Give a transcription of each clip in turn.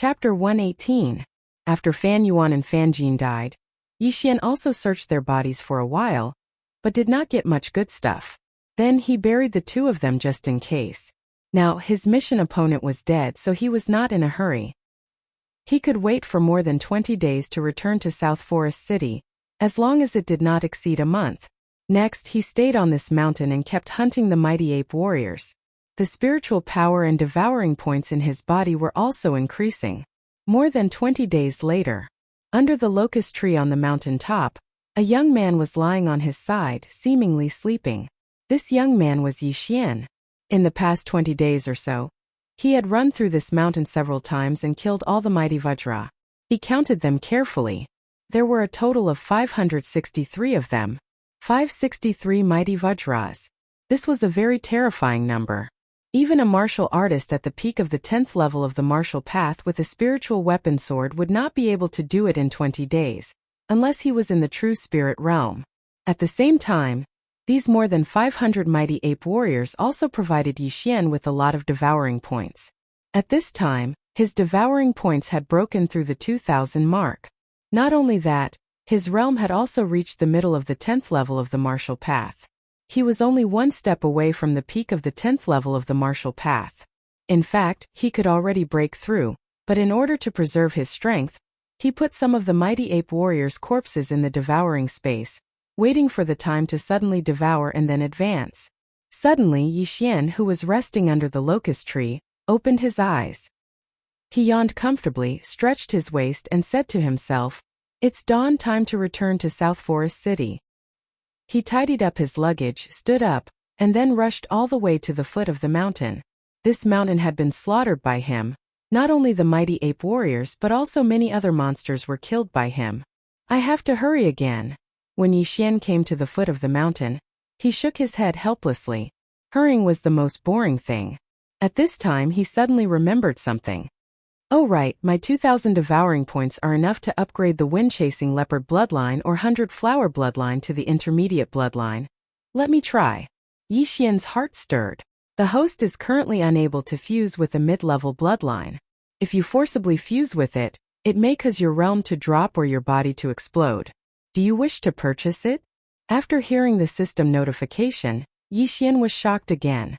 Chapter 118. After Fan Yuan and Fan Jin died, Yixian also searched their bodies for a while, but did not get much good stuff. Then he buried the two of them just in case. Now, his mission opponent was dead, so he was not in a hurry. He could wait for more than 20 days to return to South Forest City, as long as it did not exceed a month. Next, he stayed on this mountain and kept hunting the mighty ape warriors. The spiritual power and devouring points in his body were also increasing. More than 20 days later, under the locust tree on the mountain top, a young man was lying on his side, seemingly sleeping. This young man was Yixian. In the past 20 days or so, he had run through this mountain several times and killed all the mighty Vajra. He counted them carefully. There were a total of 563 of them. 563 mighty Vajras. This was a very terrifying number. Even a martial artist at the peak of the 10th level of the martial path with a spiritual weapon sword would not be able to do it in 20 days, unless he was in the true spirit realm. At the same time, these more than 500 mighty ape warriors also provided Yixian with a lot of devouring points. At this time, his devouring points had broken through the 2,000 mark. Not only that, his realm had also reached the middle of the 10th level of the martial path. He was only one step away from the peak of the 10th level of the martial path. In fact, he could already break through, but in order to preserve his strength, he put some of the mighty ape warriors' corpses in the devouring space, waiting for the time to suddenly devour and then advance. Suddenly, Yixian, who was resting under the locust tree, opened his eyes. He yawned comfortably, stretched his waist, and said to himself, "It's dawn time to return to South Forest City." He tidied up his luggage, stood up, and then rushed all the way to the foot of the mountain. This mountain had been slaughtered by him. Not only the mighty ape warriors but also many other monsters were killed by him. "I have to hurry again." When Yixian came to the foot of the mountain, he shook his head helplessly. Hurrying was the most boring thing. At this time he suddenly remembered something. "Oh right, my 2,000 devouring points are enough to upgrade the wind-chasing leopard bloodline or 100 flower bloodline to the intermediate bloodline. Let me try." Yixian's heart stirred. The host is currently unable to fuse with the mid-level bloodline. If you forcibly fuse with it, it may cause your realm to drop or your body to explode. Do you wish to purchase it? After hearing the system notification, Yixian was shocked again.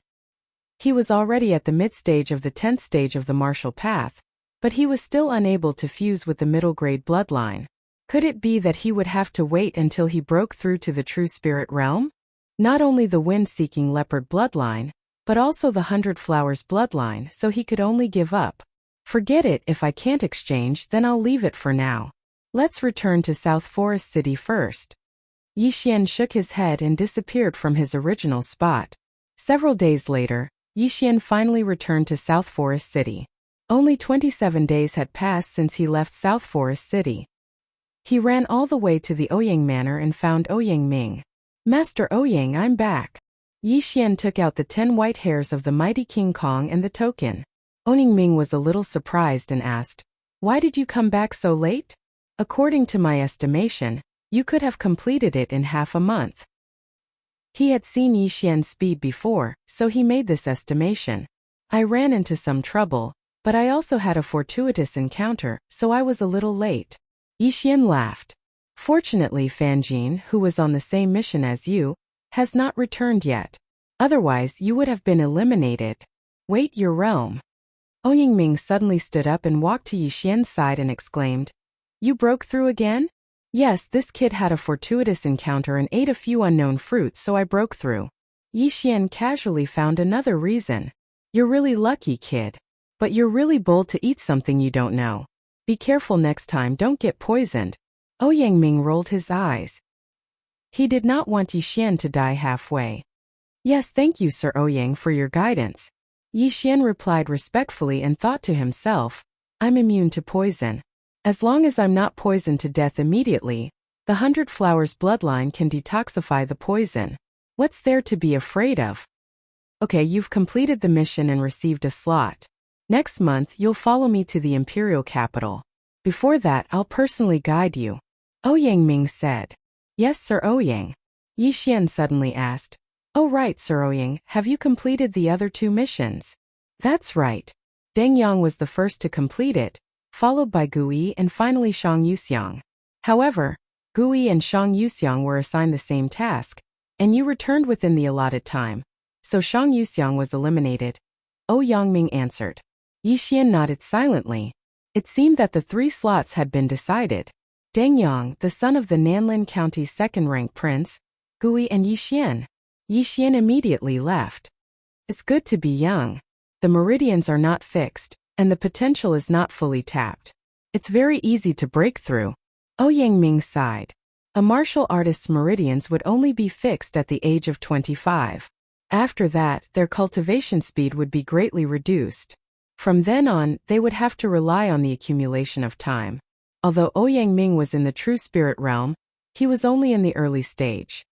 He was already at the mid-stage of the 10th stage of the martial path, but he was still unable to fuse with the middle-grade bloodline. Could it be that he would have to wait until he broke through to the true spirit realm? Not only the wind-seeking leopard bloodline, but also the 100 flowers bloodline, so he could only give up. "Forget it, if I can't exchange, then I'll leave it for now. Let's return to South Forest City first." Yixian shook his head and disappeared from his original spot. Several days later, Yixian finally returned to South Forest City. Only 27 days had passed since he left South Forest City. He ran all the way to the Ouyang Manor and found Ouyang Ming. "Master Ouyang, I'm back." Yixian took out the 10 white hairs of the mighty King Kong and the token. Ouyang Ming was a little surprised and asked, "Why did you come back so late? According to my estimation, you could have completed it in half a month." He had seen Yixian's speed before, so he made this estimation. "I ran into some trouble, but I also had a fortuitous encounter, so I was a little late." Yixian laughed. "Fortunately, Fan Jin, who was on the same mission as you, has not returned yet. Otherwise, you would have been eliminated. Wait, your realm." Ouyang Ming suddenly stood up and walked to Yixian's side and exclaimed, "You broke through again?" "Yes, this kid had a fortuitous encounter and ate a few unknown fruits, so I broke through." Yixian casually found another reason. "You're really lucky, kid. But you're really bold to eat something you don't know. Be careful next time, don't get poisoned." Ouyang Ming rolled his eyes. He did not want Yixian to die halfway. "Yes, thank you, Sir Ouyang, for your guidance." Yixian replied respectfully and thought to himself, "I'm immune to poison. As long as I'm not poisoned to death immediately, the 100 flowers bloodline can detoxify the poison. What's there to be afraid of?" "Okay, you've completed the mission and received a slot. Next month, you'll follow me to the imperial capital. Before that, I'll personally guide you." Ouyang Ming said. "Yes, Sir Ouyang." Yixian suddenly asked, "Oh right, Sir Ouyang, have you completed the other 2 missions?" "That's right. Deng Yang was the first to complete it, followed by Gui and finally Shang Yuxiang. However, Gui and Shang Yuxiang were assigned the same task, and you returned within the allotted time. So Shang Yuxiang was eliminated. Yangming answered. Yixian nodded silently. It seemed that the 3 slots had been decided. Deng Yang, the son of the Nanlin County's second-rank prince, Gui and Yixian. Yixian immediately left. It's good to be young. The meridians are not fixed, and the potential is not fully tapped. It's very easy to break through. Yangming sighed. A martial artist's meridians would only be fixed at the age of 25. After that, their cultivation speed would be greatly reduced. From then on, they would have to rely on the accumulation of time. Although Yangming was in the true spirit realm, he was only in the early stage.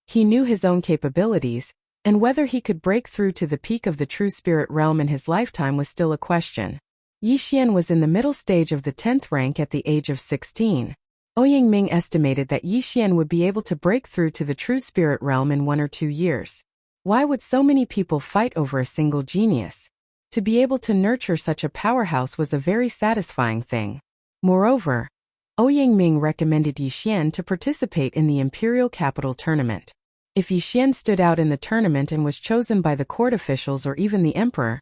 He knew his own capabilities, and whether he could break through to the peak of the true spirit realm in his lifetime was still a question. Yixian was in the middle stage of the 10th rank at the age of 16. Yangming estimated that Yixian would be able to break through to the true spirit realm in 1 or 2 years. Why would so many people fight over a single genius? To be able to nurture such a powerhouse was a very satisfying thing. Moreover, Yangming recommended Yixian to participate in the Imperial Capital Tournament. If Yixian stood out in the tournament and was chosen by the court officials or even the emperor,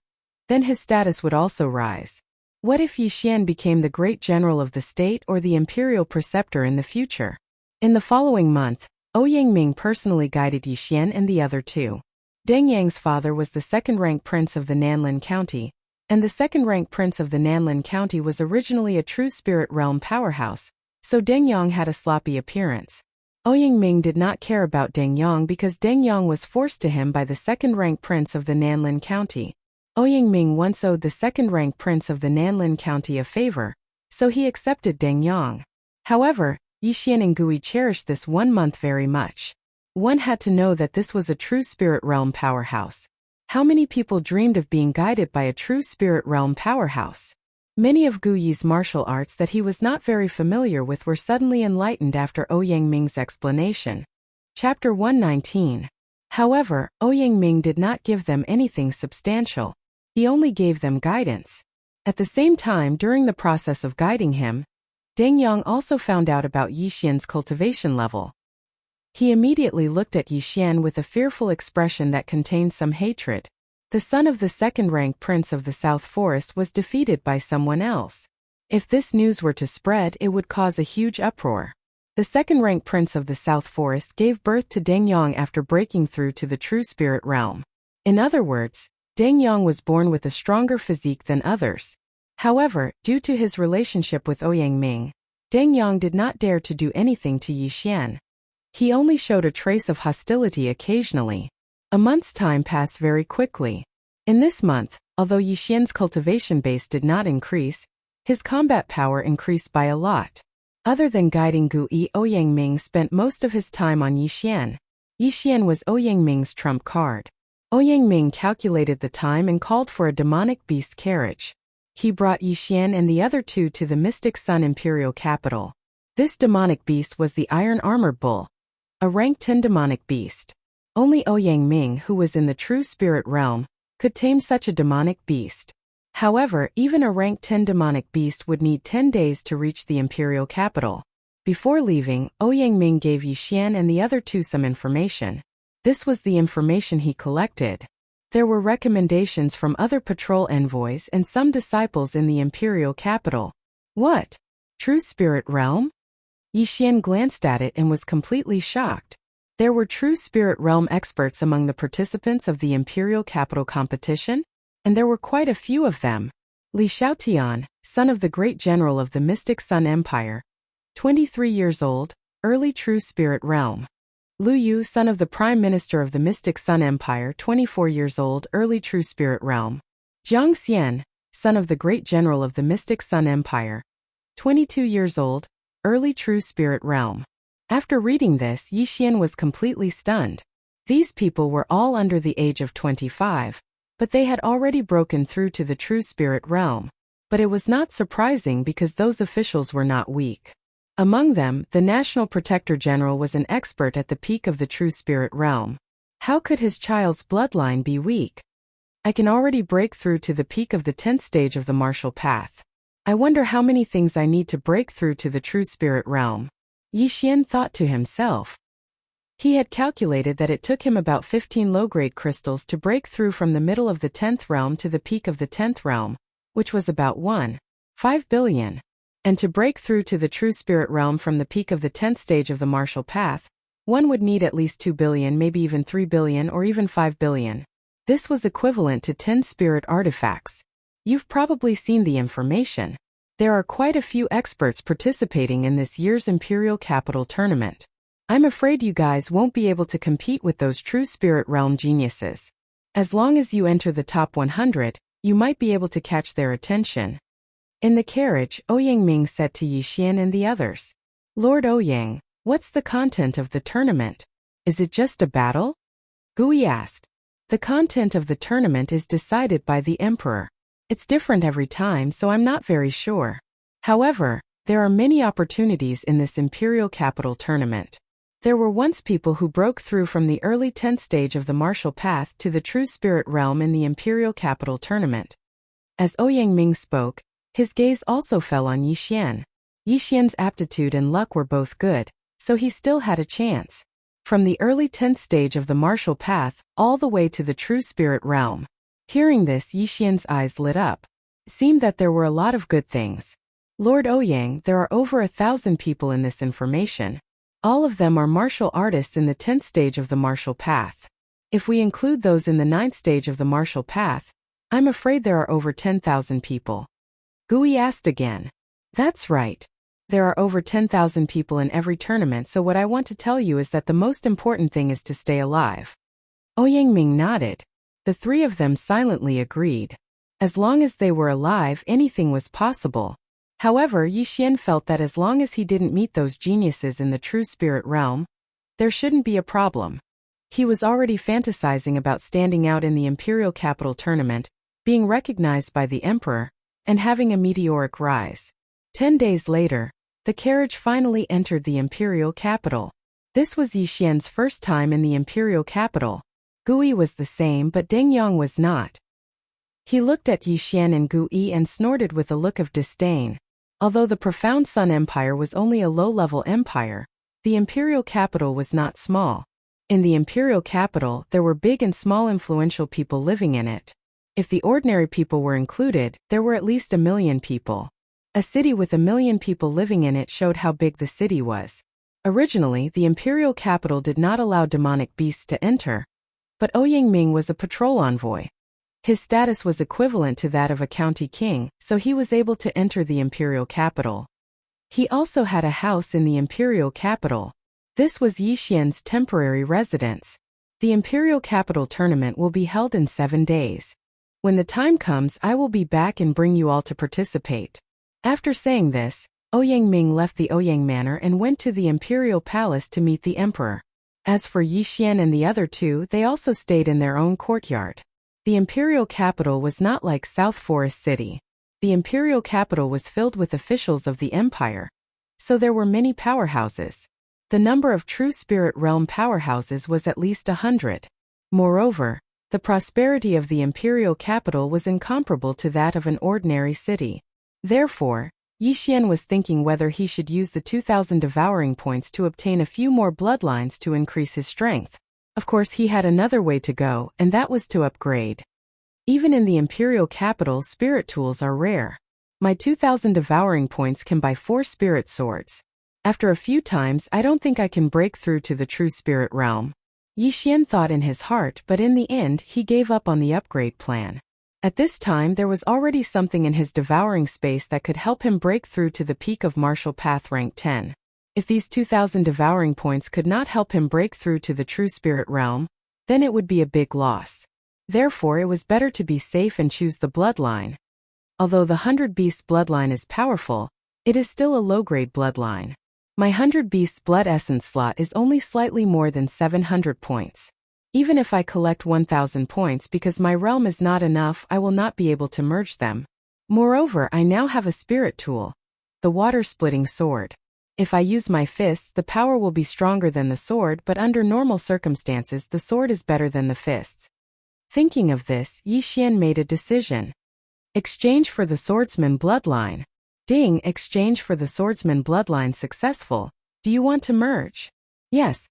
then his status would also rise. What if Yixian became the great general of the state or the imperial preceptor in the future? In the following month, Yangming personally guided Yixian and the other 2. Deng Yang's father was the second-rank prince of the Nanlin County, and the second-rank prince of the Nanlin County was originally a true spirit realm powerhouse, so Deng Yang had a sloppy appearance. Yangming did not care about Deng Yang because Deng Yang was forced to him by the second-rank prince of the Nanlin County. Yangming once owed the second-rank prince of the Nanlin County a favor, so he accepted Deng Yang. However, Yixian and Gui cherished this 1 month very much. One had to know that this was a true spirit realm powerhouse. How many people dreamed of being guided by a true spirit realm powerhouse? Many of Gui's martial arts that he was not very familiar with were suddenly enlightened after Yangming's explanation. Chapter 119. However, Yangming did not give them anything substantial. He only gave them guidance. At the same time, during the process of guiding him, Deng Yang also found out about Yixian's cultivation level. He immediately looked at Yixian with a fearful expression that contained some hatred. The son of the second-rank prince of the South Forest was defeated by someone else. If this news were to spread, it would cause a huge uproar. The second-rank prince of the South Forest gave birth to Deng Yang after breaking through to the true spirit realm. In other words, Deng Yang was born with a stronger physique than others. However, due to his relationship with Yangming, Deng Yang did not dare to do anything to Yixian. He only showed a trace of hostility occasionally. A month's time passed very quickly. In this month, although Yixian's cultivation base did not increase, his combat power increased by a lot. Other than guiding Gui, Yangming spent most of his time on Yixian. Yixian was Yangming's trump card. Yangming calculated the time and called for a demonic beast carriage. He brought Yixian and the other 2 to the Mystic Sun Imperial Capital. This demonic beast was the Iron Armored Bull, a rank 10 demonic beast. Only Yangming, who was in the true spirit realm, could tame such a demonic beast. However, even a rank 10 demonic beast would need 10 days to reach the imperial capital. Before leaving, Yangming gave Yixian and the other 2 some information. This was the information he collected. There were recommendations from other patrol envoys and some disciples in the imperial capital. What? True spirit realm? Yixian glanced at it and was completely shocked. There were true spirit realm experts among the participants of the imperial capital competition, and there were quite a few of them. Li Xiaotian, son of the great general of the Mystic Sun Empire, 23 years old, early true spirit realm. Lu Yu, son of the prime minister of the Mystic Sun Empire, 24 years old, early true spirit realm. Jiang Xian, son of the great general of the Mystic Sun Empire, 22 years old, early true spirit realm. After reading this, Yixian was completely stunned. These people were all under the age of 25, but they had already broken through to the true spirit realm. But it was not surprising because those officials were not weak. Among them, the National Protector General was an expert at the peak of the true spirit realm. How could his child's bloodline be weak? I can already break through to the peak of the 10th stage of the martial path. I wonder how many things I need to break through to the true spirit realm. Yi Xian thought to himself. He had calculated that it took him about 15 low-grade crystals to break through from the middle of the 10th realm to the peak of the 10th realm, which was about 1.5 billion. And to break through to the true spirit realm from the peak of the 10th stage of the martial path, one would need at least 2 billion, maybe even 3 billion or even 5 billion. This was equivalent to 10 spirit artifacts. You've probably seen the information. There are quite a few experts participating in this year's Imperial Capital tournament. I'm afraid you guys won't be able to compete with those true spirit realm geniuses. As long as you enter the top 100, you might be able to catch their attention. In the carriage, Ouyang said to Yi Xian and the others, Lord Ouyang, what's the content of the tournament? Is it just a battle? Gui asked. The content of the tournament is decided by the Emperor. It's different every time, so I'm not very sure. However, there are many opportunities in this Imperial Capital tournament. There were once people who broke through from the early 10th stage of the martial path to the true spirit realm in the Imperial Capital tournament. As Ouyang spoke, his gaze also fell on Yi Xian. Yi Xian's aptitude and luck were both good, so he still had a chance. From the early 10th stage of the martial path, all the way to the true spirit realm. Hearing this, Yi Xian's eyes lit up. It seemed that there were a lot of good things. Lord Ouyang, there are over 1,000 people in this information. All of them are martial artists in the 10th stage of the martial path. If we include those in the 9th stage of the martial path, I'm afraid there are over 10,000 people. Gui asked again. That's right. There are over 10,000 people in every tournament, so what I want to tell you is that the most important thing is to stay alive. Ouyang nodded. The three of them silently agreed. As long as they were alive, anything was possible. However, Yi Xian felt that as long as he didn't meet those geniuses in the true spirit realm, there shouldn't be a problem. He was already fantasizing about standing out in the Imperial Capital tournament, being recognized by the Emperor, and having a meteoric rise. 10 days later, the carriage finally entered the Imperial Capital. This was Yi Xian's first time in the Imperial Capital. Gui was the same, but Deng Yang was not. He looked at Yi Xian and Gui and snorted with a look of disdain. Although the Profound Sun Empire was only a low-level empire, the Imperial Capital was not small. In the Imperial Capital, there were big and small influential people living in it. If the ordinary people were included, there were at least 1 million people. A city with 1 million people living in it showed how big the city was. Originally, the Imperial Capital did not allow demonic beasts to enter, but Ouyang was a patrol envoy. His status was equivalent to that of a county king, so he was able to enter the Imperial Capital. He also had a house in the Imperial Capital. This was Yi Xian's temporary residence. The Imperial Capital tournament will be held in 7 days. When the time comes, I will be back and bring you all to participate. After saying this, Ouyang left the Ouyang Manor and went to the Imperial Palace to meet the Emperor. As for Yi Xian and the other two, they also stayed in their own courtyard. The Imperial Capital was not like South Forest City. The Imperial Capital was filled with officials of the Empire. So there were many powerhouses. The number of true spirit realm powerhouses was at least 100. Moreover, the prosperity of the Imperial Capital was incomparable to that of an ordinary city. Therefore, Yi Xian was thinking whether he should use the 2,000 devouring points to obtain a few more bloodlines to increase his strength. Of course, he had another way to go, and that was to upgrade. Even in the Imperial Capital, spirit tools are rare. My 2,000 devouring points can buy 4 spirit swords. After a few times, I don't think I can break through to the true spirit realm. Yi Xian thought in his heart, but in the end, he gave up on the upgrade plan. At this time, there was already something in his devouring space that could help him break through to the peak of martial path rank 10. If these 2,000 devouring points could not help him break through to the true spirit realm, then it would be a big loss. Therefore, it was better to be safe and choose the bloodline. Although the 100 Beasts bloodline is powerful, it is still a low-grade bloodline. My 100 Beasts blood essence slot is only slightly more than 700 points. Even if I collect 1,000 points because my realm is not enough, I will not be able to merge them. Moreover, I now have a spirit tool, the water-splitting sword. If I use my fists, the power will be stronger than the sword, but under normal circumstances, the sword is better than the fists. Thinking of this, Yi Xian made a decision. Exchange for the swordsman bloodline. Ding, exchange for the swordsman bloodline successful. Do you want to merge? Yes.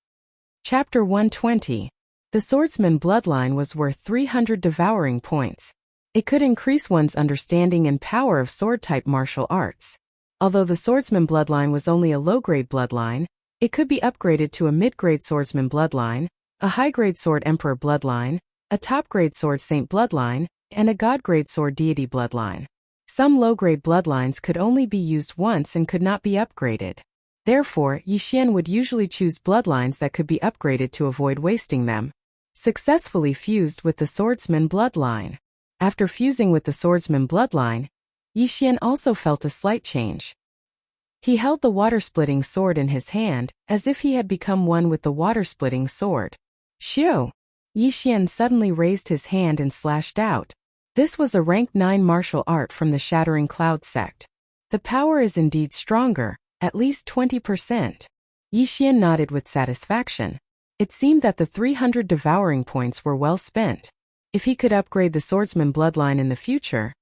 Chapter 120. The swordsman bloodline was worth 300 devouring points. It could increase one's understanding and power of sword-type martial arts. Although the swordsman bloodline was only a low-grade bloodline, it could be upgraded to a mid-grade swordsman bloodline, a high-grade sword emperor bloodline, a top-grade sword saint bloodline, and a god-grade sword deity bloodline. Some low-grade bloodlines could only be used once and could not be upgraded. Therefore, Yixian would usually choose bloodlines that could be upgraded to avoid wasting them. Successfully fused with the swordsman bloodline. After fusing with the swordsman bloodline, Yixian also felt a slight change. He held the water-splitting sword in his hand, as if he had become one with the water-splitting sword. Shoo! Yixian suddenly raised his hand and slashed out. This was a rank 9 martial art from the Shattering Cloud sect. The power is indeed stronger, at least 20%. Yixian nodded with satisfaction. It seemed that the 300 devouring points were well spent. If he could upgrade the swordsman bloodline in the future,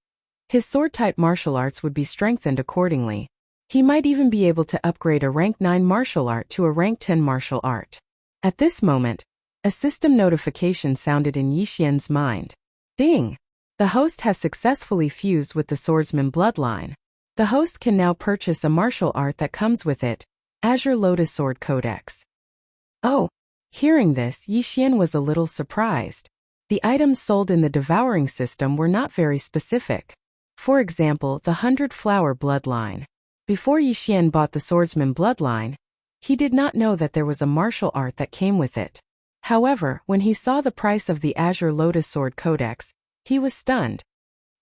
his sword-type martial arts would be strengthened accordingly. He might even be able to upgrade a rank 9 martial art to a rank 10 martial art. At this moment, a system notification sounded in Yixian's mind. Ding! The host has successfully fused with the swordsman bloodline. The host can now purchase a martial art that comes with it, Azure Lotus Sword Codex. Oh! Hearing this, Yixian was a little surprised. The items sold in the Devouring system were not very specific. For example, the 100-flower bloodline. Before Yixian bought the swordsman bloodline, he did not know that there was a martial art that came with it. However, when he saw the price of the Azure Lotus Sword Codex, he was stunned.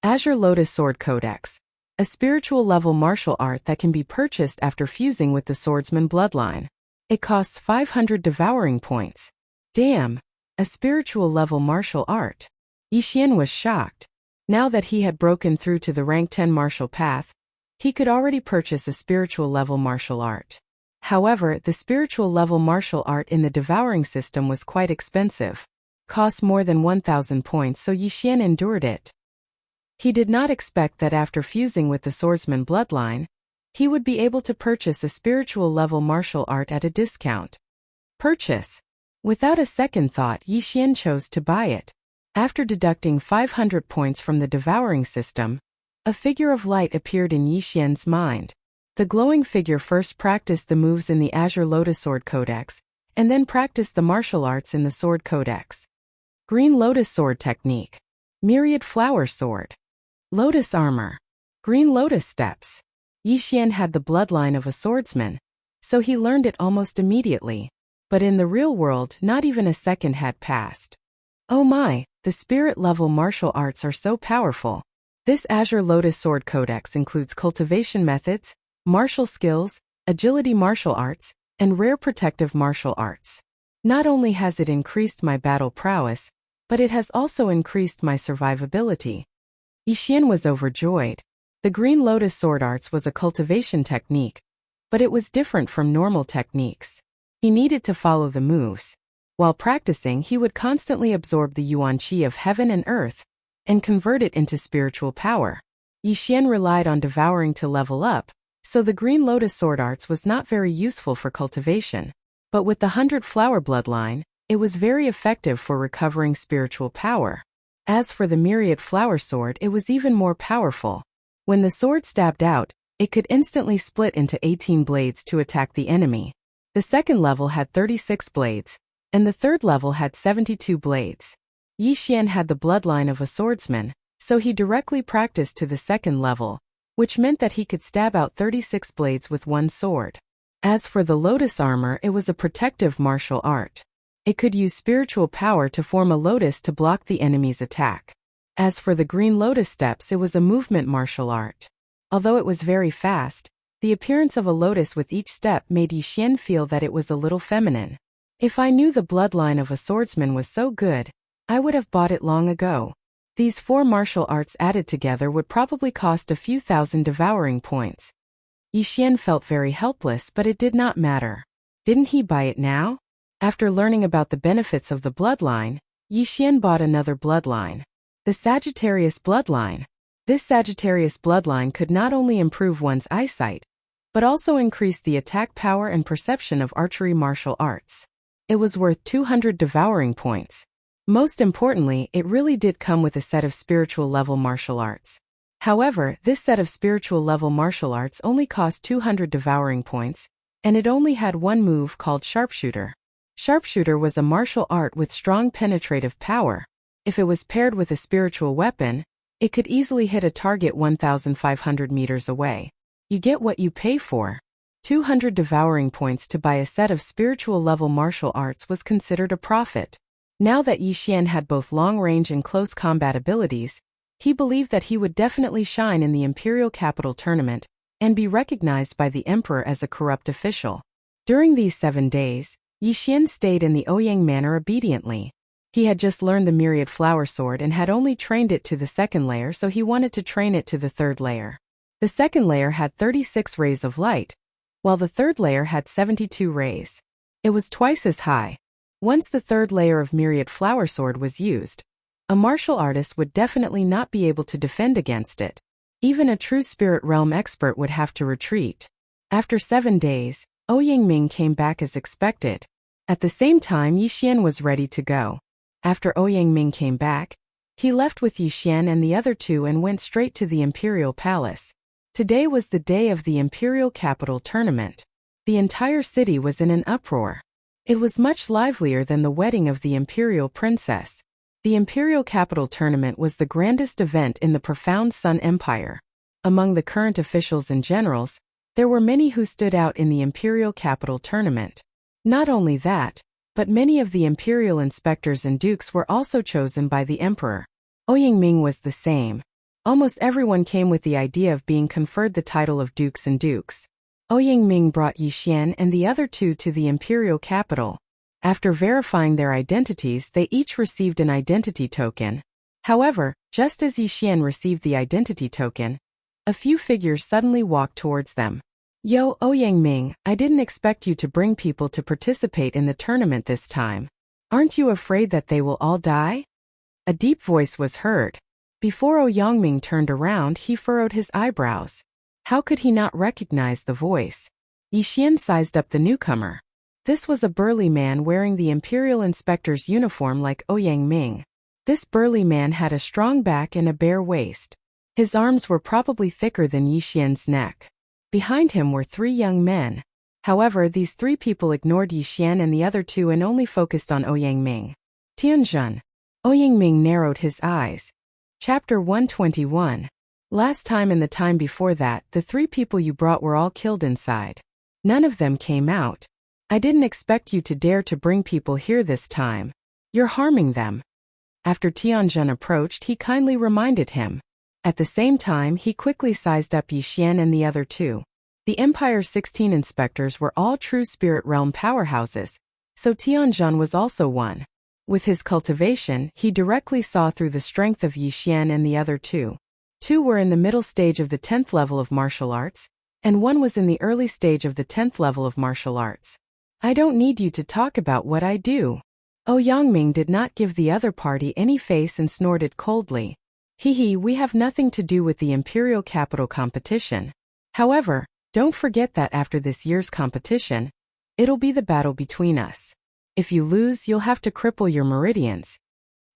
Azure Lotus Sword Codex. A spiritual level martial art that can be purchased after fusing with the swordsman bloodline. It costs 500 devouring points. Damn! A spiritual level martial art. Yixian was shocked. Now that he had broken through to the rank 10 martial path, he could already purchase a spiritual level martial art. However, the spiritual level martial art in the Devouring system was quite expensive. Cost more than 1,000 points, so Yixian endured it. He did not expect that after fusing with the swordsman bloodline, he would be able to purchase a spiritual level martial art at a discount. Purchase. Without a second thought, Yixian chose to buy it. After deducting 500 points from the Devouring system, a figure of light appeared in Yixian's mind. The glowing figure first practiced the moves in the Azure Lotus Sword Codex, and then practiced the martial arts in the Sword Codex. Green Lotus Sword Technique. Myriad Flower Sword. Lotus Armor. Green Lotus Steps. Yixian had the bloodline of a swordsman, so he learned it almost immediately. But in the real world, not even a second had passed. Oh my, the spirit-level martial arts are so powerful. This Azure Lotus Sword Codex includes cultivation methods, martial skills, agility martial arts, and rare protective martial arts. Not only has it increased my battle prowess, but it has also increased my survivability. Yixian was overjoyed. The Green Lotus Sword Arts was a cultivation technique, but it was different from normal techniques. He needed to follow the moves. While practicing, he would constantly absorb the yuan qi of heaven and earth, and convert it into spiritual power. Yixian relied on devouring to level up, so the Green Lotus Sword Arts was not very useful for cultivation. But with the 100-flower bloodline, it was very effective for recovering spiritual power. As for the Myriad Flower Sword, it was even more powerful. When the sword stabbed out, it could instantly split into 18 blades to attack the enemy. The second level had 36 blades, and the third level had 72 blades. Yixian had the bloodline of a swordsman, so he directly practiced to the second level, which meant that he could stab out 36 blades with one sword. As for the lotus armor, it was a protective martial art. It could use spiritual power to form a lotus to block the enemy's attack. As for the green lotus steps, it was a movement martial art. Although it was very fast, the appearance of a lotus with each step made Yixian feel that it was a little feminine. If I knew the bloodline of a swordsman was so good, I would have bought it long ago. These 4 martial arts added together would probably cost a few thousand devouring points. Yixian felt very helpless, but it did not matter. Didn't he buy it now? After learning about the benefits of the bloodline, Yixian bought another bloodline. The Sagittarius bloodline. This Sagittarius bloodline could not only improve one's eyesight, but also increase the attack power and perception of archery martial arts. It was worth 200 devouring points. Most importantly, it really did come with a set of spiritual level martial arts. However, this set of spiritual level martial arts only cost 200 devouring points, and it only had one move called Sharpshooter. Sharpshooter was a martial art with strong penetrative power. If it was paired with a spiritual weapon, it could easily hit a target 1,500 meters away. You get what you pay for. 200 devouring points to buy a set of spiritual level martial arts was considered a profit. Now that Yi Xian had both long-range and close combat abilities, he believed that he would definitely shine in the Imperial Capital Tournament and be recognized by the Emperor as a corrupt official. During these 7 days, Yi Xian stayed in the Ouyang Manor obediently. He had just learned the Myriad Flower Sword and had only trained it to the 2nd layer, so he wanted to train it to the 3rd layer. The 2nd layer had 36 rays of light, while the 3rd layer had 72 rays. It was twice as high. Once the 3rd layer of Myriad Flower Sword was used, a martial artist would definitely not be able to defend against it. Even a true spirit realm expert would have to retreat. After 7 days, Ouyang Ming came back as expected. At the same time, Yi Xian was ready to go. After Ouyang Ming came back, he left with Yi Xian and the other two and went straight to the Imperial Palace. Today was the day of the Imperial Capital Tournament. The entire city was in an uproar. It was much livelier than the wedding of the Imperial Princess. The Imperial Capital Tournament was the grandest event in the profound Sun Empire. Among the current officials and generals, there were many who stood out in the Imperial Capital Tournament. Not only that, but many of the Imperial inspectors and dukes were also chosen by the Emperor. Ouyang Ming was the same. Almost everyone came with the idea of being conferred the title of dukes and dukes. Ouyang Ming brought Yi Xian and the other two to the Imperial capital. After verifying their identities, they each received an identity token. However, just as Yi Xian received the identity token, a few figures suddenly walked towards them. Yo, Ouyang Ming, I didn't expect you to bring people to participate in the tournament this time. Aren't you afraid that they will all die? A deep voice was heard. Before Ouyang Ming turned around, he furrowed his eyebrows. How could he not recognize the voice? Yi Xian sized up the newcomer. This was a burly man wearing the Imperial Inspector's uniform like Ouyang Ming. This burly man had a strong back and a bare waist. His arms were probably thicker than Yi Xian's neck. Behind him were 3 young men. However, these 3 people ignored Yi Xian and the other 2 and only focused on Ouyang Ming. Tianjun. Ouyang Ming narrowed his eyes. Chapter 121. Last time and the time before that, the 3 people you brought were all killed inside. None of them came out. I didn't expect you to dare to bring people here this time. You're harming them. After Tianjun approached, he kindly reminded him. At the same time, he quickly sized up Yi Xian and the other 2. The Empire's 16 inspectors were all true spirit realm powerhouses, so Tianjun was also one. With his cultivation, he directly saw through the strength of Yi Xian and the other 2. 2 were in the middle stage of the 10th level of martial arts, and 1 was in the early stage of the 10th level of martial arts. I don't need you to talk about what I do. Ouyang Ming did not give the other party any face and snorted coldly. Hee, we have nothing to do with the Imperial Capital competition. However, don't forget that after this year's competition, it'll be the battle between us. If you lose, you'll have to cripple your meridians.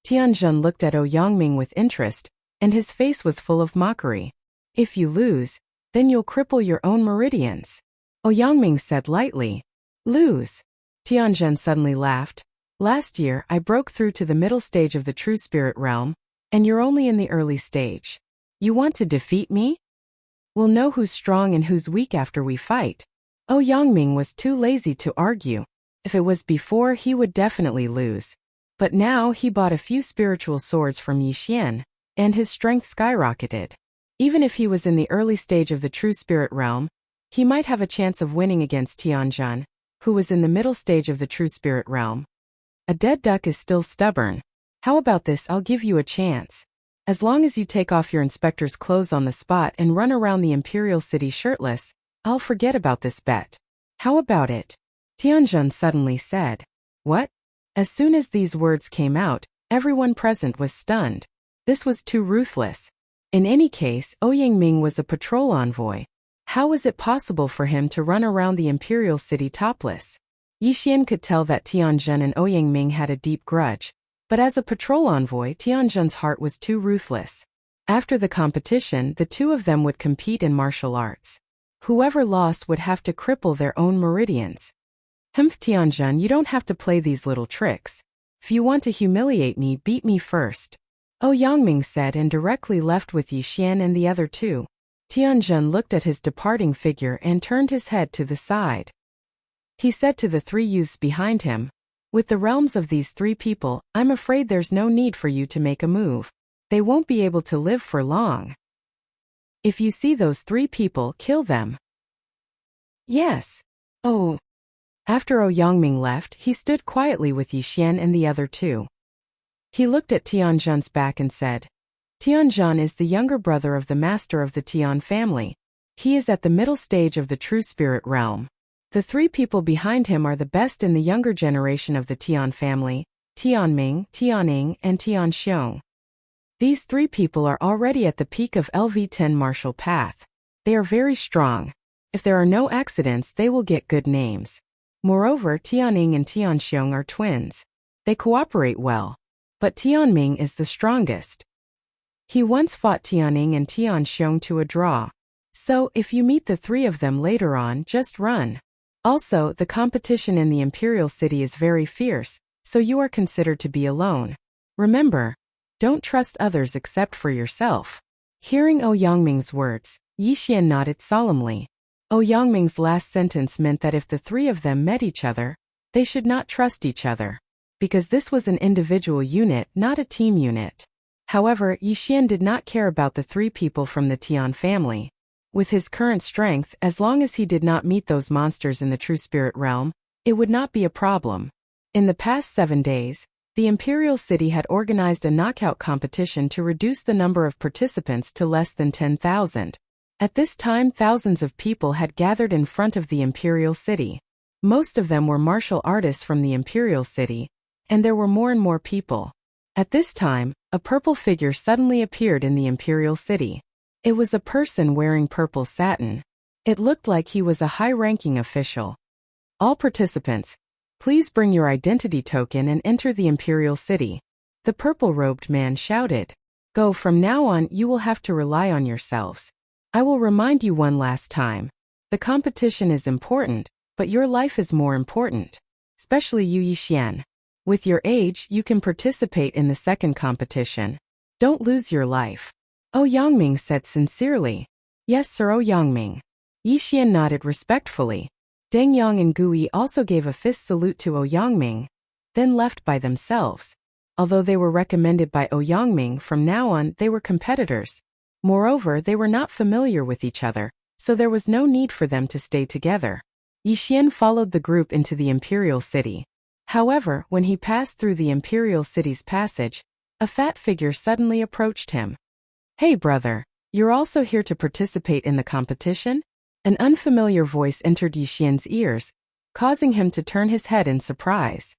Tianjun looked at Ouyang Ming with interest, and his face was full of mockery. If you lose, then you'll cripple your own meridians. Ouyang Ming said lightly. Lose. Tianjun suddenly laughed. Last year, I broke through to the middle stage of the true spirit realm, and you're only in the early stage. You want to defeat me? We'll know who's strong and who's weak after we fight. Ouyang Ming was too lazy to argue. If it was before, he would definitely lose. But now he bought a few spiritual swords from Yi Xian, and his strength skyrocketed. Even if he was in the early stage of the true spirit realm, he might have a chance of winning against Tianjun, who was in the middle stage of the true spirit realm. A dead duck is still stubborn. How about this? I'll give you a chance. As long as you take off your inspector's clothes on the spot and run around the Imperial City shirtless, I'll forget about this bet. How about it? Tianjun suddenly said. What? As soon as these words came out, everyone present was stunned. This was too ruthless. In any case, Ouyang was a patrol envoy. How was it possible for him to run around the imperial city topless? Yixian could tell that Tianjun and Ouyang had a deep grudge, but as a patrol envoy, Tianjun's heart was too ruthless. After the competition, the two of them would compete in martial arts. Whoever lost would have to cripple their own meridians. Tianjun, you don't have to play these little tricks. If you want to humiliate me, beat me first. Ouyang said and directly left with Yixian and the other two. Tianjun looked at his departing figure and turned his head to the side. He said to the three youths behind him, "With the realms of these three people, I'm afraid there's no need for you to make a move. They won't be able to live for long. If you see those three people, kill them." "Yes." "Oh." After Ouyang left, he stood quietly with Yixian and the other two. He looked at Tianjun's back and said, "Tianjun is the younger brother of the master of the Tian family. He is at the middle stage of the true spirit realm. The three people behind him are the best in the younger generation of the Tian family, Tianming, Tianing, and Tianxiong. These three people are already at the peak of LV10 martial path. They are very strong. If there are no accidents, they will get good names. Moreover, Tianing and Tianxiong are twins. They cooperate well. But Tianming is the strongest. He once fought Tianing and Tianxiong to a draw. So, if you meet the three of them later on, just run. Also, the competition in the Imperial City is very fierce, so you are considered to be alone. Remember, don't trust others except for yourself." Hearing Ouyang words, Yixian nodded solemnly. Ouyang last sentence meant that if the three of them met each other, they should not trust each other. Because this was an individual unit, not a team unit. However, Yixian did not care about the three people from the Tian family. With his current strength, as long as he did not meet those monsters in the true spirit realm, it would not be a problem. In the past 7 days, the Imperial City had organized a knockout competition to reduce the number of participants to less than 10,000. At this time, thousands of people had gathered in front of the Imperial City. Most of them were martial artists from the Imperial City, and there were more and more people. At this time, a purple figure suddenly appeared in the Imperial City. It was a person wearing purple satin. It looked like he was a high-ranking official. "All participants, please bring your identity token and enter the Imperial City," the purple-robed man shouted. "Go, from now on you will have to rely on yourselves. I will remind you one last time. The competition is important, but your life is more important. Especially you, Yixian. With your age, you can participate in the second competition. Don't lose your life." Ouyang said sincerely. "Yes, Sir Ouyang." Yixian nodded respectfully. Deng Yang and Gui also gave a fist salute to Ouyang, then left by themselves. Although they were recommended by Ouyang, from now on they were competitors. Moreover, they were not familiar with each other, so there was no need for them to stay together. Yixian followed the group into the Imperial City. However, when he passed through the Imperial City's passage, a fat figure suddenly approached him. "Hey brother, you're also here to participate in the competition?" An unfamiliar voice entered Yixian's ears, causing him to turn his head in surprise.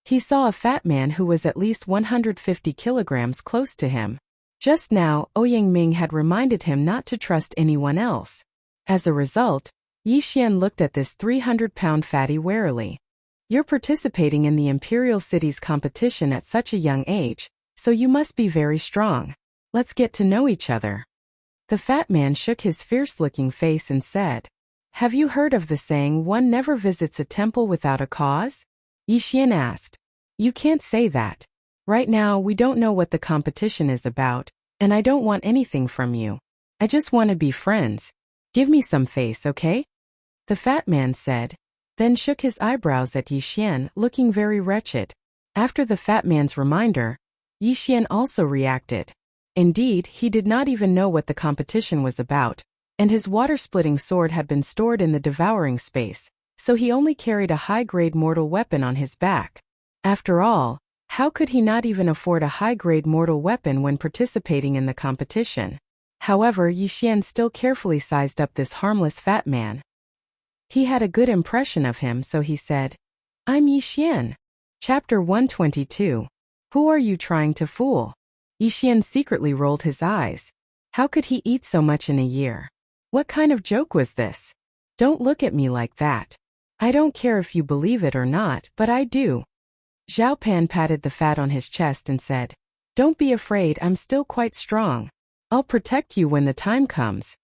He saw a fat man who was at least 150 kilograms close to him. Just now, Ouyang had reminded him not to trust anyone else. As a result, Yixian looked at this 300-pound fatty warily. "You're participating in the Imperial City's competition at such a young age, so you must be very strong. Let's get to know each other." The fat man shook his fierce-looking face and said, "Have you heard of the saying, one never visits a temple without a cause?" Yixian asked. "You can't say that. Right now, we don't know what the competition is about, and I don't want anything from you. I just want to be friends. Give me some face, okay?" The fat man said, then shook his eyebrows at Yixian, looking very wretched. After the fat man's reminder, Yixian also reacted. Indeed, he did not even know what the competition was about, and his water-splitting sword had been stored in the Devouring space, so he only carried a high-grade mortal weapon on his back. After all, how could he not even afford a high-grade mortal weapon when participating in the competition? However, Yixian still carefully sized up this harmless fat man. He had a good impression of him, so he said, "I'm Yixian." Chapter 122. Who are you trying to fool? Yixian secretly rolled his eyes. How could he eat so much in a year? What kind of joke was this? Don't look at me like that. I don't care if you believe it or not, but I do. Zhao Pan patted the fat on his chest and said, "Don't be afraid, I'm still quite strong. I'll protect you when the time comes."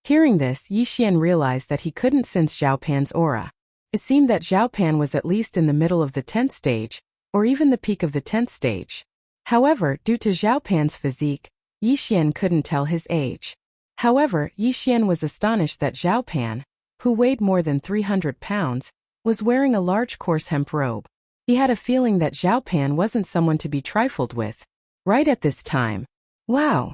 Hearing this, Yi Xian realized that he couldn't sense Zhao Pan's aura. It seemed that Zhao Pan was at least in the middle of the 10th stage, or even the peak of the 10th stage. However, due to Zhao Pan's physique, Yi Xian couldn't tell his age. However, Yi Xian was astonished that Zhao Pan, who weighed more than 300 pounds, was wearing a large coarse hemp robe. He had a feeling that Zhao Pan wasn't someone to be trifled with. Right at this time. Wow!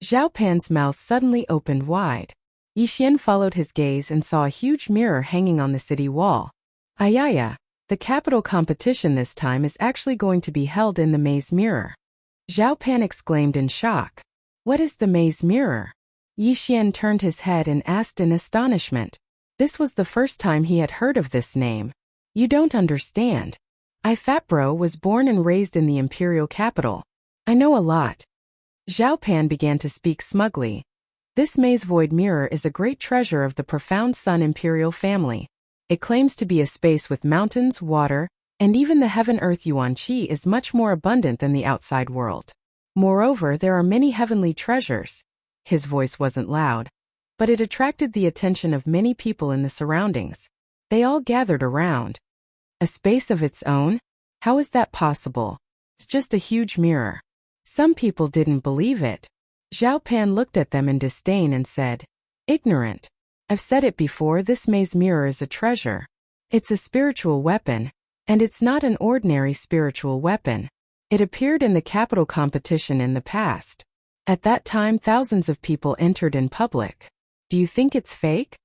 Zhao Pan's mouth suddenly opened wide. Yi Xian followed his gaze and saw a huge mirror hanging on the city wall. Ayaya! The capital competition this time is actually going to be held in the maze mirror. Zhao Pan exclaimed in shock. What is the maze mirror? Yi Xian turned his head and asked in astonishment. This was the first time he had heard of this name. You don't understand. Fat Bro was born and raised in the imperial capital. I know a lot. Zhao Pan began to speak smugly. This maze void mirror is a great treasure of the profound Sun imperial family. It claims to be a space with mountains, water, and even the heaven-earth yuan qi is much more abundant than the outside world. Moreover, there are many heavenly treasures. His voice wasn't loud, but it attracted the attention of many people in the surroundings. They all gathered around. A space of its own? How is that possible? It's just a huge mirror. Some people didn't believe it. Zhao Pan looked at them in disdain and said, "Ignorant. I've said it before, this maze mirror is a treasure. It's a spiritual weapon, and it's not an ordinary spiritual weapon. It appeared in the capital competition in the past. At that time, thousands of people entered in public. Do you think it's fake?"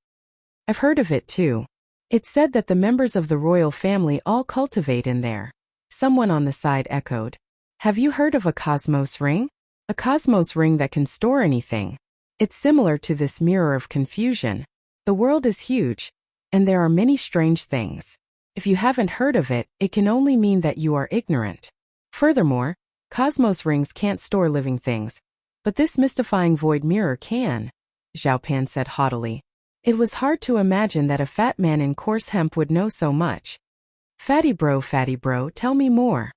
"I've heard of it too. It's said that the members of the royal family all cultivate in there." Someone on the side echoed. "Have you heard of a cosmos ring? A cosmos ring that can store anything. It's similar to this mirror of confusion. The world is huge, and there are many strange things. If you haven't heard of it, it can only mean that you are ignorant. Furthermore, cosmos rings can't store living things, but this mystifying void mirror can," Zhao Pan said haughtily. It was hard to imagine that a fat man in coarse hemp would know so much. Fatty bro, tell me more."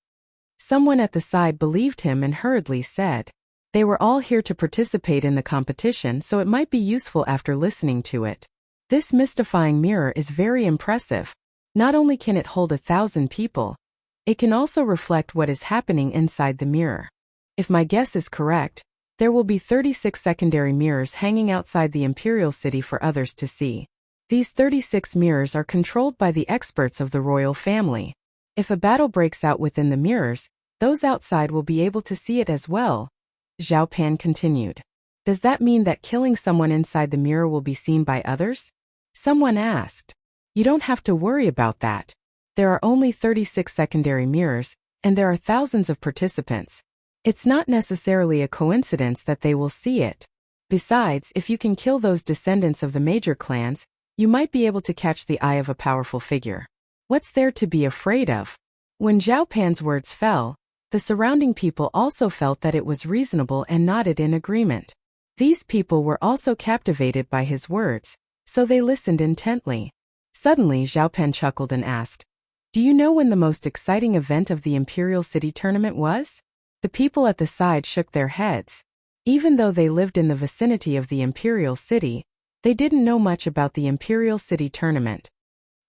Someone at the side believed him and hurriedly said. They were all here to participate in the competition, so it might be useful after listening to it. This mystifying mirror is very impressive. Not only can it hold 1,000 people, it can also reflect what is happening inside the mirror. If my guess is correct, there will be 36 secondary mirrors hanging outside the imperial city for others to see. These 36 mirrors are controlled by the experts of the royal family. If a battle breaks out within the mirrors, those outside will be able to see it as well. Zhao Pan continued. Does that mean that killing someone inside the mirror will be seen by others? Someone asked. You don't have to worry about that. There are only 36 secondary mirrors, and there are thousands of participants. It's not necessarily a coincidence that they will see it. Besides, if you can kill those descendants of the major clans, you might be able to catch the eye of a powerful figure. What's there to be afraid of? When Zhao Pan's words fell, the surrounding people also felt that it was reasonable and nodded in agreement. These people were also captivated by his words, so they listened intently. Suddenly Zhao Pan chuckled and asked, Do you know when the most exciting event of the Imperial City Tournament was? The people at the side shook their heads. Even though they lived in the vicinity of the Imperial City, they didn't know much about the Imperial City Tournament.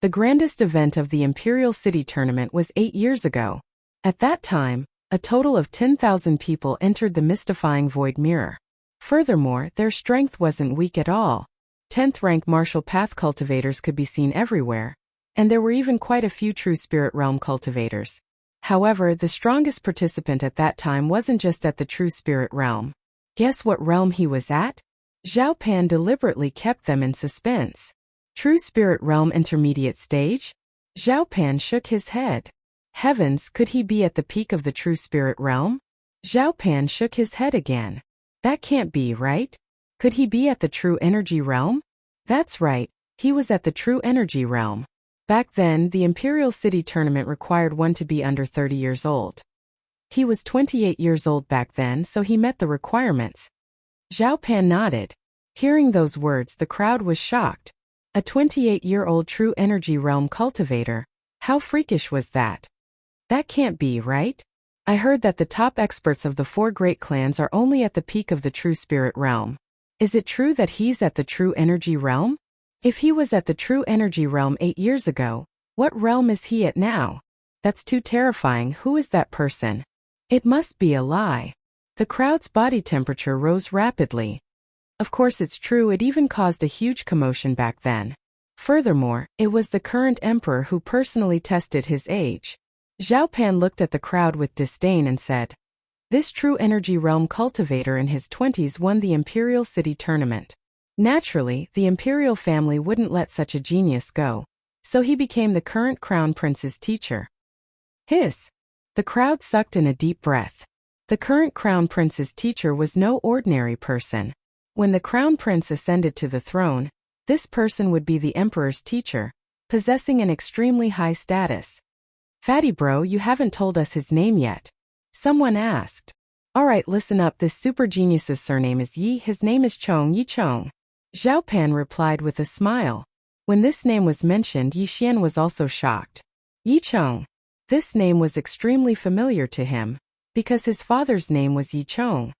The grandest event of the Imperial City Tournament was 8 years ago. At that time, a total of 10,000 people entered the mystifying void mirror. Furthermore, their strength wasn't weak at all. 10th rank martial path cultivators could be seen everywhere, and there were even quite a few true spirit realm cultivators. However, the strongest participant at that time wasn't just at the true spirit realm. Guess what realm he was at? Zhao Pan deliberately kept them in suspense. True spirit realm intermediate stage? Zhao Pan shook his head. Heavens, could he be at the peak of the true spirit realm? Zhao Pan shook his head again. That can't be, right? Could he be at the true energy realm? That's right, he was at the true energy realm. Back then, the Imperial City Tournament required one to be under 30 years old. He was 28 years old back then, so he met the requirements. Zhao Pan nodded. Hearing those words, the crowd was shocked. A 28-year-old true energy realm cultivator. How freakish was that? That can't be, right? I heard that the top experts of the 4 great clans are only at the peak of the true spirit realm. Is it true that he's at the true energy realm? If he was at the true energy realm 8 years ago, what realm is he at now? That's too terrifying. Who is that person? It must be a lie. The crowd's body temperature rose rapidly. Of course it's true, it even caused a huge commotion back then. Furthermore, it was the current emperor who personally tested his age. Zhao Pan looked at the crowd with disdain and said, "This true energy realm cultivator in his 20s won the Imperial City tournament. Naturally, the imperial family wouldn't let such a genius go, so he became the current crown prince's teacher." Hiss! The crowd sucked in a deep breath. The current crown prince's teacher was no ordinary person. When the crown prince ascended to the throne, this person would be the emperor's teacher, possessing an extremely high status. "Fatty bro, you haven't told us his name yet," someone asked. "Alright, listen up, this super genius's surname is Yi, his name is Chong, Yi Chong." Zhao Pan replied with a smile. When this name was mentioned, Yi Xian was also shocked. Yi Chong. This name was extremely familiar to him, because his father's name was Yi Chong.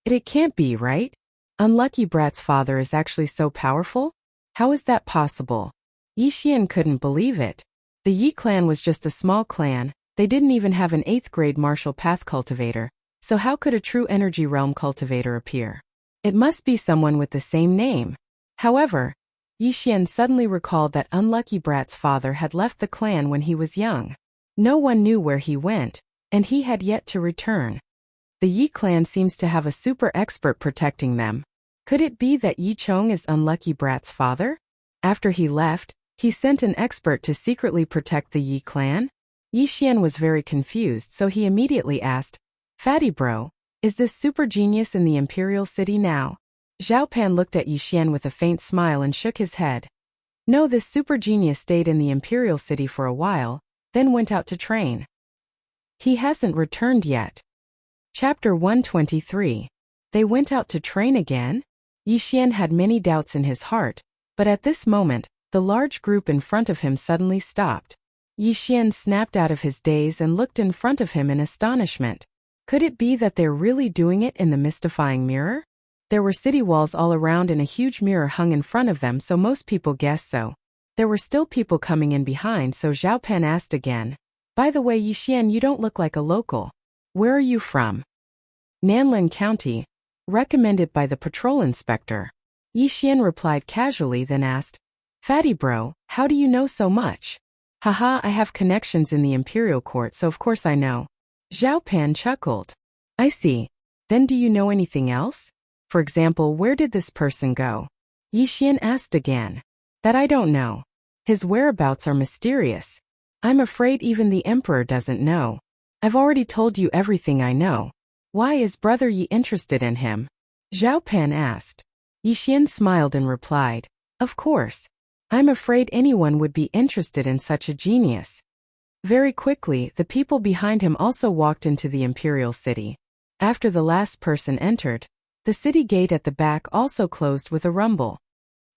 It can't be, right? Unlucky Brat's father is actually so powerful? How is that possible? Yi Xian couldn't believe it. The Yi clan was just a small clan, they didn't even have an 8th grade martial path cultivator, so how could a true energy realm cultivator appear? It must be someone with the same name. However, Yi Xian suddenly recalled that Unlucky Brat's father had left the clan when he was young. No one knew where he went, and he had yet to return. The Yi clan seems to have a super expert protecting them. Could it be that Yi Chong is Unlucky Brat's father? After he left, he sent an expert to secretly protect the Yi clan? Yi Xian was very confused, so he immediately asked, "Fatty bro, is this super genius in the Imperial City now?" Zhao Pan looked at Yi Xian with a faint smile and shook his head. No, this super genius stayed in the Imperial City for a while, then went out to train. He hasn't returned yet. Chapter 123. They went out to train again? Yi Xian had many doubts in his heart, but at this moment, the large group in front of him suddenly stopped. Yi Xian snapped out of his daze and looked in front of him in astonishment. Could it be that they're really doing it in the mystifying mirror? There were city walls all around and a huge mirror hung in front of them, so most people guessed so. There were still people coming in behind, so Zhao Pan asked again, "By the way, Yi Xian, you don't look like a local. Where are you from?" "Nanlin County, recommended by the patrol inspector." Yi Xian replied casually, then asked, "Fatty bro, how do you know so much?" "Haha, I have connections in the Imperial Court, so of course I know." Zhao Pan chuckled. "I see. Then do you know anything else? For example, where did this person go?" Yi Xian asked again. "That I don't know. His whereabouts are mysterious. I'm afraid even the Emperor doesn't know. I've already told you everything I know. Why is Brother Yi interested in him?" Zhao Pan asked. Yi Xian smiled and replied, "Of course. I'm afraid anyone would be interested in such a genius." Very quickly, the people behind him also walked into the Imperial City. After the last person entered, the city gate at the back also closed with a rumble.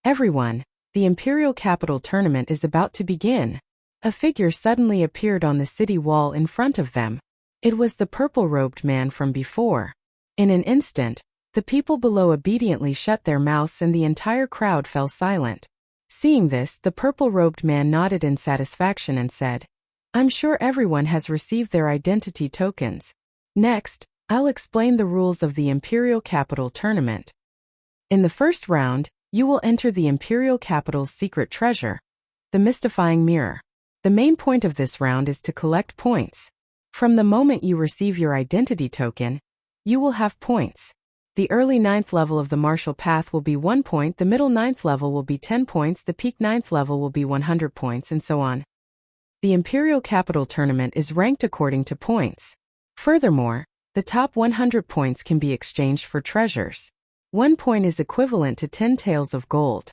"Everyone, the Imperial Capital tournament is about to begin." A figure suddenly appeared on the city wall in front of them. It was the purple-robed man from before. In an instant, the people below obediently shut their mouths and the entire crowd fell silent. Seeing this, the purple-robed man nodded in satisfaction and said, "I'm sure everyone has received their identity tokens. Next, I'll explain the rules of the Imperial Capital tournament. In the first round, you will enter the Imperial Capital's secret treasure, the mystifying mirror. The main point of this round is to collect points. From the moment you receive your identity token, you will have points. The early 9th level of the martial path will be 1 point, the middle 9th level will be 10 points, the peak 9th level will be 100 points, and so on. The Imperial Capital tournament is ranked according to points. Furthermore, the top 100 points can be exchanged for treasures. 1 point is equivalent to 10 taels of gold.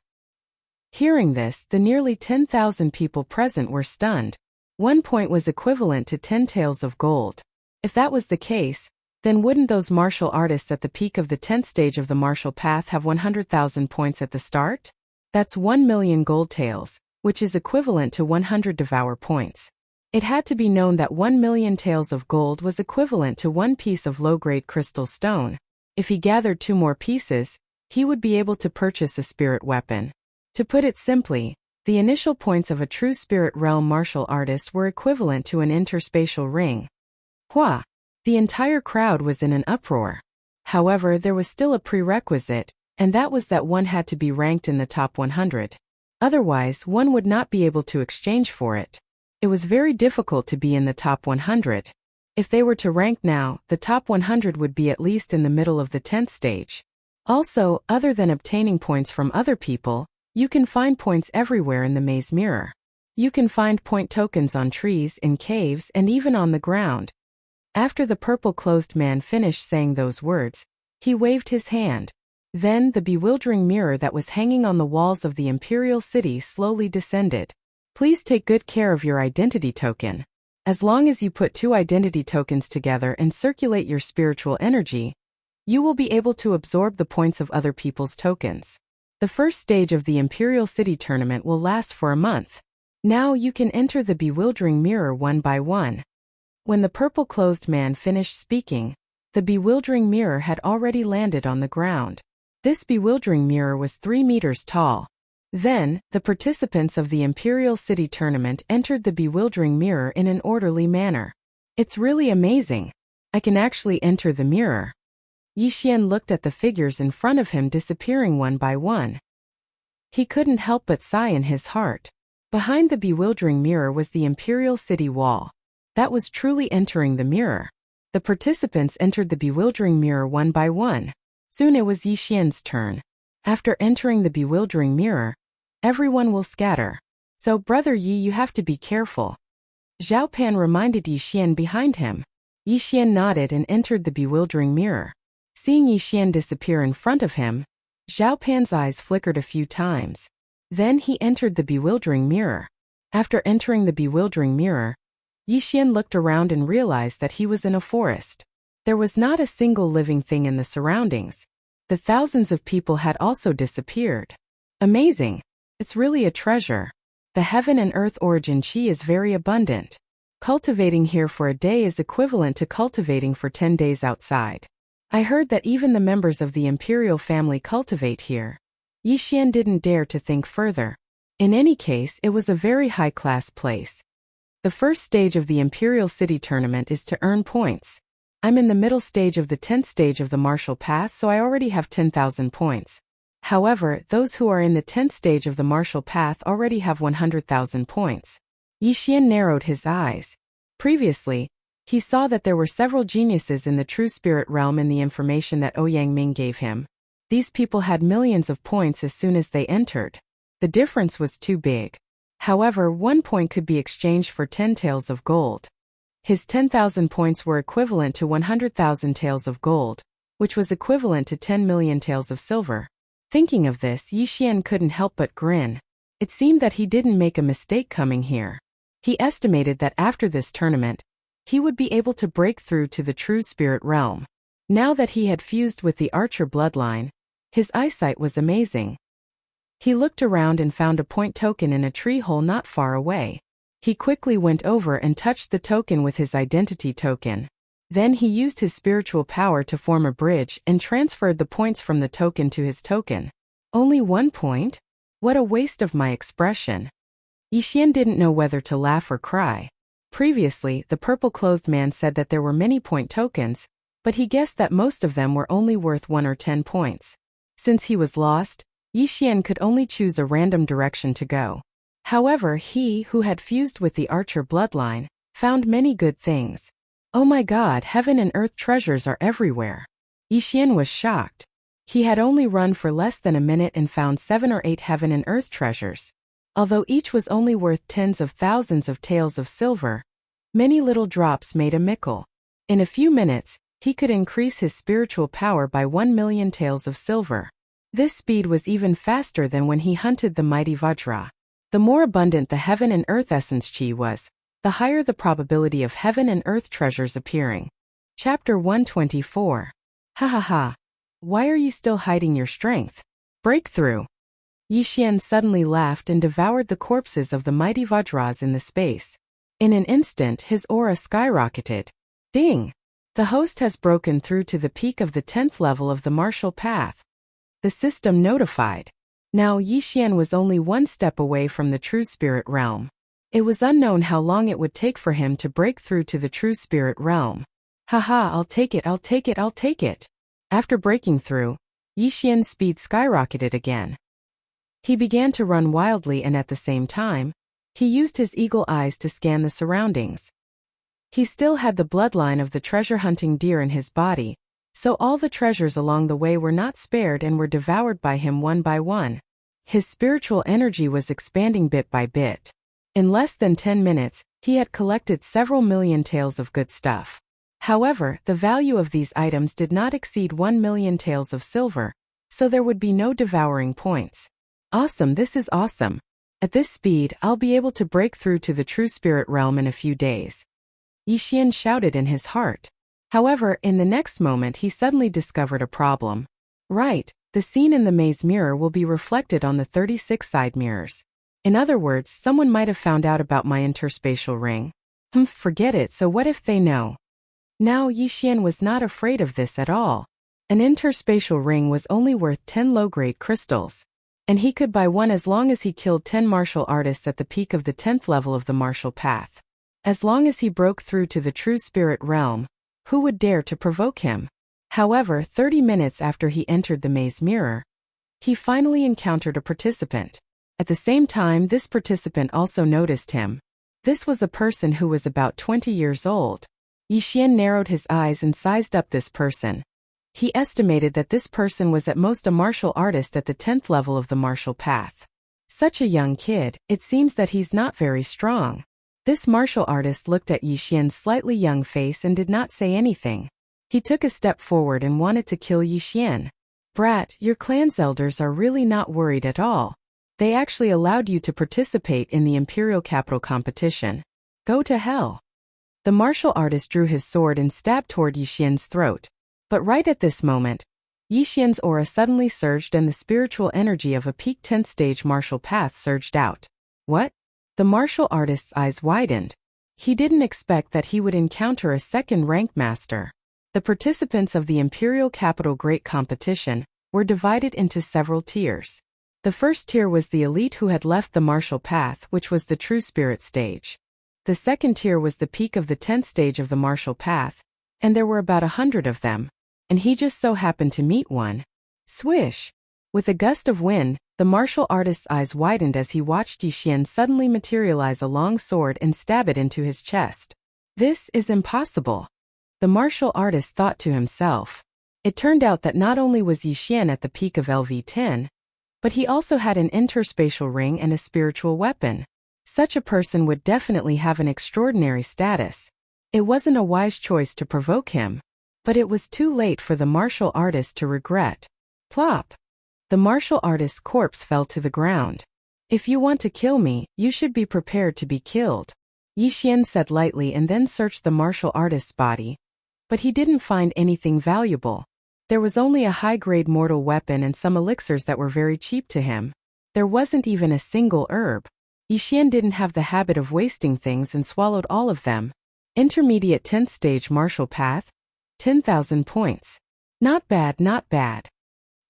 Hearing this, the nearly 10,000 people present were stunned. 1 point was equivalent to 10 taels of gold. If that was the case, Then wouldn't those martial artists at the peak of the 10th stage of the martial path have 100,000 points at the start? That's 1 million gold taels, which is equivalent to 100 devour points. It had to be known that 1 million taels of gold was equivalent to 1 piece of low-grade crystal stone. If he gathered 2 more pieces, he would be able to purchase a spirit weapon. To put it simply, the initial points of a true spirit realm martial artist were equivalent to an interspatial ring. Hua! The entire crowd was in an uproar. However, there was still a prerequisite, and that was that one had to be ranked in the top 100. Otherwise, one would not be able to exchange for it. It was very difficult to be in the top 100. If they were to rank now, the top 100 would be at least in the middle of the 10th stage. Also, other than obtaining points from other people, you can find points everywhere in the maze mirror. You can find point tokens on trees, in caves, and even on the ground. After the purple-clothed man finished saying those words, he waved his hand. Then the bewildering mirror that was hanging on the walls of the imperial city slowly descended. Please take good care of your identity token. As long as you put 2 identity tokens together and circulate your spiritual energy, you will be able to absorb the points of other people's tokens. The first stage of the Imperial City tournament will last for a month. Now you can enter the bewildering mirror one by one. When the purple-clothed man finished speaking, the bewildering mirror had already landed on the ground. This bewildering mirror was 3 meters tall. Then, the participants of the Imperial City tournament entered the bewildering mirror in an orderly manner. It's really amazing. I can actually enter the mirror. Yixian looked at the figures in front of him disappearing one by one. He couldn't help but sigh in his heart. Behind the bewildering mirror was the Imperial City wall. That was truly entering the mirror. The participants entered the bewildering mirror one by one. Soon it was Yixian's turn. After entering the bewildering mirror, everyone will scatter. So Brother Yi, you have to be careful. Zhao Pan reminded Yixian behind him. Yixian nodded and entered the bewildering mirror. Seeing Yixian disappear in front of him, Zhao Pan's eyes flickered a few times. Then he entered the bewildering mirror. After entering the bewildering mirror, Yixian looked around and realized that he was in a forest. There was not a single living thing in the surroundings. The thousands of people had also disappeared. Amazing! It's really a treasure. The heaven and earth origin chi is very abundant. Cultivating here for a day is equivalent to cultivating for 10 days outside. I heard that even the members of the imperial family cultivate here. Yixian didn't dare to think further. In any case, it was a very high-class place. The first stage of the Imperial City tournament is to earn points. I'm in the middle stage of the 10th stage of the martial path, so I already have 10,000 points. However, those who are in the 10th stage of the martial path already have 100,000 points. Yixian narrowed his eyes. Previously, he saw that there were several geniuses in the true spirit realm in the information that Ouyang Ming gave him. These people had millions of points as soon as they entered. The difference was too big. However, 1 point could be exchanged for 10 taels of gold. His 10,000 points were equivalent to 100,000 taels of gold, which was equivalent to 10 million taels of silver. Thinking of this, Yixian couldn't help but grin. It seemed that he didn't make a mistake coming here. He estimated that after this tournament, he would be able to break through to the true spirit realm. Now that he had fused with the archer bloodline, his eyesight was amazing. He looked around and found a point token in a tree hole not far away. He quickly went over and touched the token with his identity token. Then he used his spiritual power to form a bridge and transferred the points from the token to his token. Only 1 point? What a waste of my expression. Yixian didn't know whether to laugh or cry. Previously, the purple-clothed man said that there were many point tokens, but he guessed that most of them were only worth 1 or 10 points. Since he was lost, Yixian could only choose a random direction to go. However, he, who had fused with the archer bloodline, found many good things. Oh my god, heaven and earth treasures are everywhere. Yixian was shocked. He had only run for less than a minute and found 7 or 8 heaven and earth treasures. Although each was only worth tens of thousands of taels of silver, many little drops made a mickle. In a few minutes, he could increase his spiritual power by 1 million taels of silver. This speed was even faster than when he hunted the mighty Vajra. The more abundant the heaven and earth essence chi was, the higher the probability of heaven and earth treasures appearing. Chapter 124. Ha ha ha. Why are you still hiding your strength? Breakthrough. Yixian suddenly laughed and devoured the corpses of the mighty Vajras in the space. In an instant his aura skyrocketed. Ding! The host has broken through to the peak of the 10th level of the martial path. The system notified. Now Yixian was only one step away from the true spirit realm. It was unknown how long it would take for him to break through to the true spirit realm. Haha, I'll take it, I'll take it, I'll take it. After breaking through, Yixian's speed skyrocketed again. He began to run wildly and at the same time, he used his eagle eyes to scan the surroundings. He still had the bloodline of the treasure-hunting deer in his body, so all the treasures along the way were not spared and were devoured by him one by one. His spiritual energy was expanding bit by bit. In less than 10 minutes, he had collected several million taels of good stuff. However, the value of these items did not exceed 1 million taels of silver, so there would be no devouring points. Awesome, this is awesome. At this speed, I'll be able to break through to the true spirit realm in a few days. Yixian shouted in his heart. However, in the next moment he suddenly discovered a problem. Right, the scene in the maze mirror will be reflected on the 36 side mirrors. In other words, someone might have found out about my interspatial ring. Forget it, so what if they know? Now Yixian was not afraid of this at all. An interspatial ring was only worth 10 low-grade crystals. And he could buy one as long as he killed 10 martial artists at the peak of the 10th level of the martial path. As long as he broke through to the true spirit realm, who would dare to provoke him? However, 30 minutes after he entered the maze mirror, he finally encountered a participant. At the same time, this participant also noticed him. This was a person who was about 20 years old. Yixian narrowed his eyes and sized up this person. He estimated that this person was at most a martial artist at the 10th level of the martial path. Such a young kid, it seems that he's not very strong. This martial artist looked at Yixian's slightly young face and did not say anything. He took a step forward and wanted to kill Yixian. Brat, your clan's elders are really not worried at all. They actually allowed you to participate in the Imperial Capital competition. Go to hell. The martial artist drew his sword and stabbed toward Yixian's throat. But right at this moment, Yixian's aura suddenly surged and the spiritual energy of a peak 10th stage martial path surged out. What? The martial artist's eyes widened. He didn't expect that he would encounter a second rank master. The participants of the Imperial Capital Great Competition were divided into several tiers. The first tier was the elite who had left the martial path, which was the true spirit stage. The second tier was the peak of the 10th stage of the martial path, and there were about 100 of them, and he just so happened to meet one. Swish! With a gust of wind, the martial artist's eyes widened as he watched Yixian suddenly materialize a long sword and stab it into his chest. This is impossible. The martial artist thought to himself. It turned out that not only was Yixian at the peak of LV10, but he also had an interspatial ring and a spiritual weapon. Such a person would definitely have an extraordinary status. It wasn't a wise choice to provoke him, but it was too late for the martial artist to regret. Plop! The martial artist's corpse fell to the ground. If you want to kill me, you should be prepared to be killed. Yixian said lightly and then searched the martial artist's body. But he didn't find anything valuable. There was only a high-grade mortal weapon and some elixirs that were very cheap to him. There wasn't even a single herb. Yixian didn't have the habit of wasting things and swallowed all of them. Intermediate 10th stage martial path. 10,000 points. Not bad, not bad.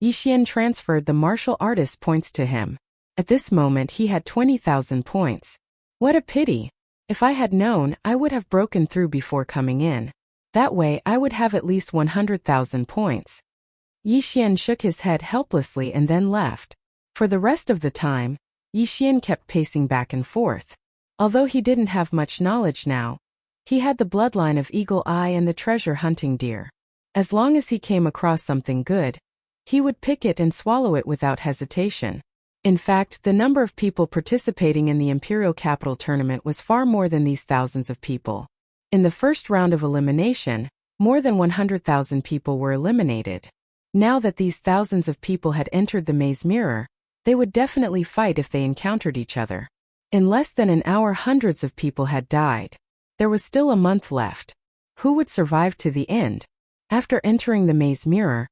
Yixian transferred the martial artist's points to him. At this moment he had 20,000 points. What a pity. If I had known, I would have broken through before coming in. That way I would have at least 100,000 points. Yixian shook his head helplessly and then left. For the rest of the time, Yixian kept pacing back and forth. Although he didn't have much knowledge now, he had the bloodline of Eagle Eye and the treasure-hunting deer. As long as he came across something good, he would pick it and swallow it without hesitation. In fact, the number of people participating in the Imperial Capital tournament was far more than these thousands of people. In the first round of elimination, more than 100,000 people were eliminated. Now that these thousands of people had entered the maze mirror, they would definitely fight if they encountered each other. In less than an hour, hundreds of people had died. There was still a month left. Who would survive to the end? After entering the maze mirror,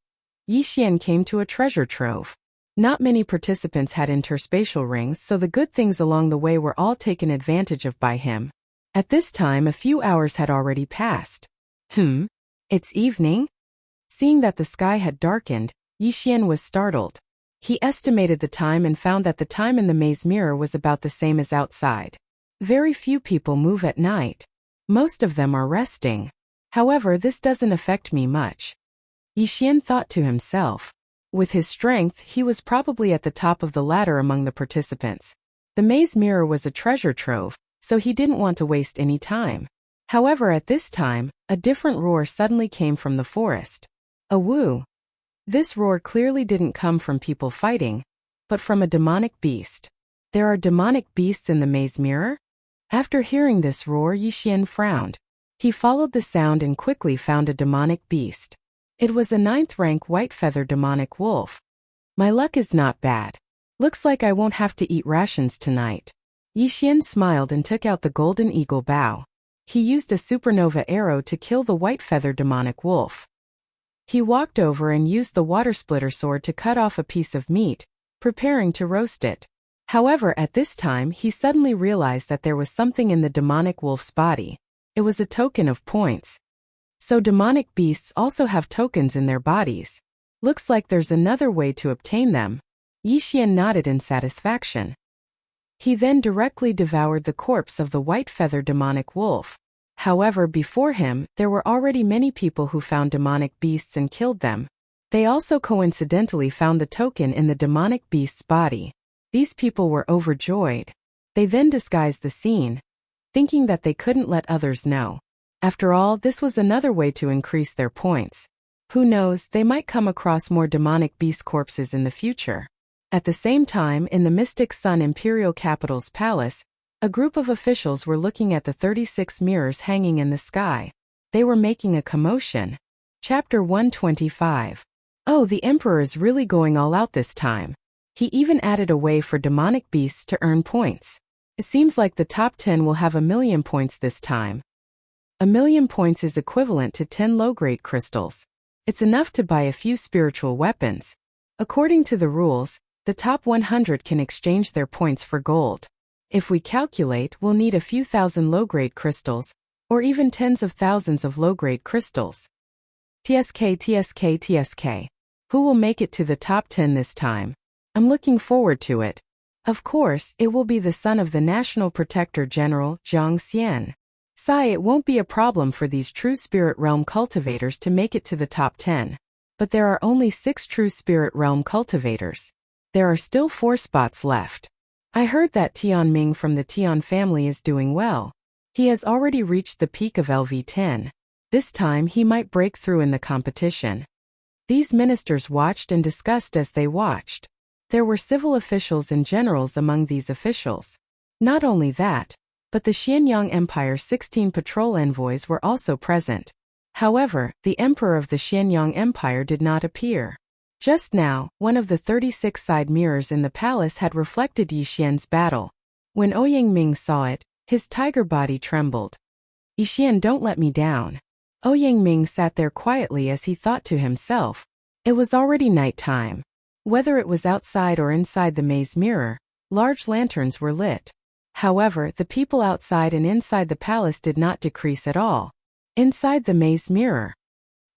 Yi Xian came to a treasure trove. Not many participants had interspatial rings, so the good things along the way were all taken advantage of by him. At this time, a few hours had already passed. It's evening? Seeing that the sky had darkened, Yi Xian was startled. He estimated the time and found that the time in the maze mirror was about the same as outside. Very few people move at night. Most of them are resting. However, this doesn't affect me much. Yi Xian thought to himself. With his strength, he was probably at the top of the ladder among the participants. The maze mirror was a treasure trove, so he didn't want to waste any time. However, at this time, a different roar suddenly came from the forest. A woo. This roar clearly didn't come from people fighting, but from a demonic beast. There are demonic beasts in the maze mirror? After hearing this roar, Yi Xian frowned. He followed the sound and quickly found a demonic beast. It was a 9th rank white feather demonic wolf. My luck is not bad. Looks like I won't have to eat rations tonight. Yi Xian smiled and took out the golden eagle bow. He used a supernova arrow to kill the white feather demonic wolf. He walked over and used the water splitter sword to cut off a piece of meat, preparing to roast it. However, at this time he suddenly realized that there was something in the demonic wolf's body. It was a token of points. So demonic beasts also have tokens in their bodies. Looks like there's another way to obtain them. Yi Xian nodded in satisfaction. He then directly devoured the corpse of the white feather demonic wolf. However, before him, there were already many people who found demonic beasts and killed them. They also coincidentally found the token in the demonic beast's body. These people were overjoyed. They then disguised the scene, thinking that they couldn't let others know. After all, this was another way to increase their points. Who knows, they might come across more demonic beast corpses in the future. At the same time, in the Mystic Sun Imperial Capital's palace, a group of officials were looking at the 36 mirrors hanging in the sky. They were making a commotion. Chapter 125. Oh, the Emperor is really going all out this time. He even added a way for demonic beasts to earn points. It seems like the top 10 will have 1,000,000 points this time. 1,000,000 points is equivalent to 10 low-grade crystals. It's enough to buy a few spiritual weapons. According to the rules, the top 100 can exchange their points for gold. If we calculate, we'll need a few thousand low-grade crystals, or even tens of thousands of low-grade crystals. TSK. Who will make it to the top 10 this time? I'm looking forward to it. Of course, it will be the son of the National Protector General, Zhang Xian. It won't be a problem for these true spirit realm cultivators to make it to the top 10. But there are only 6 true spirit realm cultivators. There are still 4 spots left. I heard that Tian Ming from the Tian family is doing well. He has already reached the peak of LV10. This time he might break through in the competition. These ministers watched and discussed as they watched. There were civil officials and generals among these officials. Not only that, but the Xianyang Empire's 16 patrol envoys were also present. However, the emperor of the Xianyang Empire did not appear. Just now, one of the 36 side mirrors in the palace had reflected Yi Xian's battle. When Ouyang Ming saw it, his tiger body trembled. Yi Xian, don't let me down. Ouyang Ming sat there quietly as he thought to himself. It was already night time. Whether it was outside or inside the maze mirror, large lanterns were lit. However, the people outside and inside the palace did not decrease at all. Inside the maze mirror.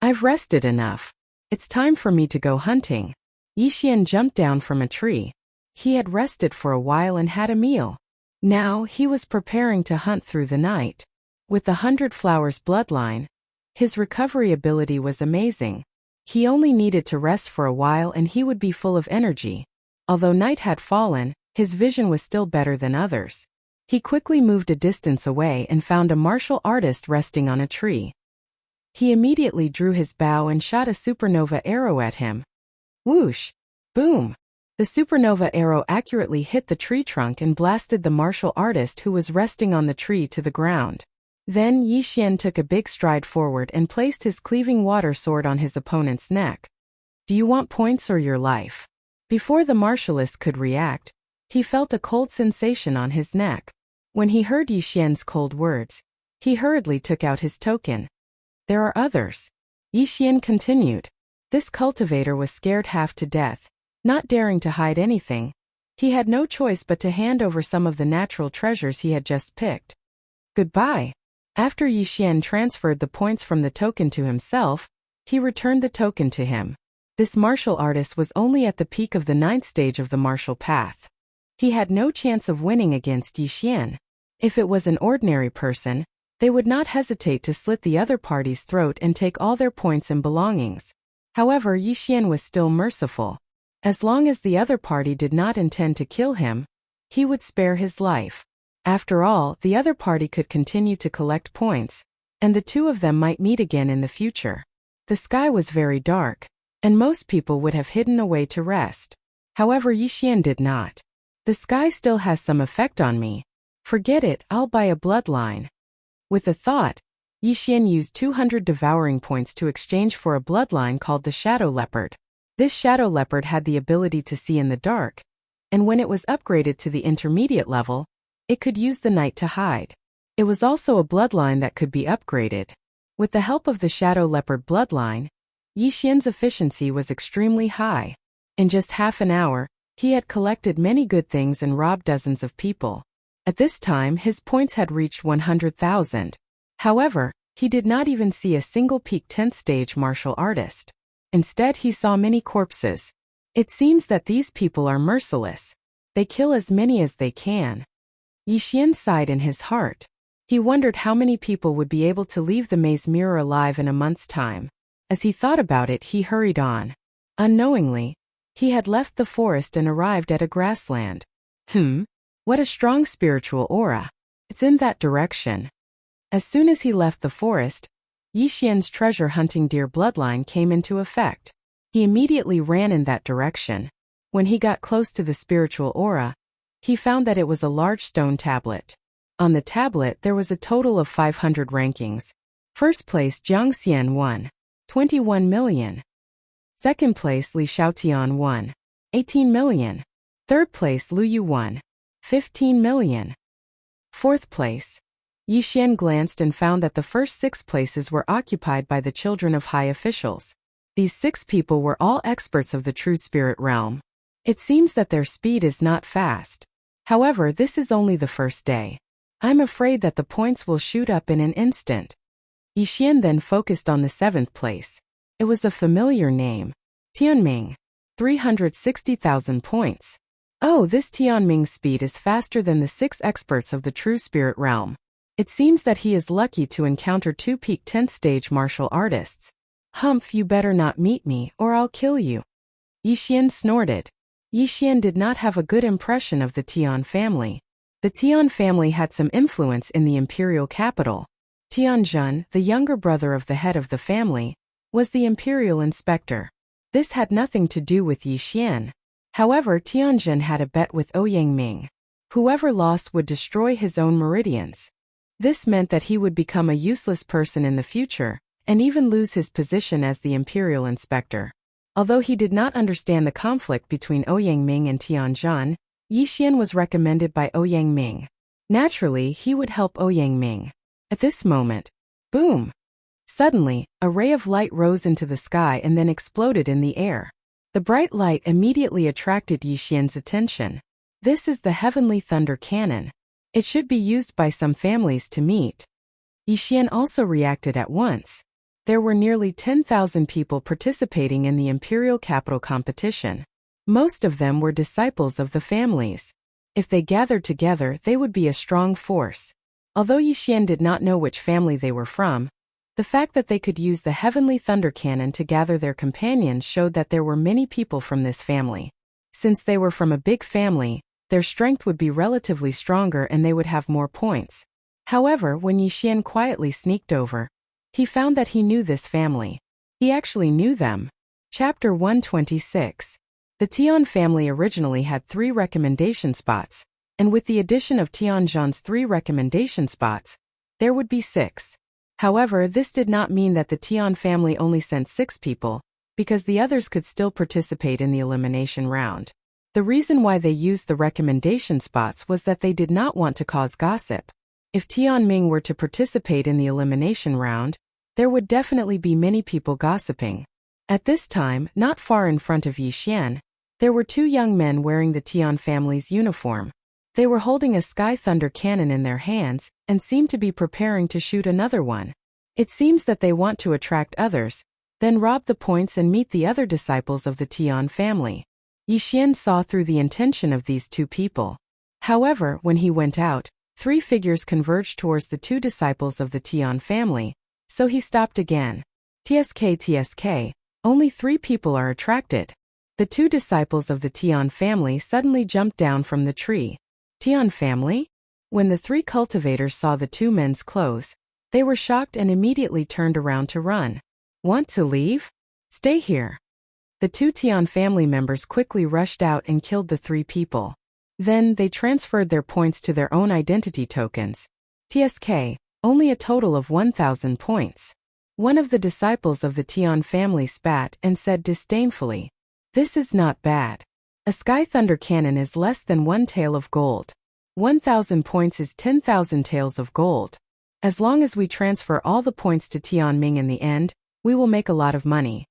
I've rested enough. It's time for me to go hunting. Yi Xian jumped down from a tree. He had rested for a while and had a meal. Now, he was preparing to hunt through the night. With the 100 Flowers bloodline, his recovery ability was amazing. He only needed to rest for a while and he would be full of energy. Although night had fallen, his vision was still better than others. He quickly moved a distance away and found a martial artist resting on a tree. He immediately drew his bow and shot a supernova arrow at him. Whoosh! Boom! The supernova arrow accurately hit the tree trunk and blasted the martial artist who was resting on the tree to the ground. Then Yi Xian took a big stride forward and placed his cleaving water sword on his opponent's neck. Do you want points or your life? Before the martialist could react, he felt a cold sensation on his neck. When he heard Yi Xian's cold words, he hurriedly took out his token. There are others. Yixian continued. This cultivator was scared half to death, not daring to hide anything. He had no choice but to hand over some of the natural treasures he had just picked. Goodbye. After Yixian transferred the points from the token to himself, he returned the token to him. This martial artist was only at the peak of the 9th stage of the martial path. He had no chance of winning against Yixian. If it was an ordinary person, they would not hesitate to slit the other party's throat and take all their points and belongings. However, Yixian was still merciful. As long as the other party did not intend to kill him, he would spare his life. After all, the other party could continue to collect points, and the two of them might meet again in the future. The sky was very dark, and most people would have hidden away to rest. However, Yixian did not. The sky still has some effect on me. Forget it, I'll buy a bloodline. With a thought, Yixian used 200 devouring points to exchange for a bloodline called the Shadow Leopard. This Shadow Leopard had the ability to see in the dark, and when it was upgraded to the intermediate level, it could use the night to hide. It was also a bloodline that could be upgraded. With the help of the Shadow Leopard bloodline, Yixian's efficiency was extremely high. In just half an hour, he had collected many good things and robbed dozens of people. At this time, his points had reached 100,000. However, he did not even see a single peak 10th stage martial artist. Instead, he saw many corpses. It seems that these people are merciless. They kill as many as they can. Yixian sighed in his heart. He wondered how many people would be able to leave the maze mirror alive in a month's time. As he thought about it, he hurried on. Unknowingly, he had left the forest and arrived at a grassland. What a strong spiritual aura. It's in that direction. As soon as he left the forest, Yixian's treasure hunting deer bloodline came into effect. He immediately ran in that direction. When he got close to the spiritual aura, he found that it was a large stone tablet. On the tablet there was a total of 500 rankings. First place Jiang Xian won, 21 million. Second place Li Xiaotian won, 18 million. Third place Lu Yu won, 15 million. Fourth place. Yixian glanced and found that the first 6 places were occupied by the children of high officials. These 6 people were all experts of the true spirit realm. It seems that their speed is not fast. However, this is only the first day. I'm afraid that the points will shoot up in an instant. Yixian then focused on the 7th place. It was a familiar name. Tianming. 360,000 points. Oh, this Tianming's speed is faster than the 6 experts of the true spirit realm. It seems that he is lucky to encounter 2 peak 10th stage martial artists. Humph, you better not meet me or I'll kill you. Yixian snorted. Yixian did not have a good impression of the Tian family. The Tian family had some influence in the imperial capital. Tianjun, the younger brother of the head of the family, was the imperial inspector. This had nothing to do with Yixian. However, Tianjun had a bet with Ouyangming. Whoever lost would destroy his own meridians. This meant that he would become a useless person in the future, and even lose his position as the imperial inspector. Although he did not understand the conflict between Ouyangming and Tianjun, Yixian was recommended by Ouyangming. Naturally, he would help Ouyangming. At this moment, boom! Suddenly, a ray of light rose into the sky and then exploded in the air. The bright light immediately attracted Yixian's attention. This is the heavenly thunder cannon. It should be used by some families to meet. Yixian also reacted at once. There were nearly 10,000 people participating in the imperial capital competition. Most of them were disciples of the families. If they gathered together, they would be a strong force. Although Yixian did not know which family they were from, the fact that they could use the heavenly thunder cannon to gather their companions showed that there were many people from this family. Since they were from a big family, their strength would be relatively stronger and they would have more points. However, when Yixian quietly sneaked over, he found that he knew this family. He actually knew them. Chapter 126. The Tian family originally had 3 recommendation spots, and with the addition of Tianjun's 3 recommendation spots, there would be 6. However, this did not mean that the Tian family only sent 6 people, because the others could still participate in the elimination round. The reason why they used the recommendation spots was that they did not want to cause gossip. If Tianming were to participate in the elimination round, There would definitely be many people gossiping. At this time, not far in front of Yi Xian, there were two young men wearing the Tian family's uniform. They were holding a sky thunder cannon in their hands and seemed to be preparing to shoot another one. It seems that they want to attract others, then rob the points and meet the other disciples of the Tian family. Yi Xian saw through the intention of these two people. However, when he went out, three figures converged towards the two disciples of the Tian family, so he stopped again. TSK, only three people are attracted. The two disciples of the Tian family suddenly jumped down from the tree. Tian family? When the three cultivators saw the two men's clothes, they were shocked and immediately turned around to run. Want to leave? Stay here. The two Tian family members quickly rushed out and killed the three people. Then they transferred their points to their own identity tokens. TSK, only a total of 1,000 points. One of the disciples of the Tian family spat and said disdainfully, "This is not bad. A sky thunder cannon is less than 1 tael of gold. 1,000 points is 10,000 taels of gold. As long as we transfer all the points to Tianming in the end, we will make a lot of money."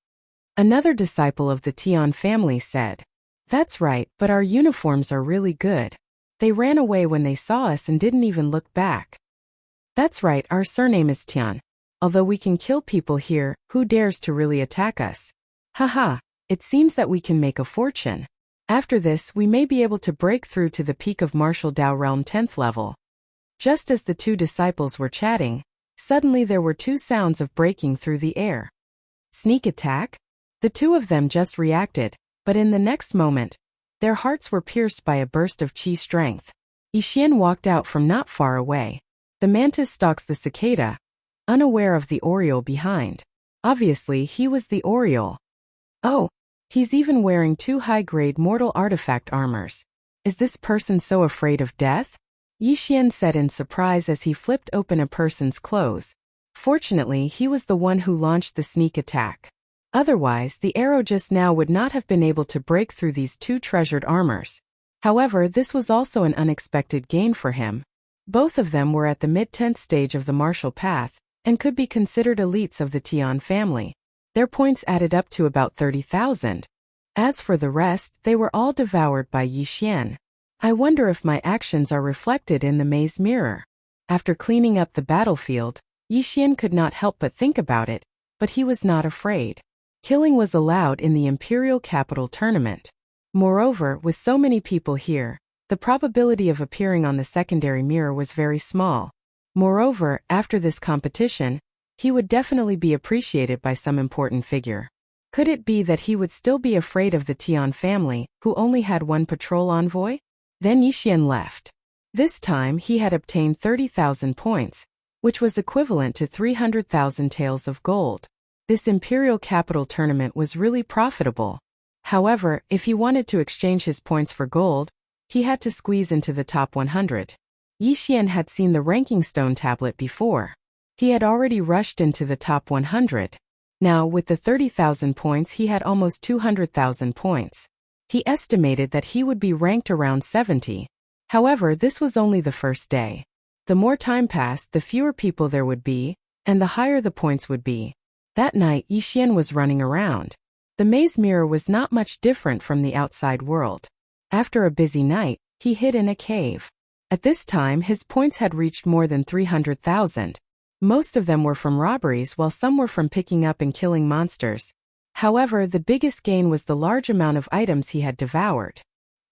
Another disciple of the Tian family said, "That's right, but our uniforms are really good. They ran away when they saw us and didn't even look back." "That's right, our surname is Tian. Although we can kill people here, who dares to really attack us? Haha, it seems that we can make a fortune. After this, we may be able to break through to the peak of Martial Dao Realm 10th level." Just as the two disciples were chatting, suddenly there were two sounds of breaking through the air. Sneak attack? The two of them just reacted, but in the next moment, their hearts were pierced by a burst of qi strength. Yi Xian walked out from not far away. The mantis stalks the cicada, unaware of the oriole behind. Obviously, he was the oriole. Oh, he's even wearing two high-grade mortal artifact armors. Is this person so afraid of death? Yi Xian said in surprise as he flipped open a person's clothes. Fortunately, he was the one who launched the sneak attack. Otherwise, the arrow just now would not have been able to break through these two treasured armors. However, this was also an unexpected gain for him. Both of them were at the mid-10th stage of the martial path, and could be considered elites of the Tian family. Their points added up to about 30,000. As for the rest, they were all devoured by Yi Xian. I wonder if my actions are reflected in the maze mirror. After cleaning up the battlefield, Yi Xian could not help but think about it, but he was not afraid. Killing was allowed in the Imperial Capital tournament. Moreover, with so many people here, the probability of appearing on the secondary mirror was very small. Moreover, after this competition, he would definitely be appreciated by some important figure. Could it be that he would still be afraid of the Tian family, who only had one patrol envoy? Then Yi Xian left. This time he had obtained 30,000 points, which was equivalent to 300,000 taels of gold. This Imperial Capital tournament was really profitable. However, if he wanted to exchange his points for gold, he had to squeeze into the top 100. Yi Xian had seen the ranking stone tablet before. He had already rushed into the top 100. Now, with the 30,000 points, he had almost 200,000 points. He estimated that he would be ranked around 70. However, this was only the first day. The more time passed, the fewer people there would be, and the higher the points would be. That night, Yi Xian was running around. The maze mirror was not much different from the outside world. After a busy night, he hid in a cave. At this time, his points had reached more than 300,000. Most of them were from robberies, while some were from picking up and killing monsters. However, the biggest gain was the large amount of items he had devoured.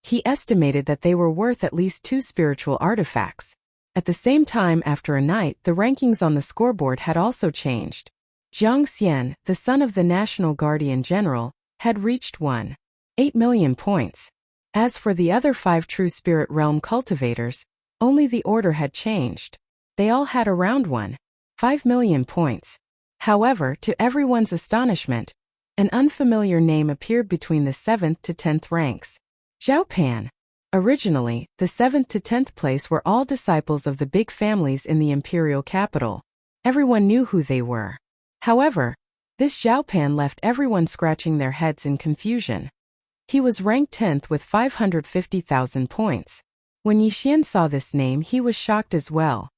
He estimated that they were worth at least 2 spiritual artifacts. At the same time, after a night, the rankings on the scoreboard had also changed. Jiang Xian, the son of the National Guardian General, had reached 1.8 million points. As for the other 5 true spirit realm cultivators, only the order had changed. They all had around 1.5 million points. However, to everyone's astonishment, an unfamiliar name appeared between the 7th to 10th ranks. Zhao Pan. Originally, the 7th to 10th place were all disciples of the big families in the imperial capital. Everyone knew who they were. However, this Zhao Pan left everyone scratching their heads in confusion. He was ranked 10th with 550,000 points. When Yi Xian saw this name, he was shocked as well.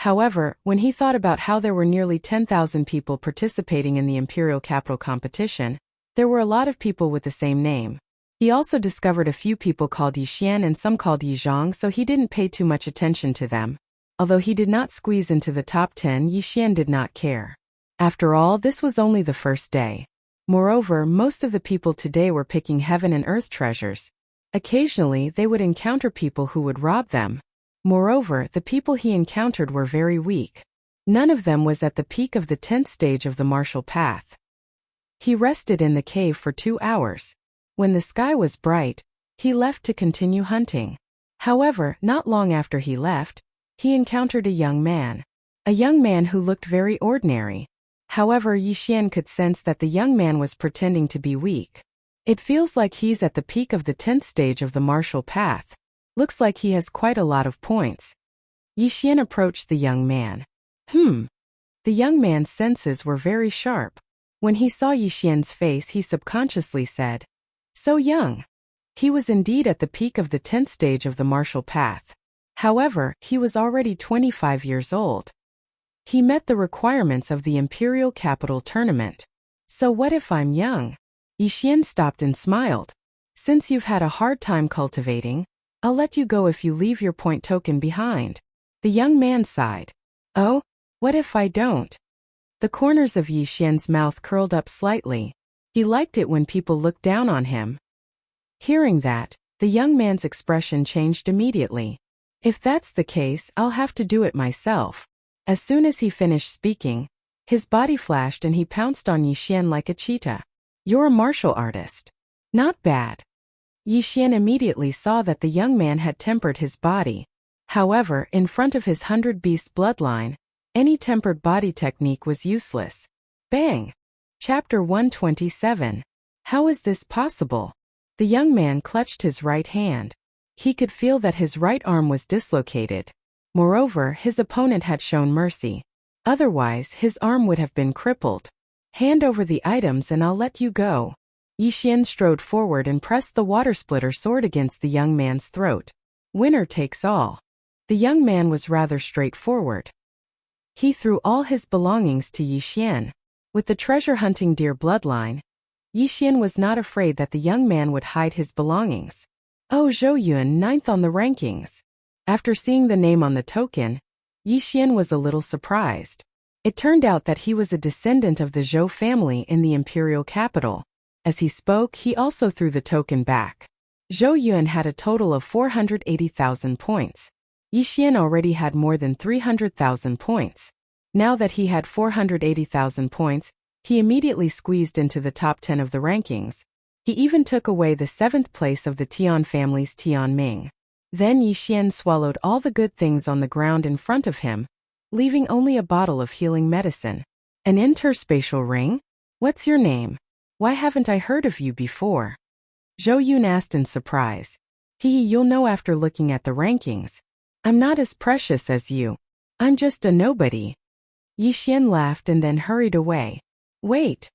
However, when he thought about how there were nearly 10,000 people participating in the imperial capital competition, there were a lot of people with the same name. He also discovered a few people called Yixian and some called Yizhang, so he didn't pay too much attention to them. Although he did not squeeze into the top 10, Yixian did not care. After all, this was only the first day. Moreover, most of the people today were picking heaven and earth treasures. Occasionally, they would encounter people who would rob them. Moreover, the people he encountered were very weak. None of them was at the peak of the 10th stage of the martial path. He rested in the cave for 2 hours. When the sky was bright, he left to continue hunting. However, not long after he left, he encountered a young man. A young man who looked very ordinary. However, Yixian could sense that the young man was pretending to be weak. It feels like he's at the peak of the 10th stage of the martial path. Looks like he has quite a lot of points. Yixian approached the young man. The young man's senses were very sharp. When he saw Yixian's face, he subconsciously said, "So young." He was indeed at the peak of the 10th stage of the martial path. However, he was already 25 years old. He met the requirements of the Imperial Capital Tournament. So what if I'm young? Yixian stopped and smiled. Since you've had a hard time cultivating, I'll let you go if you leave your point token behind. The young man sighed. Oh, what if I don't? The corners of Yixian's mouth curled up slightly. He liked it when people looked down on him. Hearing that, the young man's expression changed immediately. If that's the case, I'll have to do it myself. As soon as he finished speaking, his body flashed and he pounced on Yixian like a cheetah. You're a martial artist. Not bad. Yixian immediately saw that the young man had tempered his body. However, in front of his 100-beast bloodline, any tempered body technique was useless. Bang! Chapter 127. How is this possible? The young man clutched his right hand. He could feel that his right arm was dislocated. Moreover, his opponent had shown mercy. Otherwise, his arm would have been crippled. Hand over the items and I'll let you go. Yixian strode forward and pressed the water splitter sword against the young man's throat. Winner takes all. The young man was rather straightforward. He threw all his belongings to Yixian. With the treasure-hunting deer bloodline, Yixian was not afraid that the young man would hide his belongings. Oh, Zhou Yun, 9th on the rankings. After seeing the name on the token, Yixian was a little surprised. It turned out that he was a descendant of the Zhou family in the imperial capital. As he spoke, he also threw the token back. Zhou Yun had a total of 480,000 points. Yixian already had more than 300,000 points. Now that he had 480,000 points, he immediately squeezed into the top 10 of the rankings. He even took away the 7th place of the Tian family's Tian Ming. Then Yixian swallowed all the good things on the ground in front of him, leaving only a bottle of healing medicine. An interspatial ring? What's your name? Why haven't I heard of you before? Zhou Yun asked in surprise. You'll know after looking at the rankings. I'm not as precious as you. I'm just a nobody. Yixian laughed and then hurried away. Wait.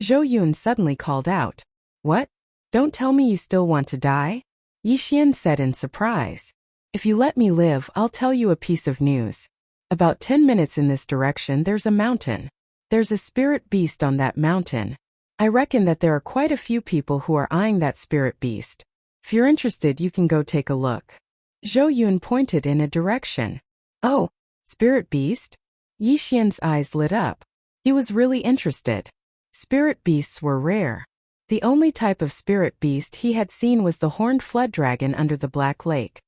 Zhou Yun suddenly called out. What? Don't tell me you still want to die? Yixian said in surprise. If you let me live, I'll tell you a piece of news. About 10 minutes in this direction there's a mountain. There's a spirit beast on that mountain. I reckon that there are quite a few people who are eyeing that spirit beast. If you're interested, you can go take a look. Zhou Yun pointed in a direction. Oh, spirit beast? Yixian's eyes lit up. He was really interested. Spirit beasts were rare. The only type of spirit beast he had seen was the horned flood dragon under the Black Lake.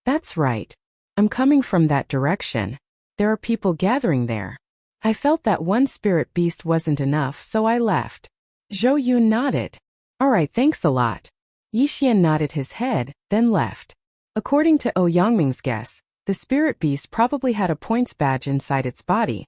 That's right. I'm coming from that direction. There are people gathering there. I felt that one spirit beast wasn't enough, so I left. Zhou Yun nodded. Alright, thanks a lot. Yixian nodded his head, then left. According to Yangming's guess, the spirit beast probably had a points badge inside its body,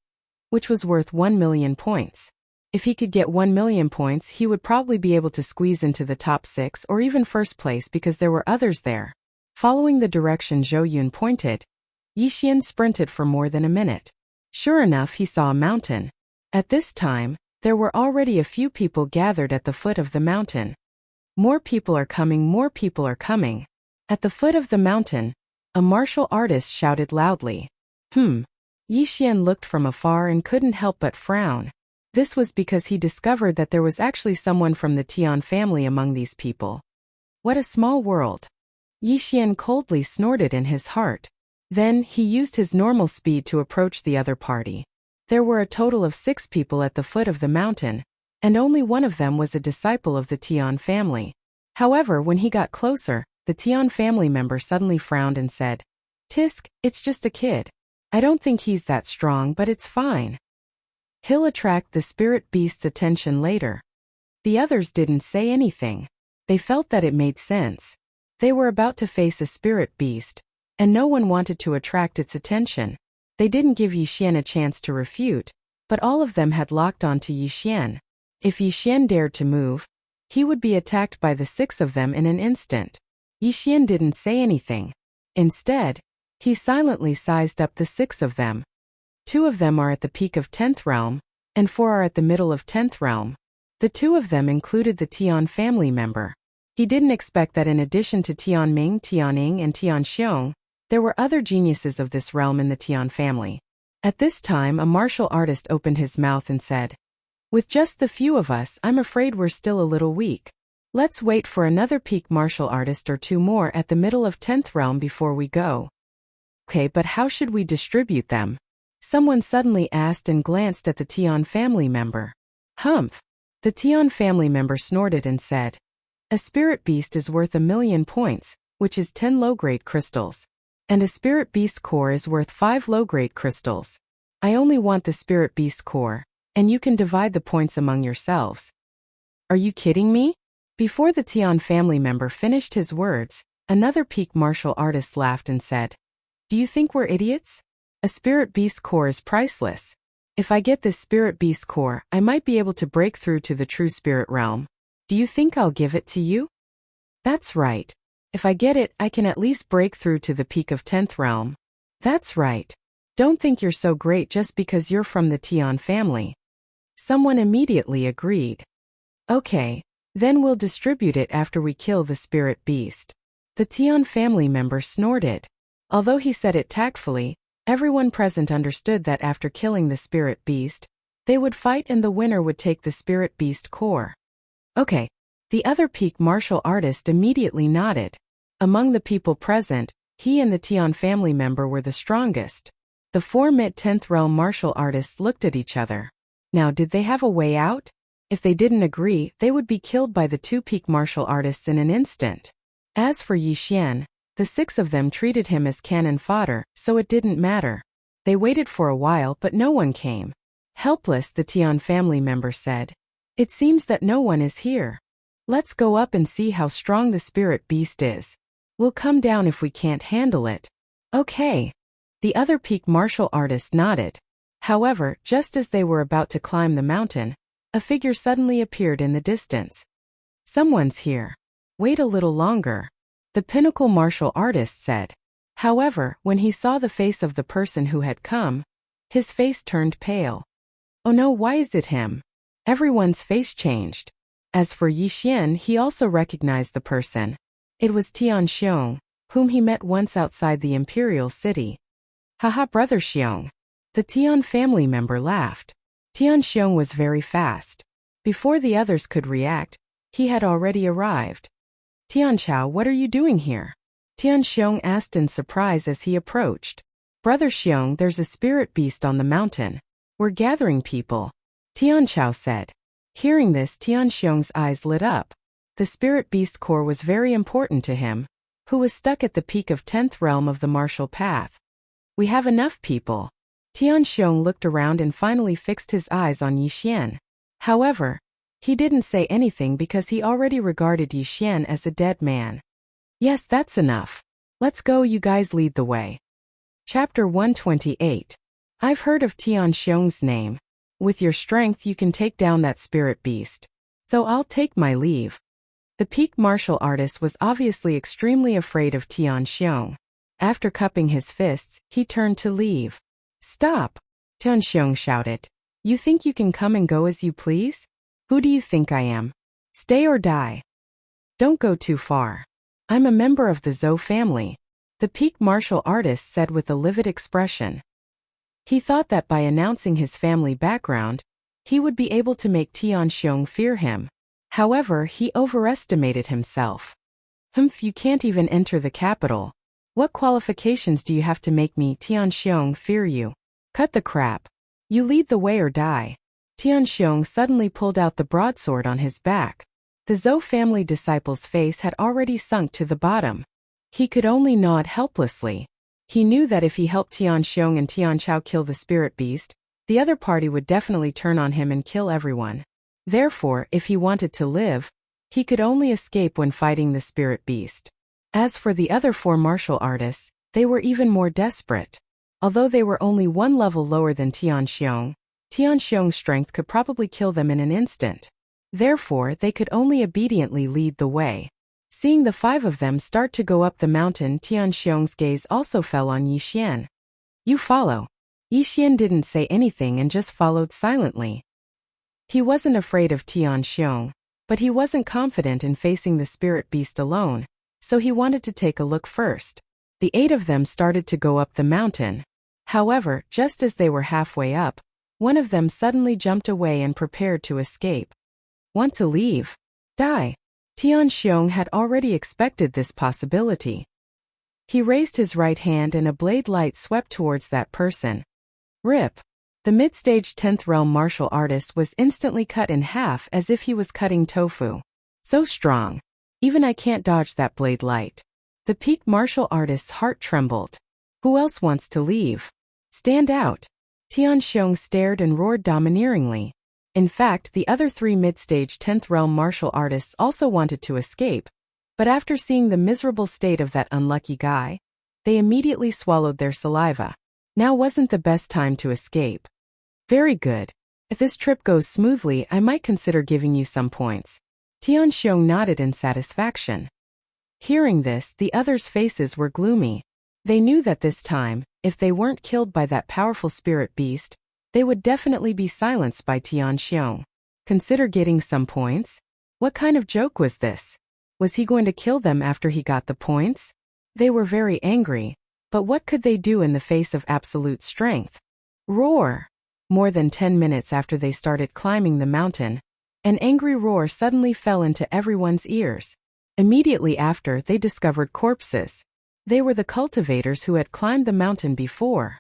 which was worth 1 million points. If he could get 1 million points, he would probably be able to squeeze into the top 6 or even first place because there were others there. Following the direction Zhou Yun pointed, Yixian sprinted for more than a minute. Sure enough, he saw a mountain. At this time, there were already a few people gathered at the foot of the mountain. More people are coming, more people are coming. At the foot of the mountain, a martial artist shouted loudly. Yi Xian looked from afar and couldn't help but frown. This was because he discovered that there was actually someone from the Tian family among these people. What a small world. Yi Xian coldly snorted in his heart. Then, he used his normal speed to approach the other party. There were a total of 6 people at the foot of the mountain, and only one of them was a disciple of the Tian family. However, when he got closer, the Tian family member suddenly frowned and said, "Tisk, it's just a kid. I don't think he's that strong, but it's fine. He'll attract the spirit beast's attention later." The others didn't say anything. They felt that it made sense. They were about to face a spirit beast, and no one wanted to attract its attention. They didn't give Yi Xian a chance to refute, but all of them had locked onto Yi Xian. If Yi Xian dared to move, he would be attacked by the 6 of them in an instant. Yi Xian didn't say anything. Instead, he silently sized up the 6 of them. 2 of them are at the peak of 10th realm, and 4 are at the middle of 10th realm. The 2 of them included the Tian family member. He didn't expect that in addition to Tian Ming, Tian Ying, and Tian Xiong, there were other geniuses of this realm in the Tian family. At this time, a martial artist opened his mouth and said, "With just the few of us, I'm afraid we're still a little weak. Let's wait for another peak martial artist or 2 more at the middle of 10th realm before we go." "Okay, but how should we distribute them?" someone suddenly asked and glanced at the Tian family member. "Humph." The Tian family member snorted and said, "A spirit beast is worth 1,000,000 points, which is 10 low-grade crystals. And a spirit beast core is worth 5 low-grade crystals. I only want the spirit beast core, and you can divide the points among yourselves." "Are you kidding me?" Before the Tian family member finished his words, another peak martial artist laughed and said, "Do you think we're idiots? A spirit beast core is priceless. If I get this spirit beast core, I might be able to break through to the true spirit realm. Do you think I'll give it to you?" "That's right. If I get it, I can at least break through to the peak of 10th realm." "That's right. Don't think you're so great just because you're from the Tian family." Someone immediately agreed. "Okay, then we'll distribute it after we kill the spirit beast." The Tian family member snorted. Although he said it tactfully, everyone present understood that after killing the spirit beast, they would fight and the winner would take the spirit beast core. "Okay." The other peak martial artist immediately nodded. Among the people present, he and the Tian family member were the strongest. The 4 mid-10th realm martial artists looked at each other. Now, did they have a way out? If they didn't agree, they would be killed by the 2 peak martial artists in an instant. As for Yi Xian, the 6 of them treated him as cannon fodder, so it didn't matter. They waited for a while but no one came. Helpless, the Tian family member said, "It seems that no one is here. Let's go up and see how strong the spirit beast is. We'll come down if we can't handle it." "Okay." The other peak martial artist nodded. However, just as they were about to climb the mountain, a figure suddenly appeared in the distance. "Someone's here. Wait a little longer," the pinnacle martial artist said. However, when he saw the face of the person who had come, his face turned pale. "Oh no, why is it him?" Everyone's face changed. As for Yi Xian, he also recognized the person. It was Tian Xiong, whom he met once outside the imperial city. "Haha, brother Xiong." The Tian family member laughed. Tian Xiong was very fast. Before the others could react, he had already arrived. "Tian Chao, what are you doing here?" Tian Xiong asked in surprise as he approached. "Brother Xiong, there's a spirit beast on the mountain. We're gathering people," Tian Chao said. Hearing this, Tian Xiong's eyes lit up. The spirit beast core was very important to him, who was stuck at the peak of 10th realm of the martial path. "We have enough people." Tian Xiong looked around and finally fixed his eyes on Yi Xian. However, he didn't say anything because he already regarded Yi Xian as a dead man. "Yes, that's enough. Let's go, you guys lead the way." Chapter 128. I've heard of Tian Xiong's name. With your strength you can take down that spirit beast. So I'll take my leave. The peak martial artist was obviously extremely afraid of Tian Xiong. After cupping his fists, he turned to leave. "Stop!" Tian Xiong shouted. "You think you can come and go as you please? Who do you think I am? Stay or die. Don't go too far. I'm a member of the Zhou family," the peak martial artist said with a livid expression. He thought that by announcing his family background, he would be able to make Tianxiong fear him. However, he overestimated himself. You can't even enter the capital. What qualifications do you have to make me, Tianxiong, fear you? Cut the crap. You lead the way or die. Tianxiong suddenly pulled out the broadsword on his back. The Zhou family disciple's face had already sunk to the bottom. He could only nod helplessly. He knew that if he helped Tianxiong and Tianchao kill the spirit beast, the other party would definitely turn on him and kill everyone. Therefore, if he wanted to live, he could only escape when fighting the spirit beast. As for the other 4 martial artists, they were even more desperate. Although they were only 1 level lower than Tianxiong, Tianxiong's strength could probably kill them in an instant. Therefore, they could only obediently lead the way. Seeing the 5 of them start to go up the mountain, Tianxiong's gaze also fell on Yixian. You follow. Yixian didn't say anything and just followed silently. He wasn't afraid of Tianxiong, but he wasn't confident in facing the spirit beast alone, so he wanted to take a look first. The 8 of them started to go up the mountain. However, just as they were halfway up, one of them suddenly jumped away and prepared to escape. Want to leave? Die. Tianxiong had already expected this possibility. He raised his right hand and a blade light swept towards that person. Rip. The mid-stage 10th realm martial artist was instantly cut in half as if he was cutting tofu. So strong. Even I can't dodge that blade light. The peaked martial artist's heart trembled. Who else wants to leave? Stand out. Tianxiong stared and roared domineeringly. In fact, the other 3 mid-stage 10th realm martial artists also wanted to escape, but after seeing the miserable state of that unlucky guy, they immediately swallowed their saliva. Now wasn't the best time to escape. Very good. If this trip goes smoothly, I might consider giving you some points. Tianxiong nodded in satisfaction. Hearing this, the others' faces were gloomy. They knew that this time, if they weren't killed by that powerful spirit beast, they would definitely be silenced by Tianxiong. Consider getting some points? What kind of joke was this? Was he going to kill them after he got the points? They were very angry, but what could they do in the face of absolute strength? Roar! More than 10 minutes after they started climbing the mountain, an angry roar suddenly fell into everyone's ears. Immediately after, they discovered corpses. They were the cultivators who had climbed the mountain before.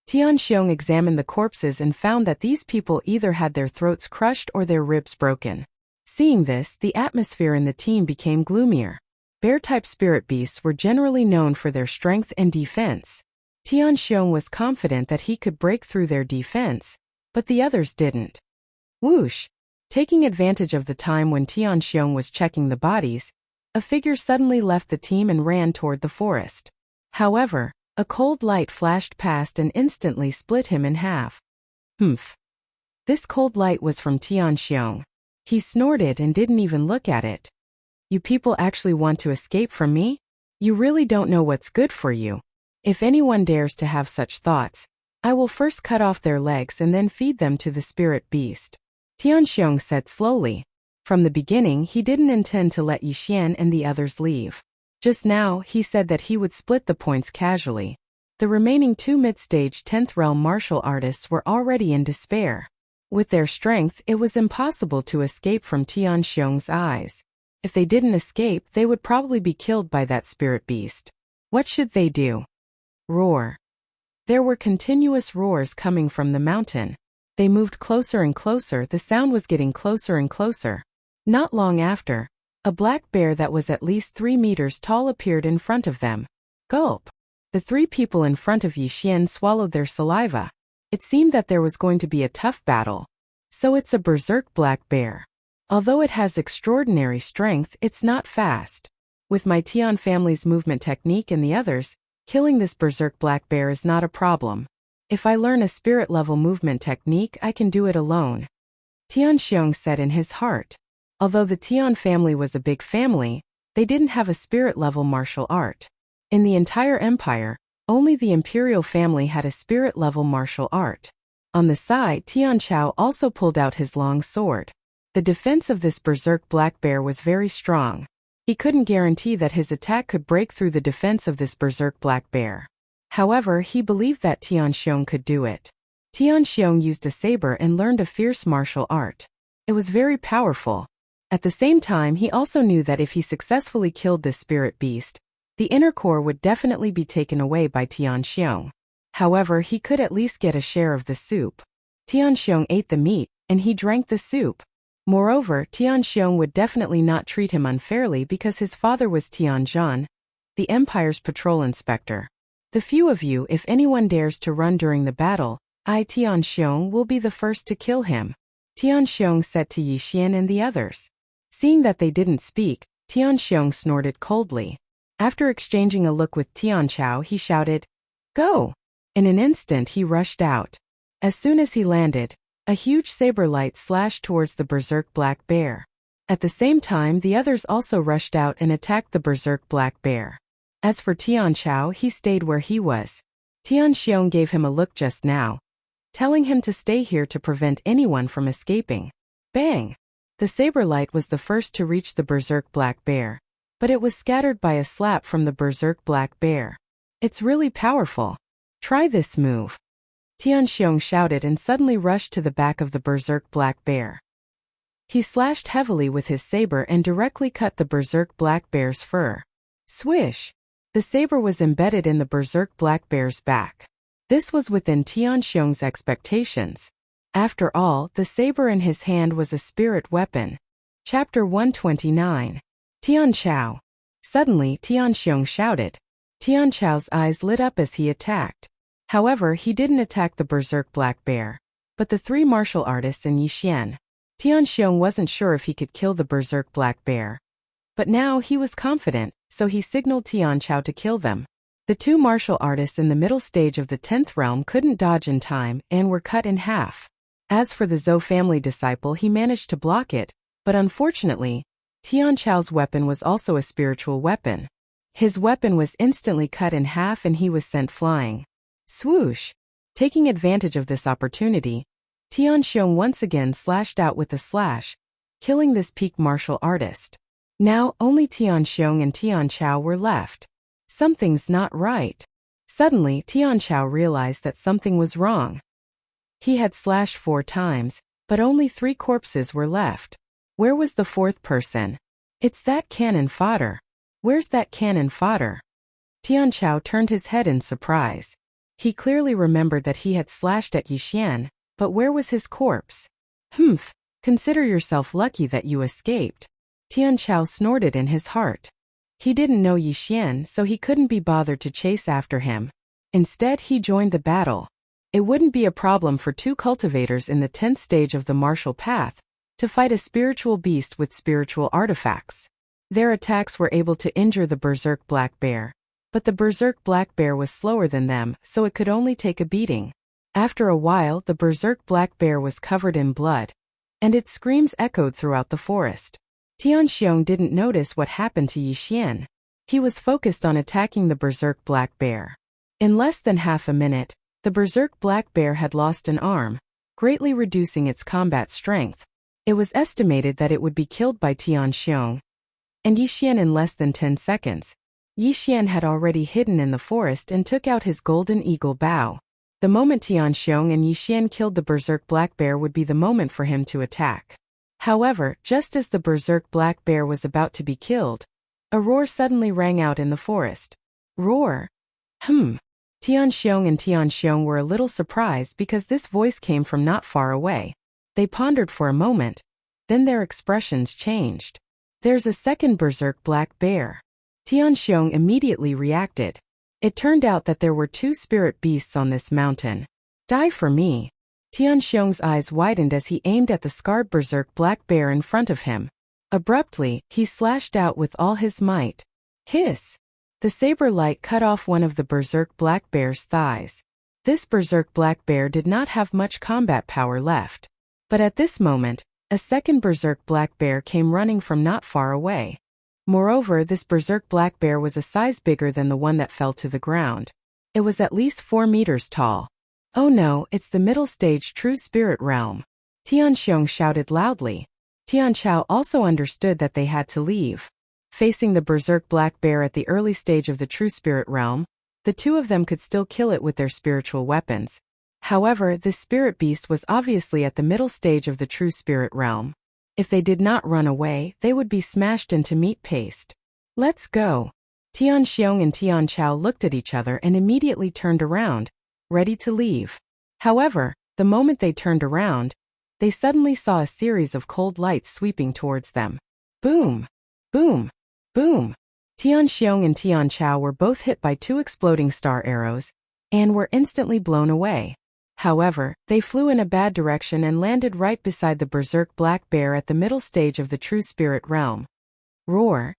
Tianxiong examined the corpses and found that these people either had their throats crushed or their ribs broken. Seeing this, the atmosphere in the team became gloomier. Bear-type spirit beasts were generally known for their strength and defense. Tianxiong was confident that he could break through their defense, but the others didn't. Whoosh! Taking advantage of the time when Tianxiong was checking the bodies, a figure suddenly left the team and ran toward the forest. However, a cold light flashed past and instantly split him in half. Humph. This cold light was from Tianxiong. He snorted and didn't even look at it. You people actually want to escape from me? You really don't know what's good for you. If anyone dares to have such thoughts, I will first cut off their legs and then feed them to the spirit beast. Tianxiong said slowly. From the beginning, he didn't intend to let Yixian and the others leave. Just now, he said that he would split the points casually. The remaining 2 mid-stage 10th realm martial artists were already in despair. With their strength, it was impossible to escape from Tianxiong's eyes. If they didn't escape, they would probably be killed by that spirit beast. What should they do? Roar. There were continuous roars coming from the mountain. They moved closer and closer, the sound was getting closer and closer. Not long after, a black bear that was at least 3 meters tall appeared in front of them. Gulp! The 3 people in front of Yixian swallowed their saliva. It seemed that there was going to be a tough battle. So it's a berserk black bear. Although it has extraordinary strength, it's not fast. With my Tian family's movement technique and the others, killing this berserk black bear is not a problem. If I learn a spirit-level movement technique, I can do it alone. Tianxiong said in his heart. Although the Tian family was a big family, they didn't have a spirit-level martial art. In the entire empire, only the imperial family had a spirit-level martial art. On the side, Tianchao also pulled out his long sword. The defense of this berserk black bear was very strong. He couldn't guarantee that his attack could break through the defense of this berserk black bear. However, he believed that Tianxiong could do it. Tianxiong used a saber and learned a fierce martial art. It was very powerful. At the same time, he also knew that if he successfully killed this spirit beast, the inner core would definitely be taken away by Tianxiong. However, he could at least get a share of the soup. Tianxiong ate the meat, and he drank the soup. Moreover, Tianxiong would definitely not treat him unfairly because his father was Tianzhan, the empire's patrol inspector. The few of you, if anyone dares to run during the battle, I, Tianxiong, will be the first to kill him, Tianxiong said to Yixian and the others. Seeing that they didn't speak, Tianxiong snorted coldly. After exchanging a look with Tianchao, he shouted, "Go!" In an instant he rushed out. As soon as he landed, a huge saber light slashed towards the berserk black bear. At the same time, the others also rushed out and attacked the berserk black bear. As for Tianchao, he stayed where he was. Tianxiong gave him a look just now, telling him to stay here to prevent anyone from escaping. Bang! The saber light was the first to reach the berserk black bear, but it was scattered by a slap from the berserk black bear. It's really powerful. Try this move. Tianxiong shouted and suddenly rushed to the back of the berserk black bear. He slashed heavily with his saber and directly cut the berserk black bear's fur. Swish! The saber was embedded in the berserk black bear's back. This was within Tianxiong's expectations. After all, the saber in his hand was a spirit weapon. Chapter 129. Tianchao. Suddenly, Tianxiong shouted. Tianchao's eyes lit up as he attacked. However, he didn't attack the berserk black bear, but the three martial artists and Yixian. Tianxiong wasn't sure if he could kill the berserk black bear. But now he was confident, so he signaled Tianchao to kill them. The two martial artists in the middle stage of the 10th realm couldn't dodge in time and were cut in half. As for the Zhou family disciple, he managed to block it, but unfortunately, Tianchao's weapon was also a spiritual weapon. His weapon was instantly cut in half and he was sent flying. Swoosh! Taking advantage of this opportunity, Tianxiong once again slashed out with a slash, killing this peak martial artist. Now only Tianxiong and Tianchao were left. Something's not right. Suddenly, Tianchao realized that something was wrong. He had slashed 4 times, but only 3 corpses were left. Where was the 4th person? It's that cannon fodder. Where's that cannon fodder? Tianchao turned his head in surprise. He clearly remembered that he had slashed at Yixian, but where was his corpse? Humph, consider yourself lucky that you escaped. Tianchao snorted in his heart. He didn't know Yixian, so he couldn't be bothered to chase after him. Instead, he joined the battle. It wouldn't be a problem for 2 cultivators in the 10th stage of the martial path to fight a spiritual beast with spiritual artifacts. Their attacks were able to injure the berserk black bear, but the berserk black bear was slower than them, so it could only take a beating. After a while, the berserk black bear was covered in blood, and its screams echoed throughout the forest. Tianxiong didn't notice what happened to Yixian. He was focused on attacking the berserk black bear. In less than half a minute, the berserk black bear had lost an arm, greatly reducing its combat strength. It was estimated that it would be killed by Tianxiong and Yixian in less than 10 seconds. Yixian had already hidden in the forest and took out his golden eagle bow. The moment Tianxiong and Yixian killed the berserk black bear would be the moment for him to attack. However, just as the berserk black bear was about to be killed, a roar suddenly rang out in the forest. Roar! Tianxiong and Tianxiong were a little surprised because this voice came from not far away. They pondered for a moment, then their expressions changed. There's a second berserk black bear. Tianxiong immediately reacted. It turned out that there were 2 spirit beasts on this mountain. Die for me. Tianxiong's eyes widened as he aimed at the scarred berserk black bear in front of him. Abruptly, he slashed out with all his might. Hiss! The saber light cut off one of the berserk black bear's thighs. This berserk black bear did not have much combat power left. But at this moment, a second berserk black bear came running from not far away. Moreover, this berserk black bear was a size bigger than the one that fell to the ground. It was at least 4 meters tall. Oh no, it's the middle stage true spirit realm. Tianxiong shouted loudly. Tianchao also understood that they had to leave. Facing the berserk black bear at the early stage of the true spirit realm, the two of them could still kill it with their spiritual weapons. However, this spirit beast was obviously at the middle stage of the true spirit realm. If they did not run away, they would be smashed into meat paste. Let's go. Tian Xiong and Tian Chao looked at each other and immediately turned around, ready to leave. However, the moment they turned around, they suddenly saw a series of cold lights sweeping towards them. Boom! Boom! Boom! Tian Xiong and Tian Chao were both hit by two exploding star arrows, and were instantly blown away. However, they flew in a bad direction and landed right beside the berserk black bear at the middle stage of the true spirit realm. Roar!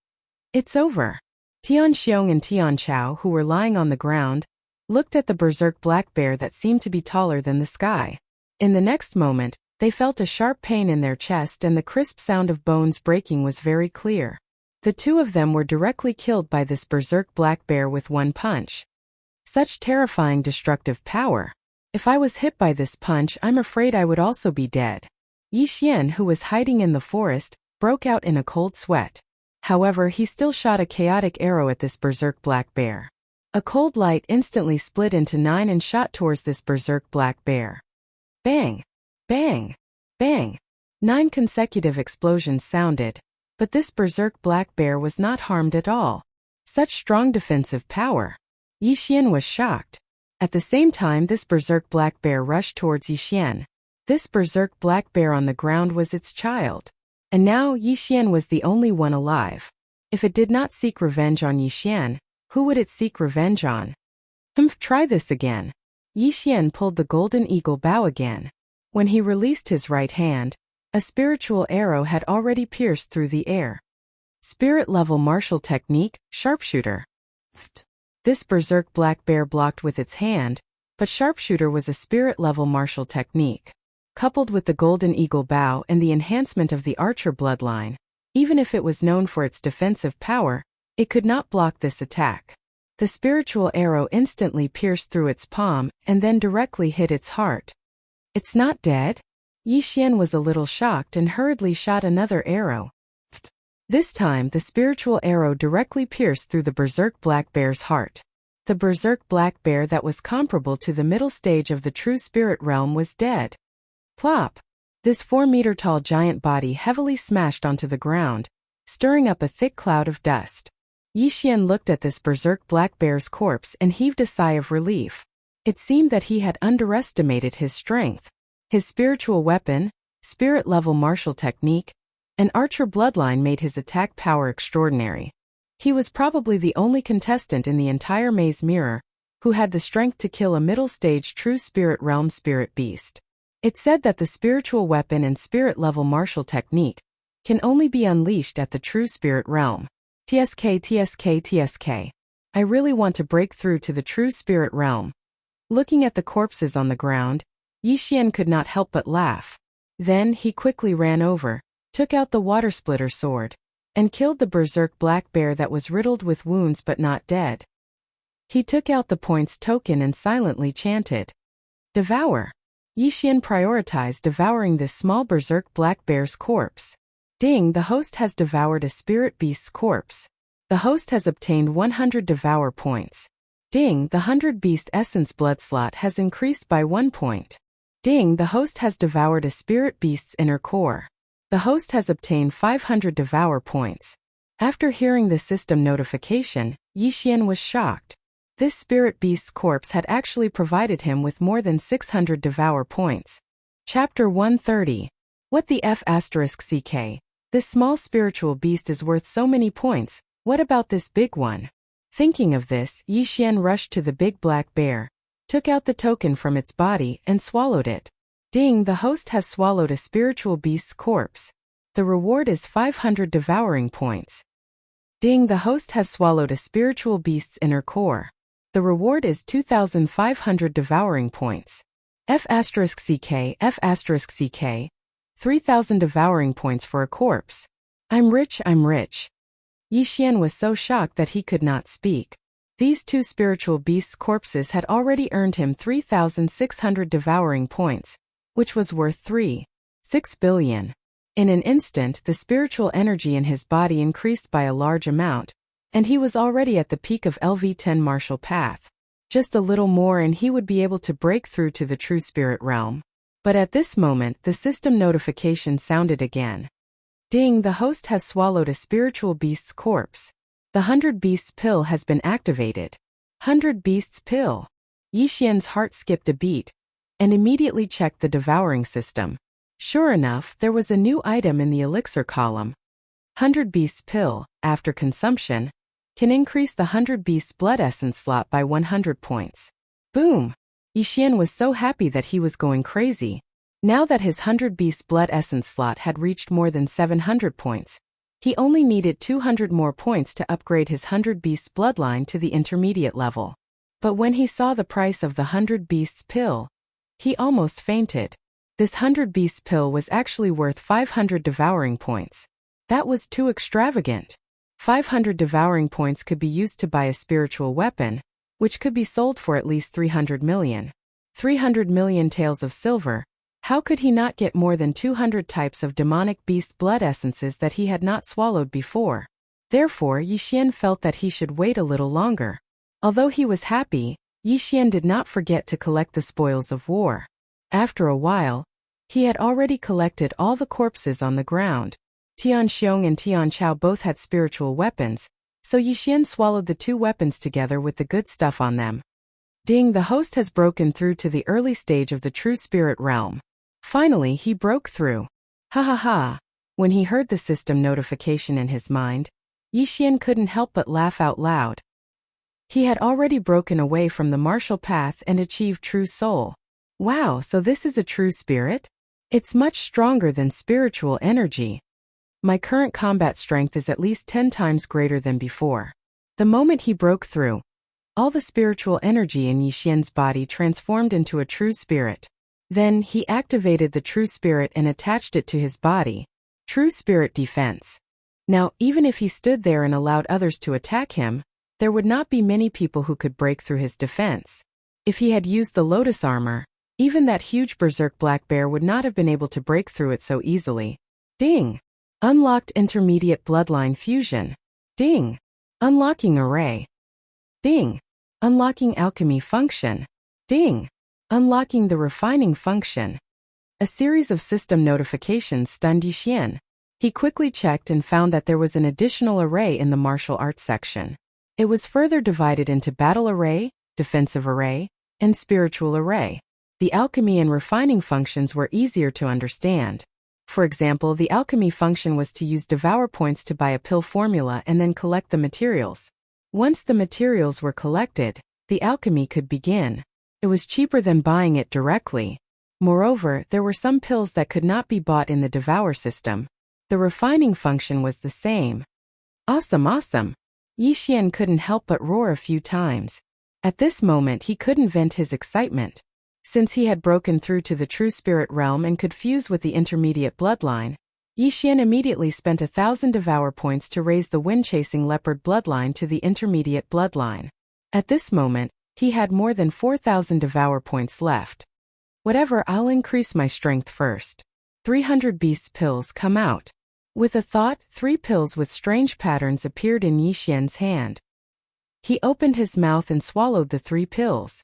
It's over! Tian Xiong and Tian Chao, who were lying on the ground, looked at the berserk black bear that seemed to be taller than the sky. In the next moment, they felt a sharp pain in their chest and the crisp sound of bones breaking was very clear. The two of them were directly killed by this berserk black bear with one punch. Such terrifying destructive power. If I was hit by this punch, I'm afraid I would also be dead. Yi Xian, who was hiding in the forest, broke out in a cold sweat. However, he still shot a chaotic arrow at this berserk black bear. A cold light instantly split into 9 and shot towards this berserk black bear. Bang! Bang! Bang! 9 consecutive explosions sounded, but this berserk black bear was not harmed at all. Such strong defensive power. Yi Xian was shocked. At the same time, this berserk black bear rushed towards Yi Xian. This berserk black bear on the ground was its child. And now Yi Xian was the only one alive. If it did not seek revenge on Yi Xian, who would it seek revenge on? Try this again. Yi Xian pulled the golden eagle bow again. When he released his right hand, a spiritual arrow had already pierced through the air. Spirit level martial technique, sharpshooter. This berserk black bear blocked with its hand, but sharpshooter was a spirit level martial technique. Coupled with the golden eagle bow and the enhancement of the archer bloodline, even if it was known for its defensive power, it could not block this attack. The spiritual arrow instantly pierced through its palm and then directly hit its heart. It's not dead? Yi Xian was a little shocked and hurriedly shot another arrow. This time, the spiritual arrow directly pierced through the berserk black bear's heart. The berserk black bear that was comparable to the middle stage of the true spirit realm was dead. Plop! This 4-meter-tall giant body heavily smashed onto the ground, stirring up a thick cloud of dust. Yi Xian looked at this berserk black bear's corpse and heaved a sigh of relief. It seemed that he had underestimated his strength. His spiritual weapon, spirit-level martial technique, and archer bloodline made his attack power extraordinary. He was probably the only contestant in the entire maze mirror who had the strength to kill a middle-stage true spirit realm spirit beast. It said that the spiritual weapon and spirit-level martial technique can only be unleashed at the true spirit realm. TSK. I really want to break through to the true spirit realm. Looking at the corpses on the ground, Yi Xian could not help but laugh. Then he quickly ran over, took out the water splitter sword, and killed the berserk black bear that was riddled with wounds but not dead. He took out the points token and silently chanted, "Devour." Yi Xian prioritized devouring this small berserk black bear's corpse. Ding, the host has devoured a spirit beast's corpse. The host has obtained 100 devour points. Ding, the 100 beast essence blood slot has increased by 1 point. Ding, the host has devoured a spirit beast's inner core. The host has obtained 500 devour points. After hearing the system notification, Yi Xian was shocked. This spirit beast's corpse had actually provided him with more than 600 devour points. Chapter 130. What the F***ck? This small spiritual beast is worth so many points, what about this big one? Thinking of this, Yi Xian rushed to the big black bear, took out the token from its body and swallowed it. Ding, the host has swallowed a spiritual beast's corpse. The reward is 500 devouring points. Ding, the host has swallowed a spiritual beast's inner core. The reward is 2,500 devouring points. F***ck, 3,000 devouring points for a corpse. I'm rich. Yi Xian was so shocked that he could not speak. These two spiritual beasts' corpses had already earned him 3,600 devouring points, which was worth 3.6 billion. In an instant, the spiritual energy in his body increased by a large amount, and he was already at the peak of LV10 martial path. Just a little more and he would be able to break through to the true spirit realm. But at this moment, the system notification sounded again. Ding, the host has swallowed a spiritual beast's corpse. The 100 Beasts pill has been activated. 100 Beasts pill. Yixian's heart skipped a beat and immediately checked the devouring system. Sure enough, there was a new item in the elixir column. 100 Beasts pill, after consumption, can increase the 100 Beasts blood essence slot by 100 points. Boom! Yixian was so happy that he was going crazy. Now that his 100 Beasts blood essence slot had reached more than 700 points, he only needed 200 more points to upgrade his 100 Beasts bloodline to the intermediate level. But when he saw the price of the 100 Beasts pill, he almost fainted. This 100 Beasts pill was actually worth 500 devouring points. That was too extravagant. 500 devouring points could be used to buy a spiritual weapon, which could be sold for at least 300 million. 300 million taels of silver. How could he not get more than 200 types of demonic beast blood essences that he had not swallowed before? Therefore, Yixian felt that he should wait a little longer. Although he was happy, Yixian did not forget to collect the spoils of war. After a while, he had already collected all the corpses on the ground. Tian Xiong and Tian Chao both had spiritual weapons, so Yixian swallowed the two weapons together with the good stuff on them. Ding, the host has broken through to the early stage of the true spirit realm. Finally, he broke through. Ha ha ha. When he heard the system notification in his mind, Yixian couldn't help but laugh out loud. He had already broken away from the martial path and achieved true soul. Wow, so this is a true spirit? It's much stronger than spiritual energy. My current combat strength is at least 10 times greater than before. The moment he broke through, all the spiritual energy in Yixian's body transformed into a true spirit. Then, he activated the true spirit and attached it to his body. True spirit defense. Now, even if he stood there and allowed others to attack him, there would not be many people who could break through his defense. If he had used the lotus armor, even that huge berserk black bear would not have been able to break through it so easily. Ding! Unlocked intermediate bloodline fusion. Ding! Unlocking array. Ding! Unlocking alchemy function. Ding! Unlocking the refining function. A series of system notifications stunned Yixian. He quickly checked and found that there was an additional array in the martial arts section. It was further divided into battle array, defensive array, and spiritual array. The alchemy and refining functions were easier to understand. For example, the alchemy function was to use devour points to buy a pill formula and then collect the materials. Once the materials were collected, the alchemy could begin. It was cheaper than buying it directly. Moreover, there were some pills that could not be bought in the devour system. The refining function was the same. Awesome, awesome! Yixian couldn't help but roar a few times. At this moment he couldn't vent his excitement. Since he had broken through to the true spirit realm and could fuse with the intermediate bloodline, Yixian immediately spent 1,000 devour points to raise the wind-chasing leopard bloodline to the intermediate bloodline. At this moment, he had more than 4,000 devour points left. Whatever, I'll increase my strength first. 300 beasts pills come out. With a thought, 3 pills with strange patterns appeared in Yixian's hand. He opened his mouth and swallowed the 3 pills.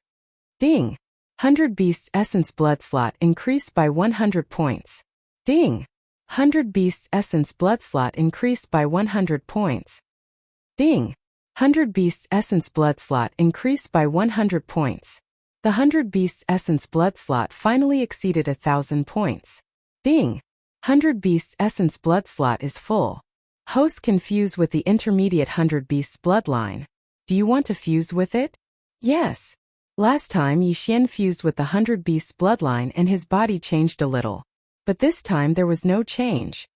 Ding! 100 beasts essence blood slot increased by 100 points. Ding! 100 beasts essence blood slot increased by 100 points. Ding! 100 beasts essence blood slot increased by 100 points. The 100 beasts essence blood slot finally exceeded 1,000 points. Ding! 100 beasts essence blood slot is full. Host can fuse with the intermediate 100 beasts bloodline. Do you want to fuse with it? Yes. Last time Yixian fused with the 100 beasts bloodline and his body changed a little. But this time there was no change.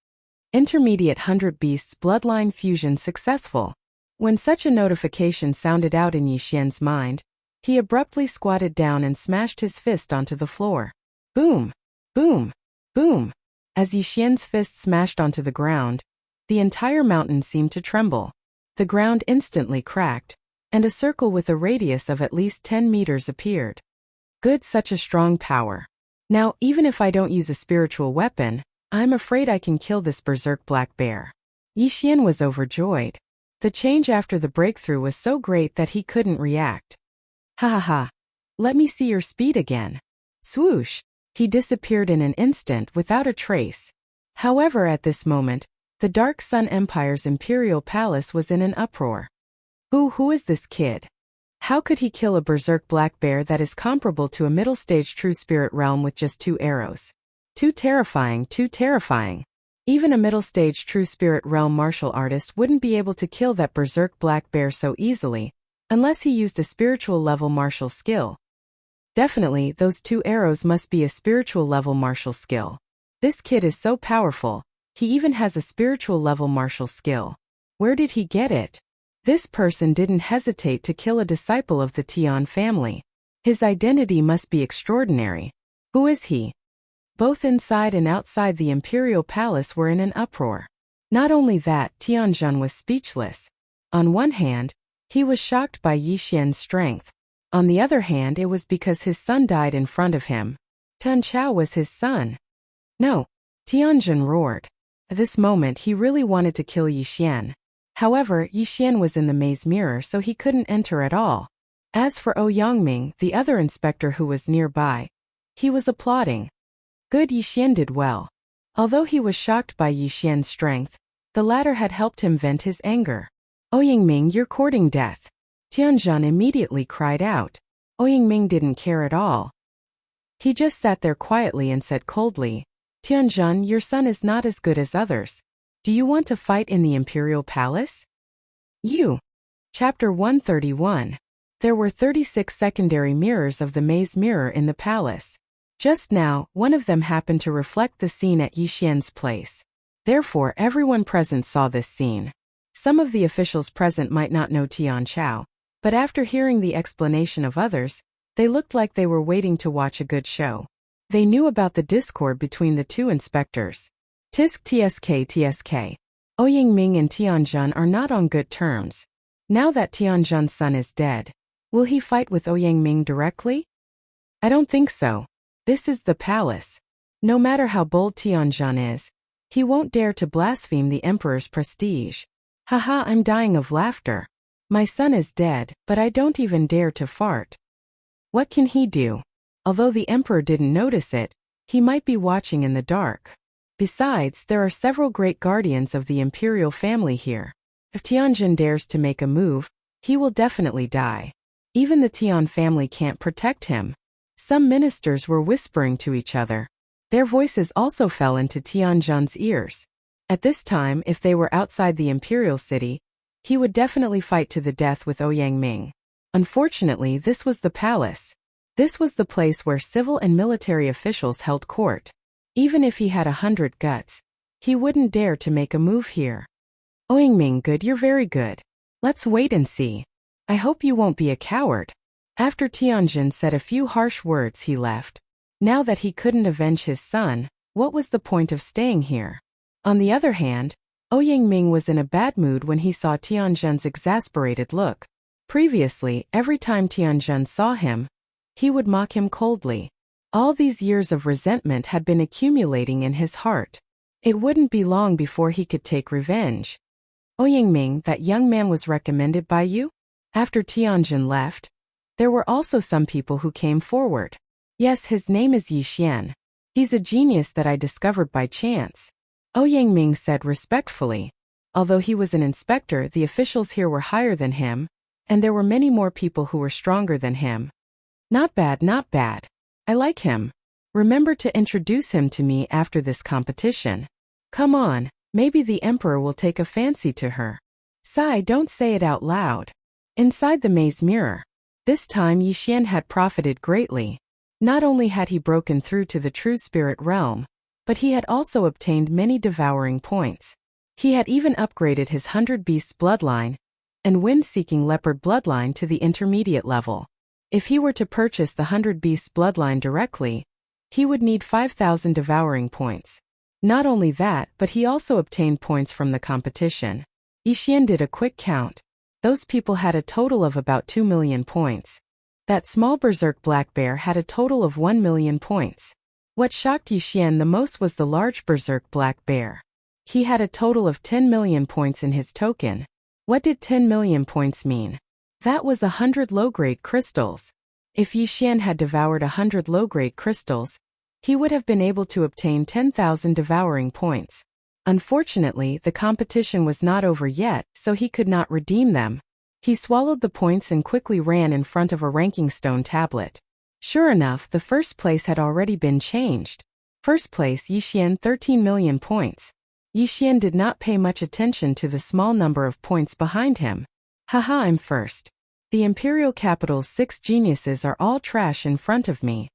Intermediate 100 beasts bloodline fusion successful. When such a notification sounded out in Yixian's mind, he abruptly squatted down and smashed his fist onto the floor. Boom! Boom! Boom! As Yixian's fist smashed onto the ground, the entire mountain seemed to tremble. The ground instantly cracked, and a circle with a radius of at least 10 meters appeared. Good, such a strong power. Now, even if I don't use a spiritual weapon, I'm afraid I can kill this berserk black bear. Yixian was overjoyed. The change after the breakthrough was so great that he couldn't react. Ha ha ha. Let me see your speed again. Swoosh. He disappeared in an instant without a trace. However, at this moment, the Dark Sun Empire's imperial palace was in an uproar. Who is this kid? How could he kill a berserk black bear that is comparable to a middle-stage true spirit realm with just 2 arrows? Too terrifying, too terrifying. Even a middle-stage true spirit realm martial artist wouldn't be able to kill that berserk black bear so easily, unless he used a spiritual level martial skill. Definitely, those 2 arrows must be a spiritual level martial skill. This kid is so powerful, he even has a spiritual level martial skill. Where did he get it? This person didn't hesitate to kill a disciple of the Tian family. His identity must be extraordinary. Who is he? Both inside and outside the imperial palace were in an uproar. Not only that, Tianjun was speechless. On one hand, he was shocked by Yi Xian's strength. On the other hand, it was because his son died in front of him. Tun Chao was his son. No, Tianjun roared. At this moment he really wanted to kill Yi Xian. However, Yi Xian was in the maze mirror, so he couldn't enter at all. As for Yangming, the other inspector who was nearby, he was applauding. Good, Yi Xian did well. Although he was shocked by Yi Xian's strength, the latter had helped him vent his anger. Yangming, you're courting death. Tianjun immediately cried out. Yangming didn't care at all. He just sat there quietly and said coldly, Tianjun, your son is not as good as others. Do you want to fight in the Imperial Palace? You. Chapter 131. There were 36 secondary mirrors of the maze mirror in the palace. Just now, one of them happened to reflect the scene at Yi Xian's place. Therefore, everyone present saw this scene. Some of the officials present might not know Tian Chao, but after hearing the explanation of others, they looked like they were waiting to watch a good show. They knew about the discord between the 2 inspectors. Tisk tsk. Yangming and Tianjun are not on good terms. Now that Tianjun's son is dead, will he fight with Yangming directly? I don't think so. This is the palace. No matter how bold Tianjun is, he won't dare to blaspheme the emperor's prestige. Haha, I'm dying of laughter. My son is dead, but I don't even dare to fart. What can he do? Although the emperor didn't notice it, he might be watching in the dark. Besides, there are several great guardians of the imperial family here. If Tianjun dares to make a move, he will definitely die. Even the Tian family can't protect him. Some ministers were whispering to each other. Their voices also fell into Tianjun's ears. At this time, if they were outside the imperial city, he would definitely fight to the death with Yangming. Unfortunately, this was the palace. This was the place where civil and military officials held court. Even if he had 100 guts, he wouldn't dare to make a move here. Yangming, good, you're very good. Let's wait and see. I hope you won't be a coward. After Tianjun said a few harsh words, he left. Now that he couldn't avenge his son, what was the point of staying here? On the other hand, Yangming was in a bad mood when he saw Tianjun's exasperated look. Previously, every time Tianjun saw him, he would mock him coldly. All these years of resentment had been accumulating in his heart. It wouldn't be long before he could take revenge. Yangming, that young man was recommended by you? After Tianjun left, there were also some people who came forward. Yes, his name is Yi Xian. He's a genius that I discovered by chance. Yangming said respectfully. Although he was an inspector, the officials here were higher than him, and there were many more people who were stronger than him. Not bad, not bad. I like him. Remember to introduce him to me after this competition. Come on, maybe the emperor will take a fancy to her. Sigh, don't say it out loud. Inside the maze mirror. This time Yi Xian had profited greatly. Not only had he broken through to the true spirit realm, but he had also obtained many devouring points. He had even upgraded his 100 beasts bloodline and wind-seeking leopard bloodline to the intermediate level. If he were to purchase the 100 beasts bloodline directly, he would need 5,000 devouring points. Not only that, but he also obtained points from the competition. Yi Xian did a quick count. Those people had a total of about 2 million points. That small berserk black bear had a total of 1 million points. What shocked Yi Xian the most was the large berserk black bear. He had a total of 10 million points in his token. What did 10 million points mean? That was 100 low-grade crystals. If Yixian had devoured 100 low-grade crystals, he would have been able to obtain 10,000 devouring points. Unfortunately, the competition was not over yet, so he could not redeem them. He swallowed the points and quickly ran in front of a ranking stone tablet. Sure enough, the first place had already been changed. First place Yixian 13 million points. Yixian did not pay much attention to the small number of points behind him. Haha, I'm first. The imperial capital's 6 geniuses are all trash in front of me.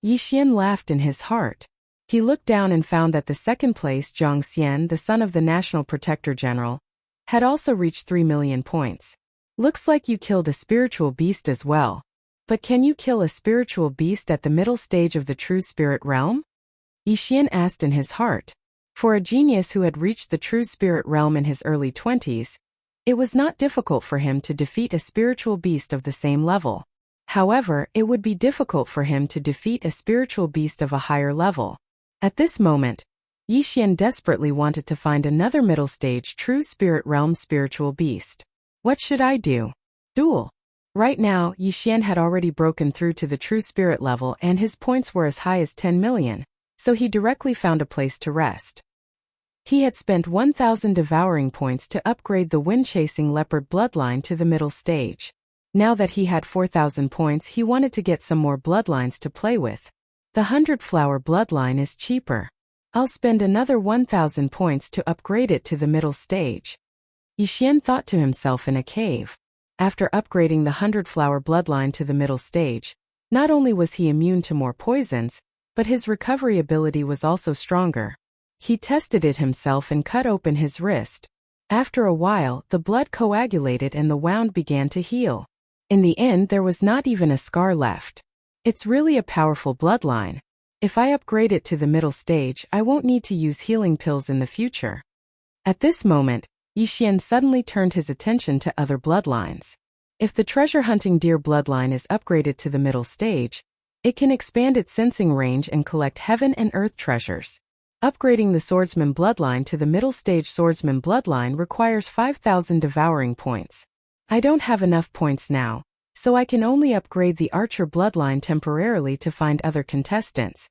Yixian laughed in his heart. He looked down and found that the second place Zhang Xian, the son of the National Protector General, had also reached 3 million points. Looks like you killed a spiritual beast as well. But can you kill a spiritual beast at the middle stage of the true spirit realm? Yixian asked in his heart. For a genius who had reached the true spirit realm in his early 20s, it was not difficult for him to defeat a spiritual beast of the same level. However, it would be difficult for him to defeat a spiritual beast of a higher level. At this moment, Yixian desperately wanted to find another middle stage true spirit realm spiritual beast. What should I do? Duel. Right now, Yixian had already broken through to the true spirit level and his points were as high as 10 million, so he directly found a place to rest. He had spent 1,000 devouring points to upgrade the wind-chasing leopard bloodline to the middle stage. Now that he had 4,000 points, he wanted to get some more bloodlines to play with. The 100-flower bloodline is cheaper. I'll spend another 1,000 points to upgrade it to the middle stage. Yixian thought to himself in a cave. After upgrading the 100-flower bloodline to the middle stage, not only was he immune to more poisons, but his recovery ability was also stronger. He tested it himself and cut open his wrist. After a while, the blood coagulated and the wound began to heal. In the end, there was not even a scar left. It's really a powerful bloodline. If I upgrade it to the middle stage, I won't need to use healing pills in the future. At this moment, Yixian suddenly turned his attention to other bloodlines. If the treasure-hunting deer bloodline is upgraded to the middle stage, it can expand its sensing range and collect heaven and earth treasures. Upgrading the swordsman bloodline to the middle stage swordsman bloodline requires 5,000 devouring points. I don't have enough points now, so I can only upgrade the archer bloodline temporarily to find other contestants.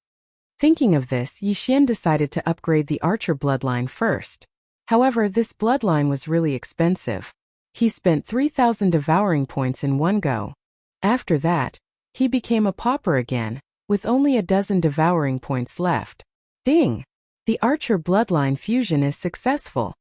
Thinking of this, Yixian decided to upgrade the archer bloodline first. However, this bloodline was really expensive. He spent 3,000 devouring points in one go. After that, he became a pauper again, with only a dozen devouring points left. Ding! The archer bloodline fusion is successful.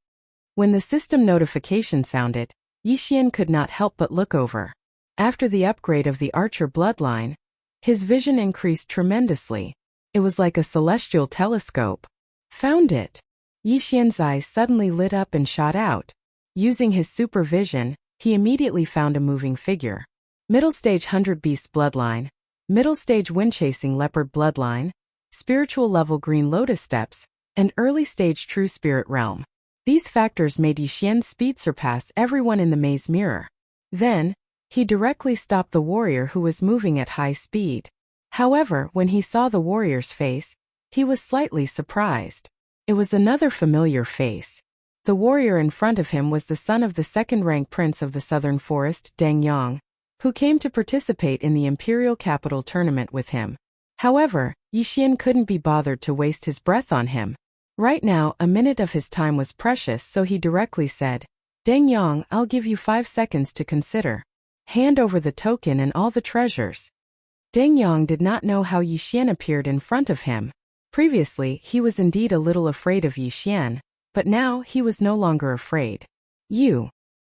When the system notification sounded, Yixian could not help but look over. After the upgrade of the archer bloodline, his vision increased tremendously. It was like a celestial telescope. Found it! Yixian's eyes suddenly lit up and shot out. Using his supervision, he immediately found a moving figure. Middle stage 100 beast bloodline, middle stage wind-chasing leopard bloodline, spiritual level green lotus steps, and early stage true spirit realm. These factors made Yixian's speed surpass everyone in the maze mirror. Then, he directly stopped the warrior who was moving at high speed. However, when he saw the warrior's face, he was slightly surprised. It was another familiar face. The warrior in front of him was the son of the second-rank prince of the southern forest, Deng Yang, who came to participate in the imperial capital tournament with him. However, Yixian couldn't be bothered to waste his breath on him. Right now, a minute of his time was precious, so he directly said, Deng Yang, I'll give you 5 seconds to consider. Hand over the token and all the treasures. Deng Yang did not know how Yixian appeared in front of him. Previously, he was indeed a little afraid of Yixian, but now he was no longer afraid.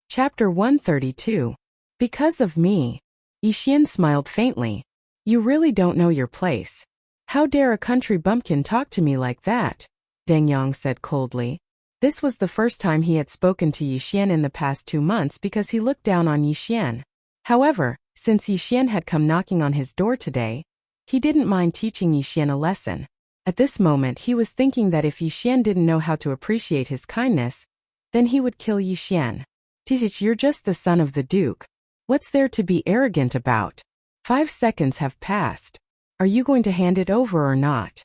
Chapter 132. Because of me. Yixian smiled faintly. You really don't know your place. How dare a country bumpkin talk to me like that? Deng Yang said coldly. This was the first time he had spoken to Yixian in the past 2 months because he looked down on Yixian. However, since Yixian had come knocking on his door today, he didn't mind teaching Yixian a lesson. At this moment he was thinking that if Yixian didn't know how to appreciate his kindness, then he would kill Yixian. Tizich, you're just the son of the Duke. What's there to be arrogant about? 5 seconds have passed. Are you going to hand it over or not?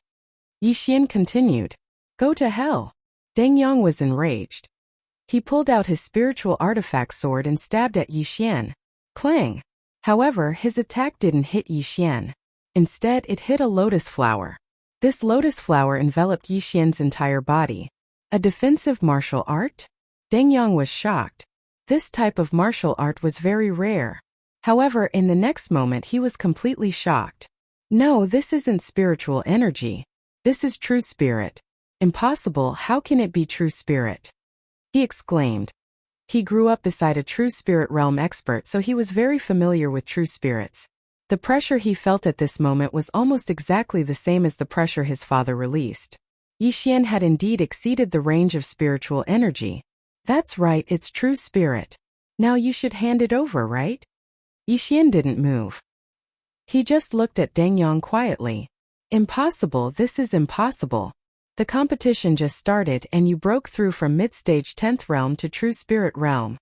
Yixian continued. Go to hell. Deng Yang was enraged. He pulled out his spiritual artifact sword and stabbed at Yixian. Clang! However, his attack didn't hit Yixian. Instead, it hit a lotus flower. This lotus flower enveloped Yixian's entire body. A defensive martial art? Deng Yang was shocked. This type of martial art was very rare. However, in the next moment he was completely shocked. No, this isn't spiritual energy. This is true spirit. Impossible, how can it be true spirit? He exclaimed. He grew up beside a true spirit realm expert, so he was very familiar with true spirits. The pressure he felt at this moment was almost exactly the same as the pressure his father released. Yixian had indeed exceeded the range of spiritual energy. That's right, it's true spirit. Now you should hand it over, right? Yixian didn't move. He just looked at Deng Yang quietly. Impossible, this is impossible. The competition just started and you broke through from mid-stage 10th realm to true spirit realm.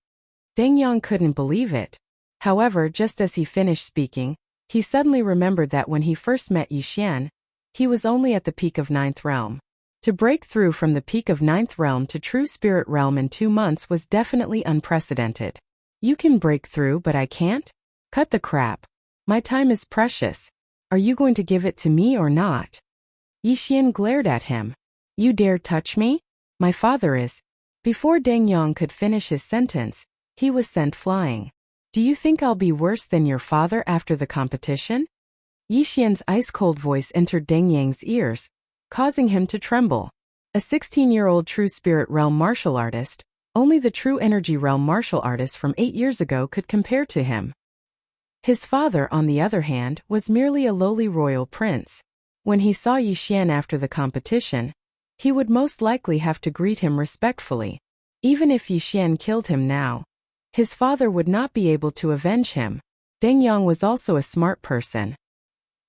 Deng Yang couldn't believe it. However, just as he finished speaking, he suddenly remembered that when he first met Yixian, he was only at the peak of 9th realm. To break through from the peak of 9th realm to true spirit realm in 2 months was definitely unprecedented. You can break through, but I can't? Cut the crap. My time is precious. Are you going to give it to me or not? Yixian glared at him. You dare touch me? My father is. Before Deng Yang could finish his sentence, he was sent flying. Do you think I'll be worse than your father after the competition? Yixian's ice-cold voice entered Deng Yang's ears, causing him to tremble. A 16-year-old true spirit realm martial artist, only the true energy realm martial artist from 8 years ago could compare to him. His father, on the other hand, was merely a lowly royal prince. When he saw Yixian after the competition, he would most likely have to greet him respectfully. Even if Yixian killed him now, his father would not be able to avenge him. Deng Yang was also a smart person.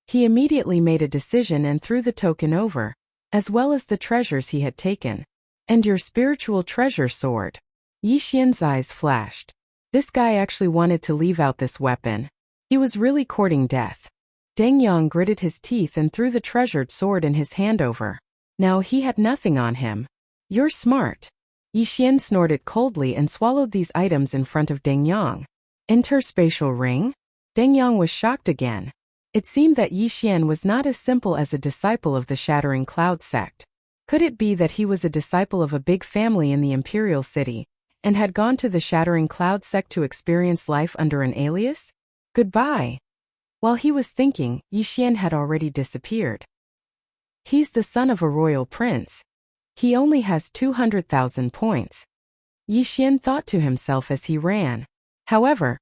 He immediately made a decision and threw the token over, as well as the treasures he had taken. And your spiritual treasure sword. Yixian's eyes flashed. This guy actually wanted to leave out this weapon. He was really courting death. Deng Yang gritted his teeth and threw the treasured sword in his hand over. Now he had nothing on him. You're smart. Yixian snorted coldly and swallowed these items in front of Deng Yang. Interspatial ring? Deng Yang was shocked again. It seemed that Yixian was not as simple as a disciple of the Shattering Cloud sect. Could it be that he was a disciple of a big family in the Imperial City, and had gone to the Shattering Cloud sect to experience life under an alias? Goodbye. While he was thinking, Yixian had already disappeared. He's the son of a royal prince. He only has 200,000 points. Yixian thought to himself as he ran. However,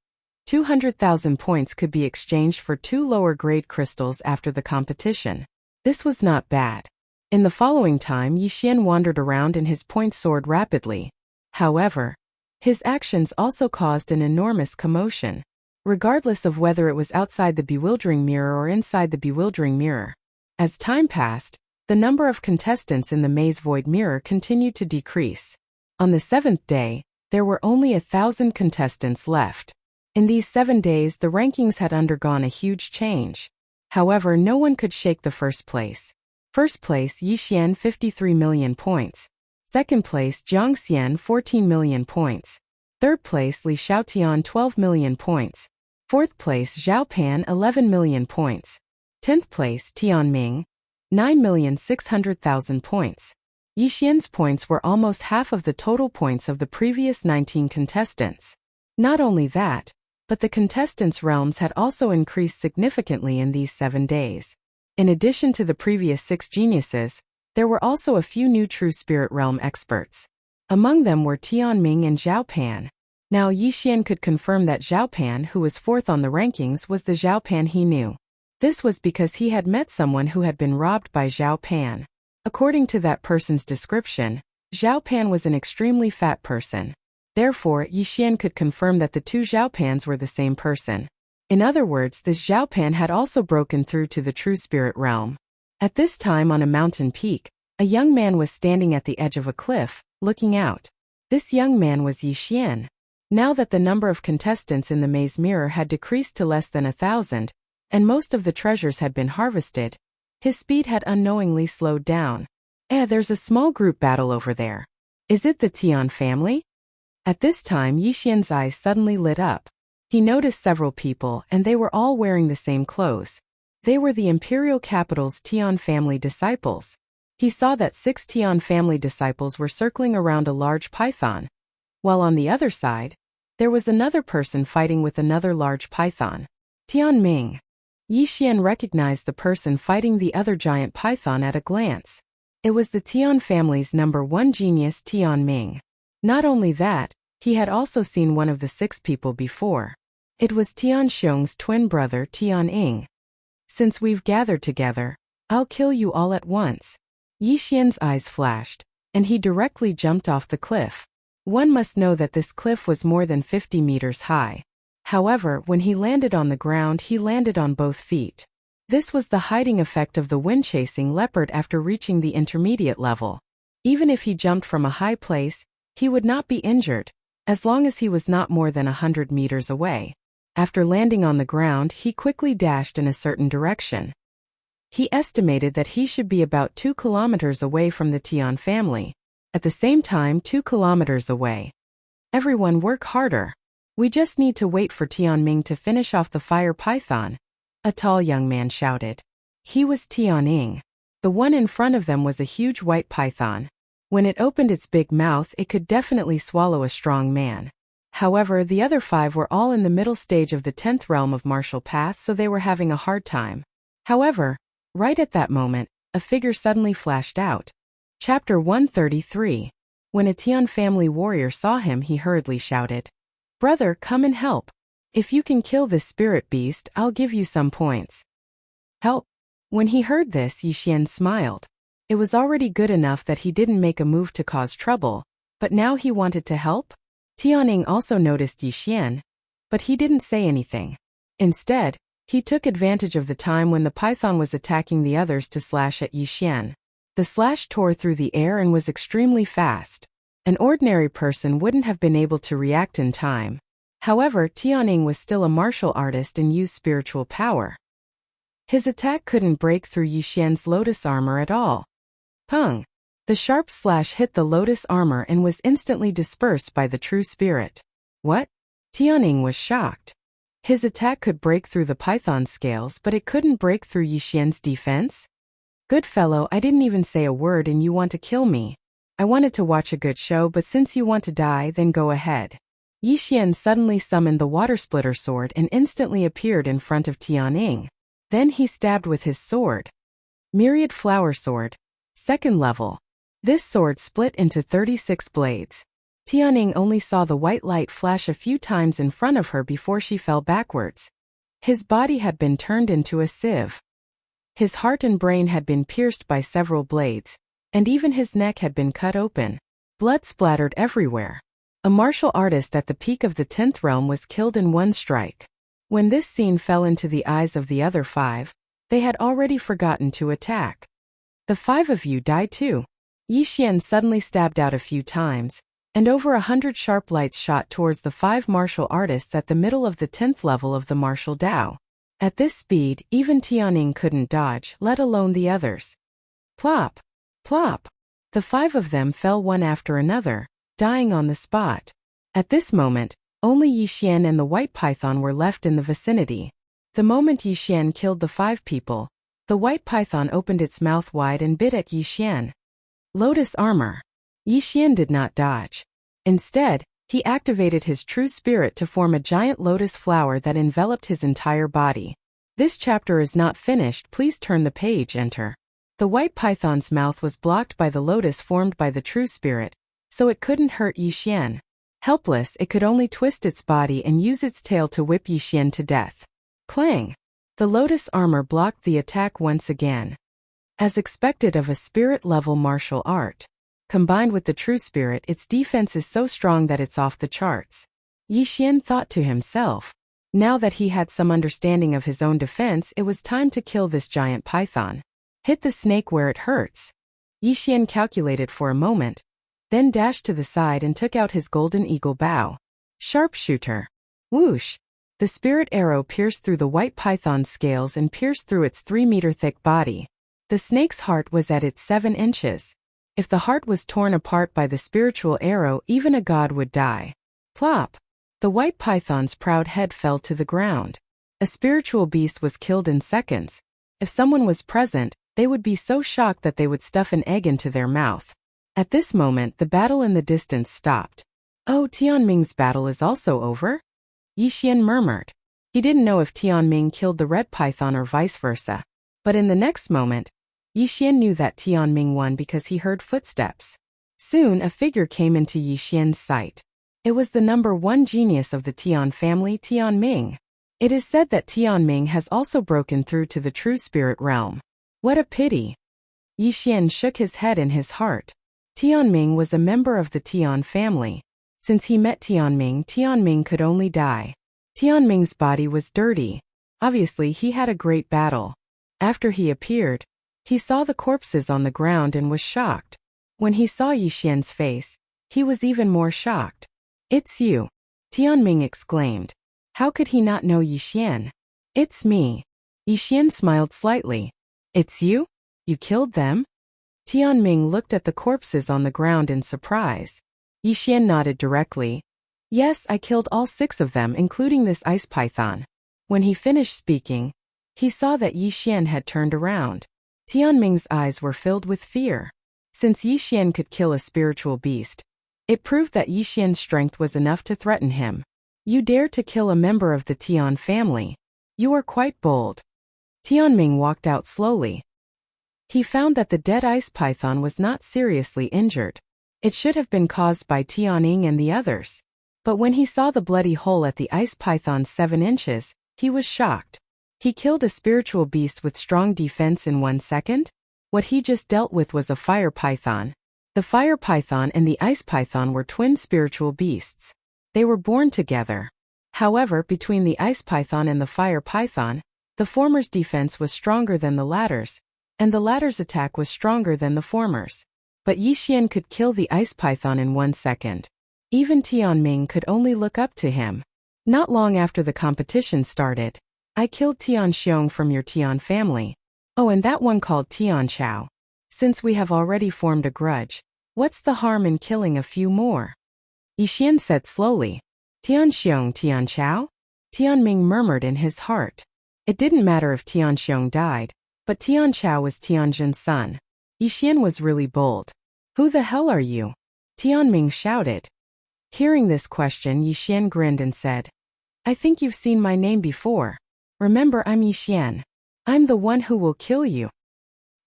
200,000 points could be exchanged for 2 lower-grade crystals after the competition. This was not bad. In the following time, Yixian wandered around in his point sword rapidly. However, his actions also caused an enormous commotion, regardless of whether it was outside the bewildering mirror or inside the bewildering mirror. As time passed, the number of contestants in the Maze Void Mirror continued to decrease. On the 7th day, there were only 1,000 contestants left. In these 7 days, the rankings had undergone a huge change. However, no one could shake the first place. First place, Yixian 53 million points. Second place, Jiang Xian 14 million points. Third place, Li Xiaotian 12 million points. Fourth place, Zhao Pan 11 million points. 10th place, Tianming 9,600,000 points. Yixian's points were almost half of the total points of the previous 19 contestants. Not only that, but the contestants' realms had also increased significantly in these 7 days. In addition to the previous 6 geniuses, there were also a few new True Spirit Realm experts. Among them were Tianming and Zhao Pan. Now Yixian could confirm that Zhao Pan, who was 4th on the rankings, was the Zhao Pan he knew. This was because he had met someone who had been robbed by Zhao Pan. According to that person's description, Zhao Pan was an extremely fat person. Therefore, Yixian could confirm that the 2 Zhao Pans were the same person. In other words, this Zhao Pan had also broken through to the True Spirit Realm. At this time on a mountain peak, a young man was standing at the edge of a cliff, looking out. This young man was Yixian. Now that the number of contestants in the maze mirror had decreased to less than 1,000, and most of the treasures had been harvested, his speed had unknowingly slowed down. There's a small group battle over there. Is it the Tian family? At this time, Yixian's eyes suddenly lit up. He noticed several people, and they were all wearing the same clothes. They were the imperial capital's Tian family disciples. He saw that 6 Tian family disciples were circling around a large python, while on the other side, there was another person fighting with another large python. Tian Ming. Yi Xian recognized the person fighting the other giant python at a glance. It was the Tian family's #1 genius Tian Ming. Not only that, he had also seen one of the 6 people before. It was Tian Xiong's twin brother Tian Ying. Since we've gathered together, I'll kill you all at once. Yi Xian's eyes flashed, and he directly jumped off the cliff. One must know that this cliff was more than 50 meters high. However, when he landed on the ground, he landed on both feet. This was the hiding effect of the wind-chasing leopard after reaching the intermediate level. Even if he jumped from a high place, he would not be injured, as long as he was not more than 100 meters away. After landing on the ground, he quickly dashed in a certain direction. He estimated that he should be about 2 kilometers away from the Tian family. At the same time, 2 kilometers away. Everyone work harder. We just need to wait for Tian Ming to finish off the fire python, a tall young man shouted. He was Tian Ying. The one in front of them was a huge white python. When it opened its big mouth, it could definitely swallow a strong man. However, the other 5 were all in the middle stage of the 10th realm of martial path, so they were having a hard time. However, right at that moment, a figure suddenly flashed out. Chapter 133. When a Tian family warrior saw him, he hurriedly shouted, "Brother, come and help. If you can kill this spirit beast, I'll give you some points." Help. When he heard this, Yi Xian smiled. It was already good enough that he didn't make a move to cause trouble, but now he wanted to help? Tianning also noticed Yi Xian, but he didn't say anything. Instead, he took advantage of the time when the python was attacking the others to slash at Yi Xian. The slash tore through the air and was extremely fast. An ordinary person wouldn't have been able to react in time. However, Tianning was still a martial artist and used spiritual power. His attack couldn't break through Yi Xian's lotus armor at all. Pung! The sharp slash hit the lotus armor and was instantly dispersed by the true spirit. What? Tianning was shocked. His attack could break through the python scales, but it couldn't break through Yi Xian's defense? Good fellow, I didn't even say a word and you want to kill me. I wanted to watch a good show, but since you want to die, then go ahead. Yi Xian suddenly summoned the water splitter sword and instantly appeared in front of Tianning. Then he stabbed with his sword. Myriad Flower Sword. 2nd level. This sword split into 36 blades. Tianning only saw the white light flash a few times in front of her before she fell backwards. His body had been turned into a sieve. His heart and brain had been pierced by several blades, and even his neck had been cut open. Blood splattered everywhere. A martial artist at the peak of the 10th realm was killed in one strike. When this scene fell into the eyes of the other 5, they had already forgotten to attack. The 5 of you died too. Yi Xian suddenly stabbed out a few times, and over 100 sharp lights shot towards the 5 martial artists at the middle of the 10th level of the martial Dao. At this speed, even Tianning couldn't dodge, let alone the others. Plop! Plop! The 5 of them fell one after another, dying on the spot. At this moment, only Yi Xian and the white python were left in the vicinity. The moment Yi Xian killed the 5 people, the white python opened its mouth wide and bit at Yi Xian. Lotus armor. Yi Xian did not dodge. Instead, he activated his true spirit to form a giant lotus flower that enveloped his entire body. This chapter is not finished, please turn the page, enter. The white python's mouth was blocked by the lotus formed by the true spirit, so it couldn't hurt Yi Xian. Helpless, it could only twist its body and use its tail to whip Yi Xian to death. Clang! The lotus armor blocked the attack once again. As expected of a spirit-level martial art, combined with the true spirit, its defense is so strong that it's off the charts. Yi Xian thought to himself. Now that he had some understanding of his own defense, it was time to kill this giant python. Hit the snake where it hurts. Yi Xian calculated for a moment, then dashed to the side and took out his golden eagle bow. Sharpshooter. Whoosh! The spirit arrow pierced through the white python's scales and pierced through its 3-meter-thick body. The snake's heart was at its 7 inches. If the heart was torn apart by the spiritual arrow, even a god would die. Plop! The white python's proud head fell to the ground. A spiritual beast was killed in seconds. If someone was present, they would be so shocked that they would stuff an egg into their mouth. At this moment, the battle in the distance stopped. Oh, Tianming's battle is also over? Yixian murmured. He didn't know if Tianming killed the red python or vice versa. But in the next moment, Yixian knew that Tianming won because he heard footsteps. Soon, a figure came into Yixian's sight. It was the number 1 genius of the Tian family, Tianming. It is said that Tianming has also broken through to the true spirit realm. What a pity! Yixian shook his head in his heart. Tianming was a member of the Tian family. Since he met Tianming, Tianming could only die. Tianming's body was dirty. Obviously, he had a great battle. After he appeared, he saw the corpses on the ground and was shocked. When he saw Yixian's face, he was even more shocked. It's you! Tianming exclaimed. How could he not know Yixian? It's me. Yixian smiled slightly. It's you? You killed them? Tianming looked at the corpses on the ground in surprise. Yixian nodded directly. Yes, I killed all 6 of them, including this ice python. When he finished speaking, he saw that Yixian had turned around. Tianming's eyes were filled with fear. Since Yixian could kill a spiritual beast, it proved that Yixian's strength was enough to threaten him. You dare to kill a member of the Tian family. You are quite bold. Tianming walked out slowly. He found that the dead ice python was not seriously injured. It should have been caused by Tianming and the others. But when he saw the bloody hole at the ice python's 7 inches, he was shocked. He killed a spiritual beast with strong defense in 1 second? What he just dealt with was a fire python. The fire python and the ice python were twin spiritual beasts. They were born together. However, between the ice python and the fire python, the former's defense was stronger than the latter's, and the latter's attack was stronger than the former's. But Yixian could kill the ice python in 1 second. Even Tianming could only look up to him. Not long after the competition started, I killed Tian Xiong from your Tian family. Oh, and that one called Tian Chao. Since we have already formed a grudge, what's the harm in killing a few more? Yixian said slowly. Tian Xiong, Tian Chao? Tianming murmured in his heart. It didn't matter if Tian Xiong died, but Tian Chao was Tianjin's son. Yixian was really bold. Who the hell are you? Tianming shouted. Hearing this question, Yixian grinned and said, I think you've seen my name before. Remember, I'm Yixian. I'm the one who will kill you.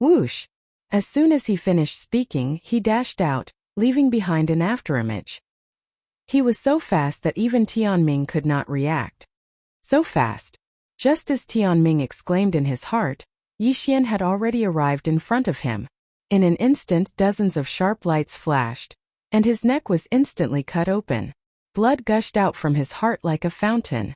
Whoosh! As soon as he finished speaking, he dashed out, leaving behind an afterimage. He was so fast that even Tianming could not react. So fast. Just as Tianming exclaimed in his heart, Yixian had already arrived in front of him. In an instant, dozens of sharp lights flashed, and his neck was instantly cut open. Blood gushed out from his heart like a fountain.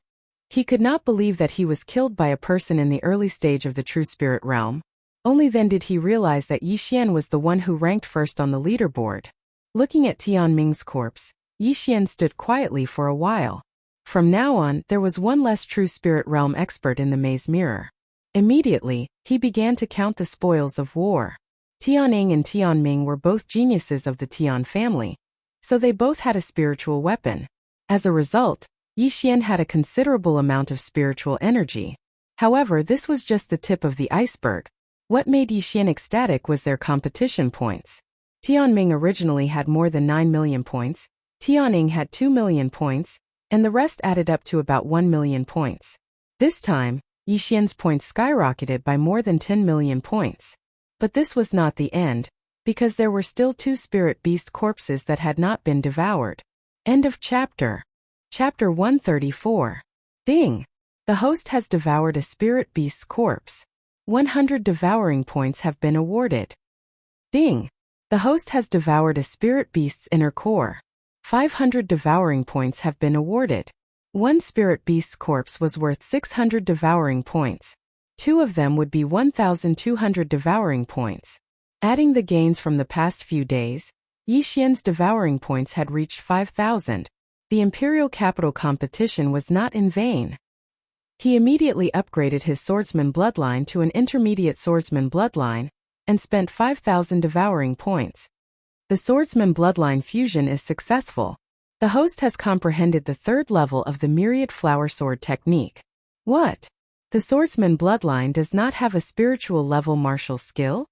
He could not believe that he was killed by a person in the early stage of the true spirit realm. Only then did he realize that Yixian was the one who ranked first on the leaderboard. Looking at Tianming's corpse, Yixian stood quietly for a while. From now on, there was one less true spirit realm expert in the maze mirror. Immediately, he began to count the spoils of war. Tianming and Tianming were both geniuses of the Tian family, so they both had a spiritual weapon. As a result, Yixian had a considerable amount of spiritual energy. However, this was just the tip of the iceberg. What made Yixian ecstatic was their competition points. Tianming originally had more than 9 million points, Tianming had 2 million points, and the rest added up to about 1 million points. This time, Yixian's points skyrocketed by more than 10 million points. But this was not the end, because there were still 2 spirit beast corpses that had not been devoured. End of chapter. Chapter 134. Ding! The host has devoured a spirit beast's corpse. 100 devouring points have been awarded. Ding! The host has devoured a spirit beast's inner core. 500 devouring points have been awarded. 1 spirit beast's corpse was worth 600 devouring points. 2 of them would be 1,200 devouring points. Adding the gains from the past few days, Yixian's devouring points had reached 5,000. The Imperial Capital competition was not in vain. He immediately upgraded his swordsman bloodline to an intermediate swordsman bloodline, and spent 5,000 devouring points. The swordsman bloodline fusion is successful. The host has comprehended the third level of the myriad flower sword technique. What? The swordsman bloodline does not have a spiritual level martial skill?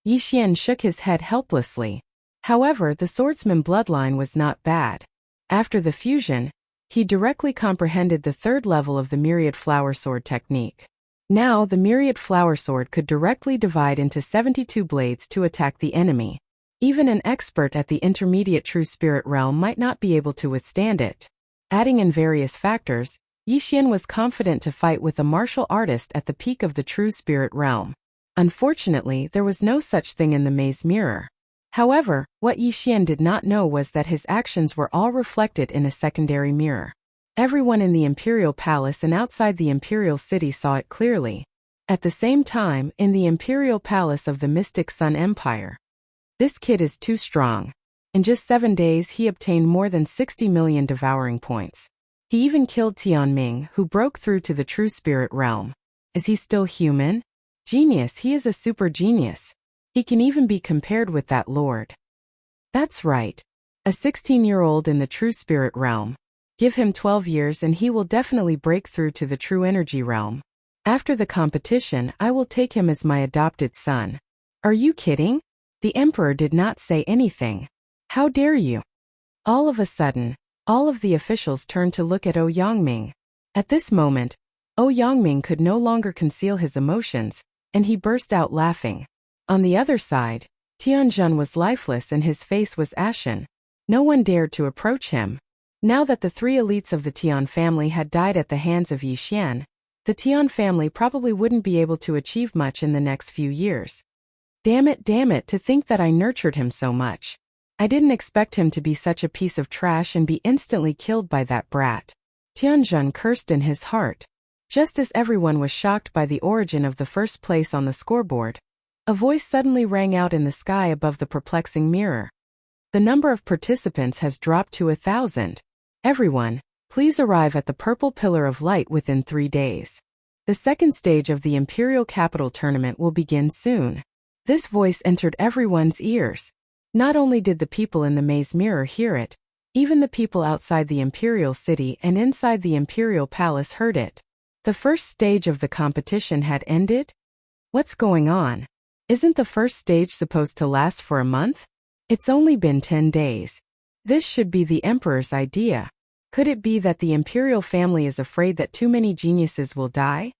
Yi Xian shook his head helplessly. However, the swordsman bloodline was not bad. After the fusion, he directly comprehended the third level of the myriad flower sword technique. Now the myriad flower sword could directly divide into 72 blades to attack the enemy. Even an expert at the intermediate true spirit realm might not be able to withstand it. Adding in various factors, Yi Xian was confident to fight with a martial artist at the peak of the true spirit realm. Unfortunately, there was no such thing in the maze mirror. However, what Yi Xian did not know was that his actions were all reflected in a secondary mirror. Everyone in the Imperial Palace and outside the Imperial City saw it clearly. At the same time, in the Imperial Palace of the Mystic Sun Empire. This kid is too strong. In just 7 days he obtained more than 60 million devouring points. He even killed Tianming, who broke through to the true spirit realm. Is he still human? Genius, he is a super genius. He can even be compared with that lord. That's right. A 16-year-old in the true spirit realm. Give him 12 years and he will definitely break through to the true energy realm. After the competition, I will take him as my adopted son. Are you kidding? The emperor did not say anything. How dare you? All of a sudden, all of the officials turned to look at Ouyang Yangming. At this moment, Ouyang Yangming could no longer conceal his emotions, and he burst out laughing. On the other side, Tianjun was lifeless and his face was ashen. No one dared to approach him. Now that the 3 elites of the Tian family had died at the hands of Yi Xian, the Tian family probably wouldn't be able to achieve much in the next few years. Damn it, to think that I nurtured him so much. I didn't expect him to be such a piece of trash and be instantly killed by that brat. Tianjun cursed in his heart. Just as everyone was shocked by the origin of the first place on the scoreboard, a voice suddenly rang out in the sky above the perplexing mirror. The number of participants has dropped to 1,000. Everyone, please arrive at the Purple Pillar of Light within 3 days. The second stage of the Imperial Capital Tournament will begin soon. This voice entered everyone's ears. Not only did the people in the maze mirror hear it, even the people outside the Imperial City and inside the Imperial Palace heard it. The first stage of the competition had ended? What's going on? Isn't the first stage supposed to last for a month? It's only been 10 days. This should be the Emperor's idea. Could it be that the Imperial family is afraid that too many geniuses will die?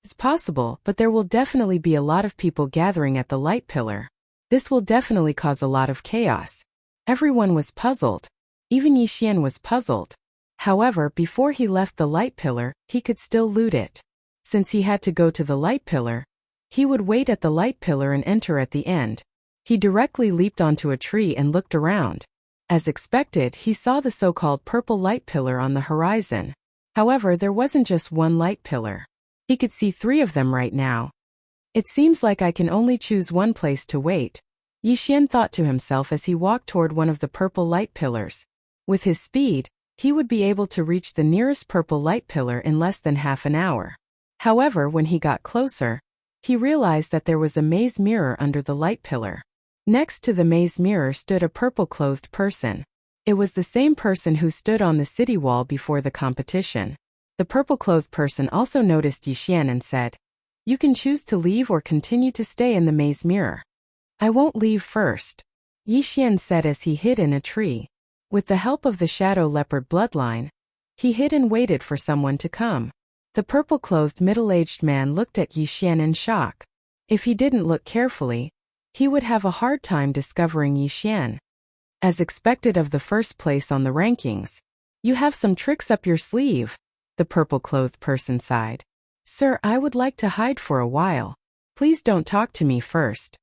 It's possible, but there will definitely be a lot of people gathering at the light pillar. This will definitely cause a lot of chaos. Everyone was puzzled. Even Yi Xian was puzzled. However, before he left the light pillar, he could still loot it. Since he had to go to the light pillar, he would wait at the light pillar and enter at the end. He directly leaped onto a tree and looked around. As expected, he saw the so-called purple light pillar on the horizon. However, there wasn't just one light pillar. He could see 3 of them right now. It seems like I can only choose one place to wait, Yi Xian thought to himself as he walked toward one of the purple light pillars. With his speed, he would be able to reach the nearest purple light pillar in less than half an hour. However, when he got closer, he realized that there was a maze mirror under the light pillar. Next to the maze mirror stood a purple-clothed person. It was the same person who stood on the city wall before the competition. The purple-clothed person also noticed Yi Xian and said, "You can choose to leave or continue to stay in the maze mirror." "I won't leave first," Yi Xian said as he hid in a tree. With the help of the shadow leopard bloodline, he hid and waited for someone to come. The purple-clothed middle-aged man looked at Yi Xian in shock. If he didn't look carefully, he would have a hard time discovering Yi Xian. As expected of the first place on the rankings, "You have some tricks up your sleeve," the purple-clothed person sighed. "Sir, I would like to hide for a while. Please don't talk to me first."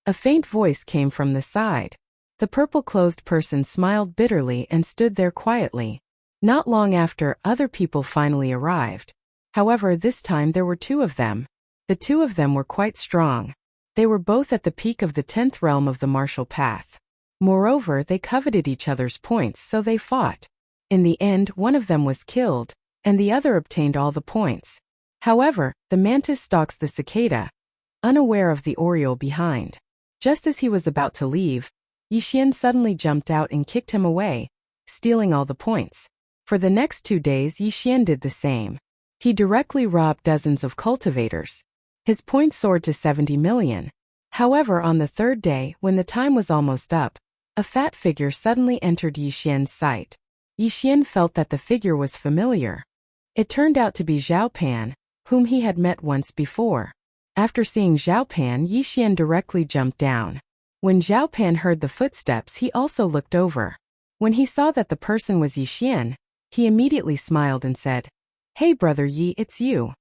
A faint voice came from the side. The purple-clothed person smiled bitterly and stood there quietly. Not long after, other people finally arrived. However, this time there were 2 of them. The 2 of them were quite strong. They were both at the peak of the 10th realm of the martial path. Moreover, they coveted each other's points, so they fought. In the end, one of them was killed, and the other obtained all the points. However, the mantis stalks the cicada, unaware of the oriole behind. Just as he was about to leave, Yi Xian suddenly jumped out and kicked him away. stealing all the points. For the next 2 days, Yixian did the same. He directly robbed dozens of cultivators. His points soared to 70 million. However, on the third day, when the time was almost up, a fat figure suddenly entered Yixian's sight. Yixian felt that the figure was familiar. It turned out to be Zhao Pan, whom he had met once before. After seeing Zhao Pan, Yixian directly jumped down. When Zhao Pan heard the footsteps, he also looked over. When he saw that the person was Yixian, he immediately smiled and said, "Hey brother Yi, it's you.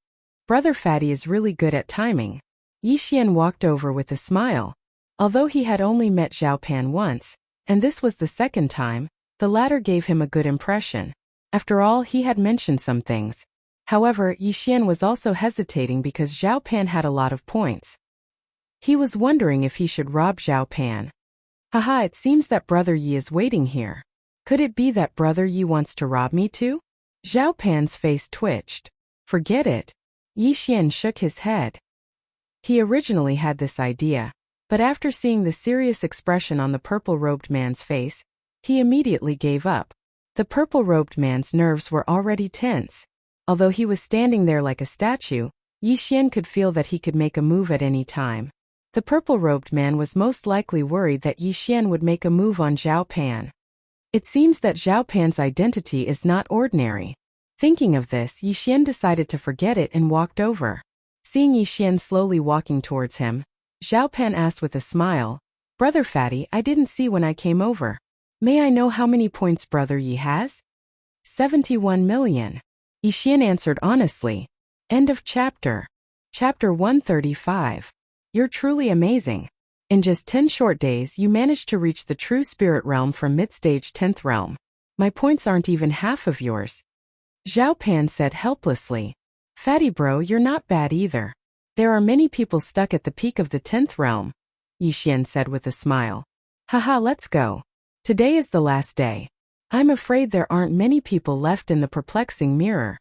Brother Fatty is really good at timing." Yixian walked over with a smile. Although he had only met Zhao Pan once, and this was the second time, the latter gave him a good impression. After all, he had mentioned some things. However, Yixian was also hesitating because Zhao Pan had a lot of points. He was wondering if he should rob Zhao Pan. Haha, it seems that Brother Yi is waiting here. Could it be that Brother Yi wants to rob me too? Zhao Pan's face twitched. Forget it. Yixian shook his head. He originally had this idea, but after seeing the serious expression on the purple-robed man's face, he immediately gave up. The purple-robed man's nerves were already tense. Although he was standing there like a statue, Yixian could feel that he could make a move at any time. The purple-robed man was most likely worried that Yixian would make a move on Zhao Pan. It seems that Zhao Pan's identity is not ordinary. Thinking of this, Yixian decided to forget it and walked over. Seeing Yixian slowly walking towards him, Zhao Pan asked with a smile, "Brother Fatty, I didn't see when I came over. May I know how many points Brother Yi has?" 71 million. Yixian answered honestly. End of chapter. Chapter 135. You're truly amazing. In just 10 short days, you managed to reach the true spirit realm from mid-stage 10th realm. My points aren't even half of yours. Zhao Pan said helplessly. Fatty bro, you're not bad either. There are many people stuck at the peak of the 10th realm, Yixian said with a smile. Haha, let's go. Today is the last day. I'm afraid there aren't many people left in the perplexing mirror,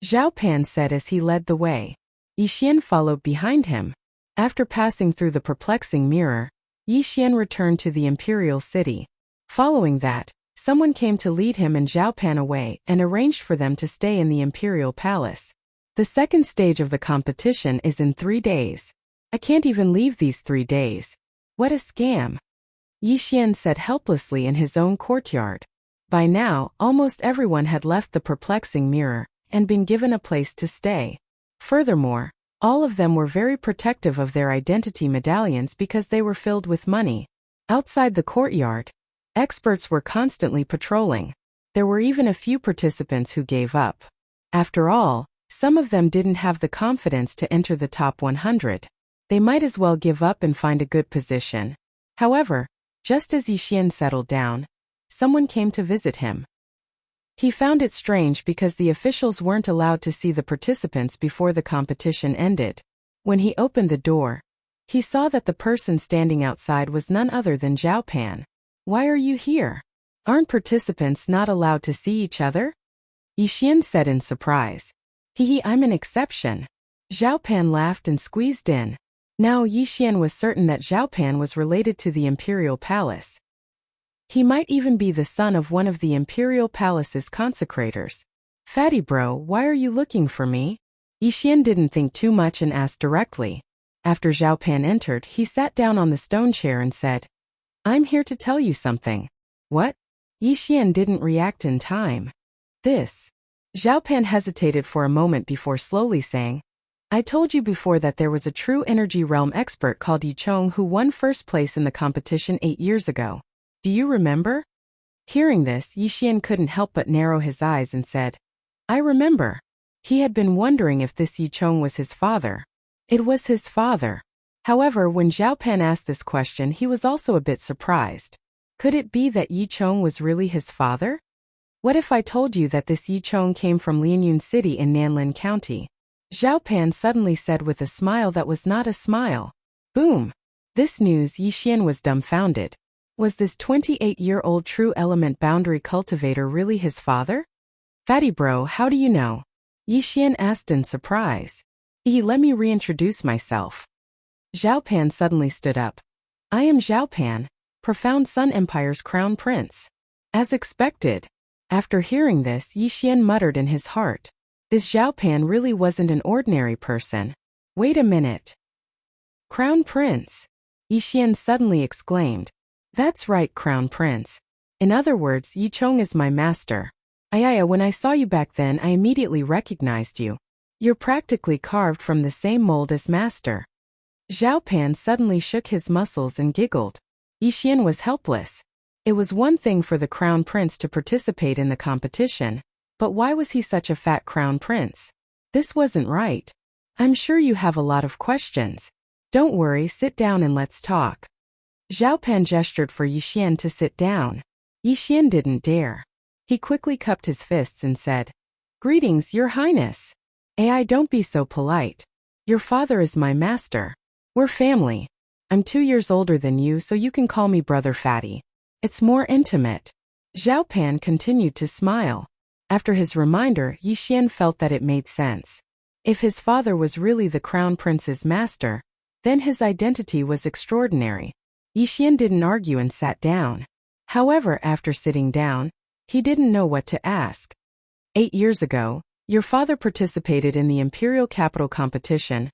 Zhao Pan said as he led the way. Yixian followed behind him. After passing through the perplexing mirror, Yixian returned to the imperial city. Following that, someone came to lead him and Zhao Pan away and arranged for them to stay in the imperial palace. The second stage of the competition is in 3 days. I can't even leave these 3 days. What a scam, Yixian said helplessly in his own courtyard. By now, almost everyone had left the perplexing mirror and been given a place to stay. Furthermore, all of them were very protective of their identity medallions because they were filled with money. Outside the courtyard, experts were constantly patrolling. There were even a few participants who gave up. After all, some of them didn't have the confidence to enter the top 100. They might as well give up and find a good position. However, just as Yixian settled down, someone came to visit him. He found it strange because the officials weren't allowed to see the participants before the competition ended. When he opened the door, he saw that the person standing outside was none other than Zhao Pan. Why are you here? Aren't participants not allowed to see each other? Yixian said in surprise. I'm an exception. Zhao Pan laughed and squeezed in. Now Yixian was certain that Zhao Pan was related to the imperial palace. He might even be the son of one of the imperial palace's consecrators. Fatty bro, why are you looking for me? Yixian didn't think too much and asked directly. After Zhao Pan entered, he sat down on the stone chair and said, I'm here to tell you something. What? Yixian didn't react in time. This. Zhao Pan hesitated for a moment before slowly saying, I told you before that there was a true energy realm expert called Yi Chong who won first place in the competition 8 years ago. Do you remember? Hearing this, Yixian couldn't help but narrow his eyes and said, I remember. He had been wondering if this Yi Chong was his father. It was his father. However, when Zhao Pan asked this question, he was also a bit surprised. Could it be that Yi Chong was really his father? What if I told you that this Yi Chong came from Lianyun City in Nanlin County? Zhao Pan suddenly said with a smile that was not a smile. Boom! This news, Yixian was dumbfounded. Was this 28-year-old true element boundary cultivator really his father? Fatty bro, how do you know? Yixian asked in surprise. Let me reintroduce myself. Zhao Pan suddenly stood up. I am Zhao Pan, Profound Sun Empire's crown prince. As expected. After hearing this, Yi Xian muttered in his heart. This Zhao Pan really wasn't an ordinary person. Wait a minute. Crown Prince! Yi Xian suddenly exclaimed. That's right, Crown Prince. In other words, Yi Chong is my master. Ayaya, when I saw you back then, I immediately recognized you. You're practically carved from the same mold as master. Zhao Pan suddenly shook his muscles and giggled. Yi Xian was helpless. It was one thing for the Crown Prince to participate in the competition, but why was he such a fat Crown Prince? This wasn't right. I'm sure you have a lot of questions. Don't worry, sit down and let's talk. Zhao Pan gestured for Yi Xian to sit down. Yi Xian didn't dare. He quickly cupped his fists and said, Greetings, Your Highness. Ai, don't be so polite. Your father is my master. We're family. I'm 2 years older than you, so you can call me Brother Fatty. It's more intimate. Zhao Pan continued to smile. After his reminder, Yi Xian felt that it made sense. If his father was really the Crown Prince's master, then his identity was extraordinary. Yi Xian didn't argue and sat down. However, after sitting down, he didn't know what to ask. 8 years ago, your father participated in the Imperial Capital competition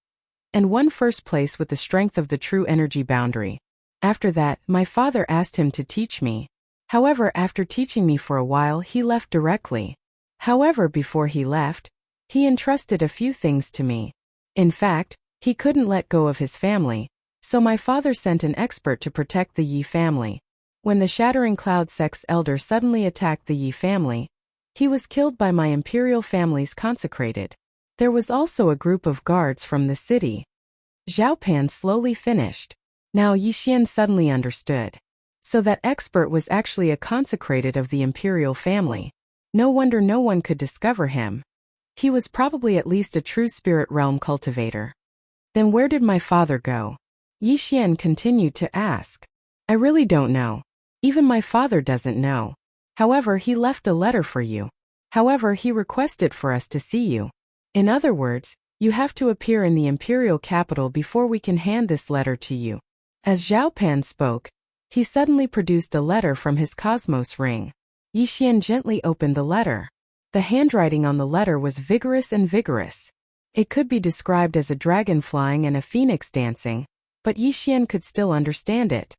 and won first place with the strength of the true energy boundary. After that, my father asked him to teach me. However, after teaching me for a while, he left directly. However, before he left, he entrusted a few things to me. In fact, he couldn't let go of his family, so my father sent an expert to protect the Yi family. When the Shattering Cloud Sect's elder suddenly attacked the Yi family, he was killed by my imperial family's consecrated. There was also a group of guards from the city. Zhao Pan slowly finished. Now Yi Xian suddenly understood. So that expert was actually a consecrated of the imperial family. No wonder no one could discover him. He was probably at least a true spirit realm cultivator. Then where did my father go? Yi Xian continued to ask. I really don't know. Even my father doesn't know. However, he left a letter for you. However, he requested for us to see you. In other words, you have to appear in the imperial capital before we can hand this letter to you. As Zhao Pan spoke, he suddenly produced a letter from his cosmos ring. Yi Xian gently opened the letter. The handwriting on the letter was vigorous and vigorous. It could be described as a dragon flying and a phoenix dancing, but Yi Xian could still understand it.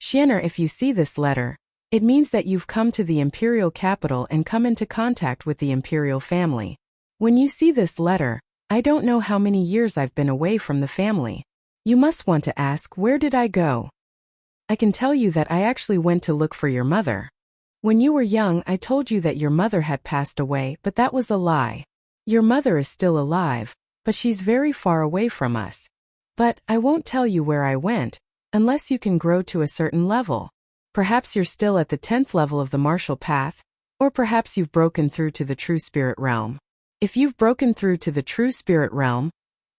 Xianer, if you see this letter, it means that you've come to the imperial capital and come into contact with the imperial family. When you see this letter, I don't know how many years I've been away from the family. You must want to ask, where did I go? I can tell you that I actually went to look for your mother. When you were young, I told you that your mother had passed away, but that was a lie. Your mother is still alive, but she's very far away from us. But I won't tell you where I went, unless you can grow to a certain level. Perhaps you're still at the 10th level of the martial path, or perhaps you've broken through to the true spirit realm. If you've broken through to the true spirit realm,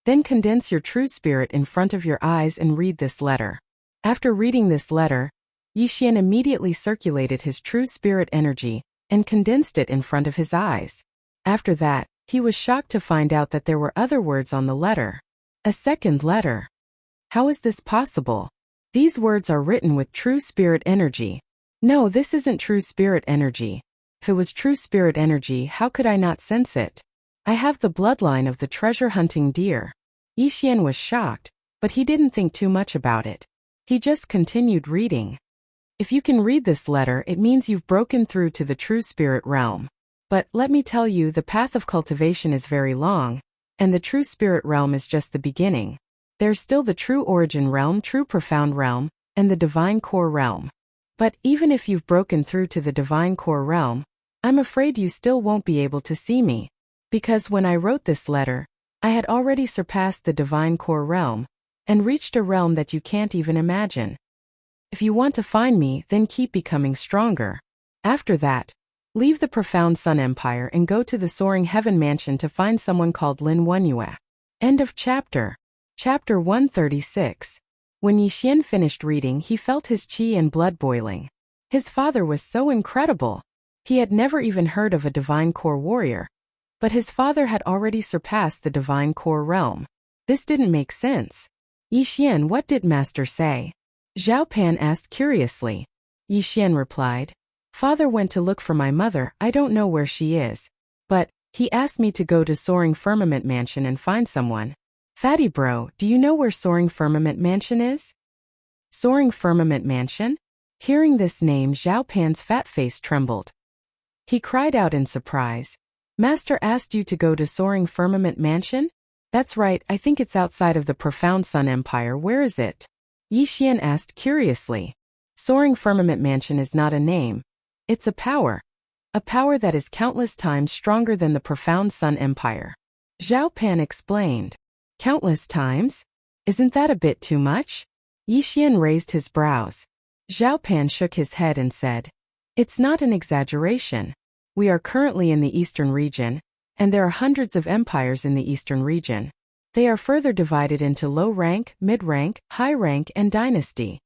then condense your true spirit in front of your eyes and read this letter. After reading this letter, Yi Xian immediately circulated his true spirit energy and condensed it in front of his eyes. After that, he was shocked to find out that there were other words on the letter. A second letter. How is this possible? These words are written with true spirit energy. No, this isn't true spirit energy. If it was true spirit energy, how could I not sense it? I have the bloodline of the treasure-hunting deer. Yi Xian was shocked, but he didn't think too much about it. He just continued reading. If you can read this letter, it means you've broken through to the true spirit realm. But let me tell you, the path of cultivation is very long, and the true spirit realm is just the beginning. There's still the true origin realm, true profound realm, and the divine core realm. But even if you've broken through to the divine core realm, I'm afraid you still won't be able to see me. Because when I wrote this letter, I had already surpassed the divine core realm, and reached a realm that you can't even imagine. If you want to find me, then keep becoming stronger. After that, leave the profound Sun Empire and go to the Soaring Heaven Mansion to find someone called Lin Wenyue. End of chapter. Chapter 136. When Yi Xian finished reading, he felt his qi and blood boiling. His father was so incredible. He had never even heard of a divine core warrior. But his father had already surpassed the divine core realm. This didn't make sense. Yi Xian, what did master say? Zhao Pan asked curiously. Yi Xian replied, Father went to look for my mother, I don't know where she is. But he asked me to go to Soaring Firmament Mansion and find someone. Fatty bro, do you know where Soaring Firmament Mansion is? Soaring Firmament Mansion? Hearing this name, Zhao Pan's fat face trembled. He cried out in surprise. Master asked you to go to Soaring Firmament Mansion? That's right, I think it's outside of the Profound Sun Empire, where is it? Yi Xian asked curiously. Soaring Firmament Mansion is not a name. It's a power. A power that is countless times stronger than the Profound Sun Empire. Zhao Pan explained. Countless times? Isn't that a bit too much? Yi Xian raised his brows. Zhao Pan shook his head and said, it's not an exaggeration. We are currently in the Eastern region, and there are hundreds of empires in the Eastern region. They are further divided into low rank, mid rank, high rank, and dynasty.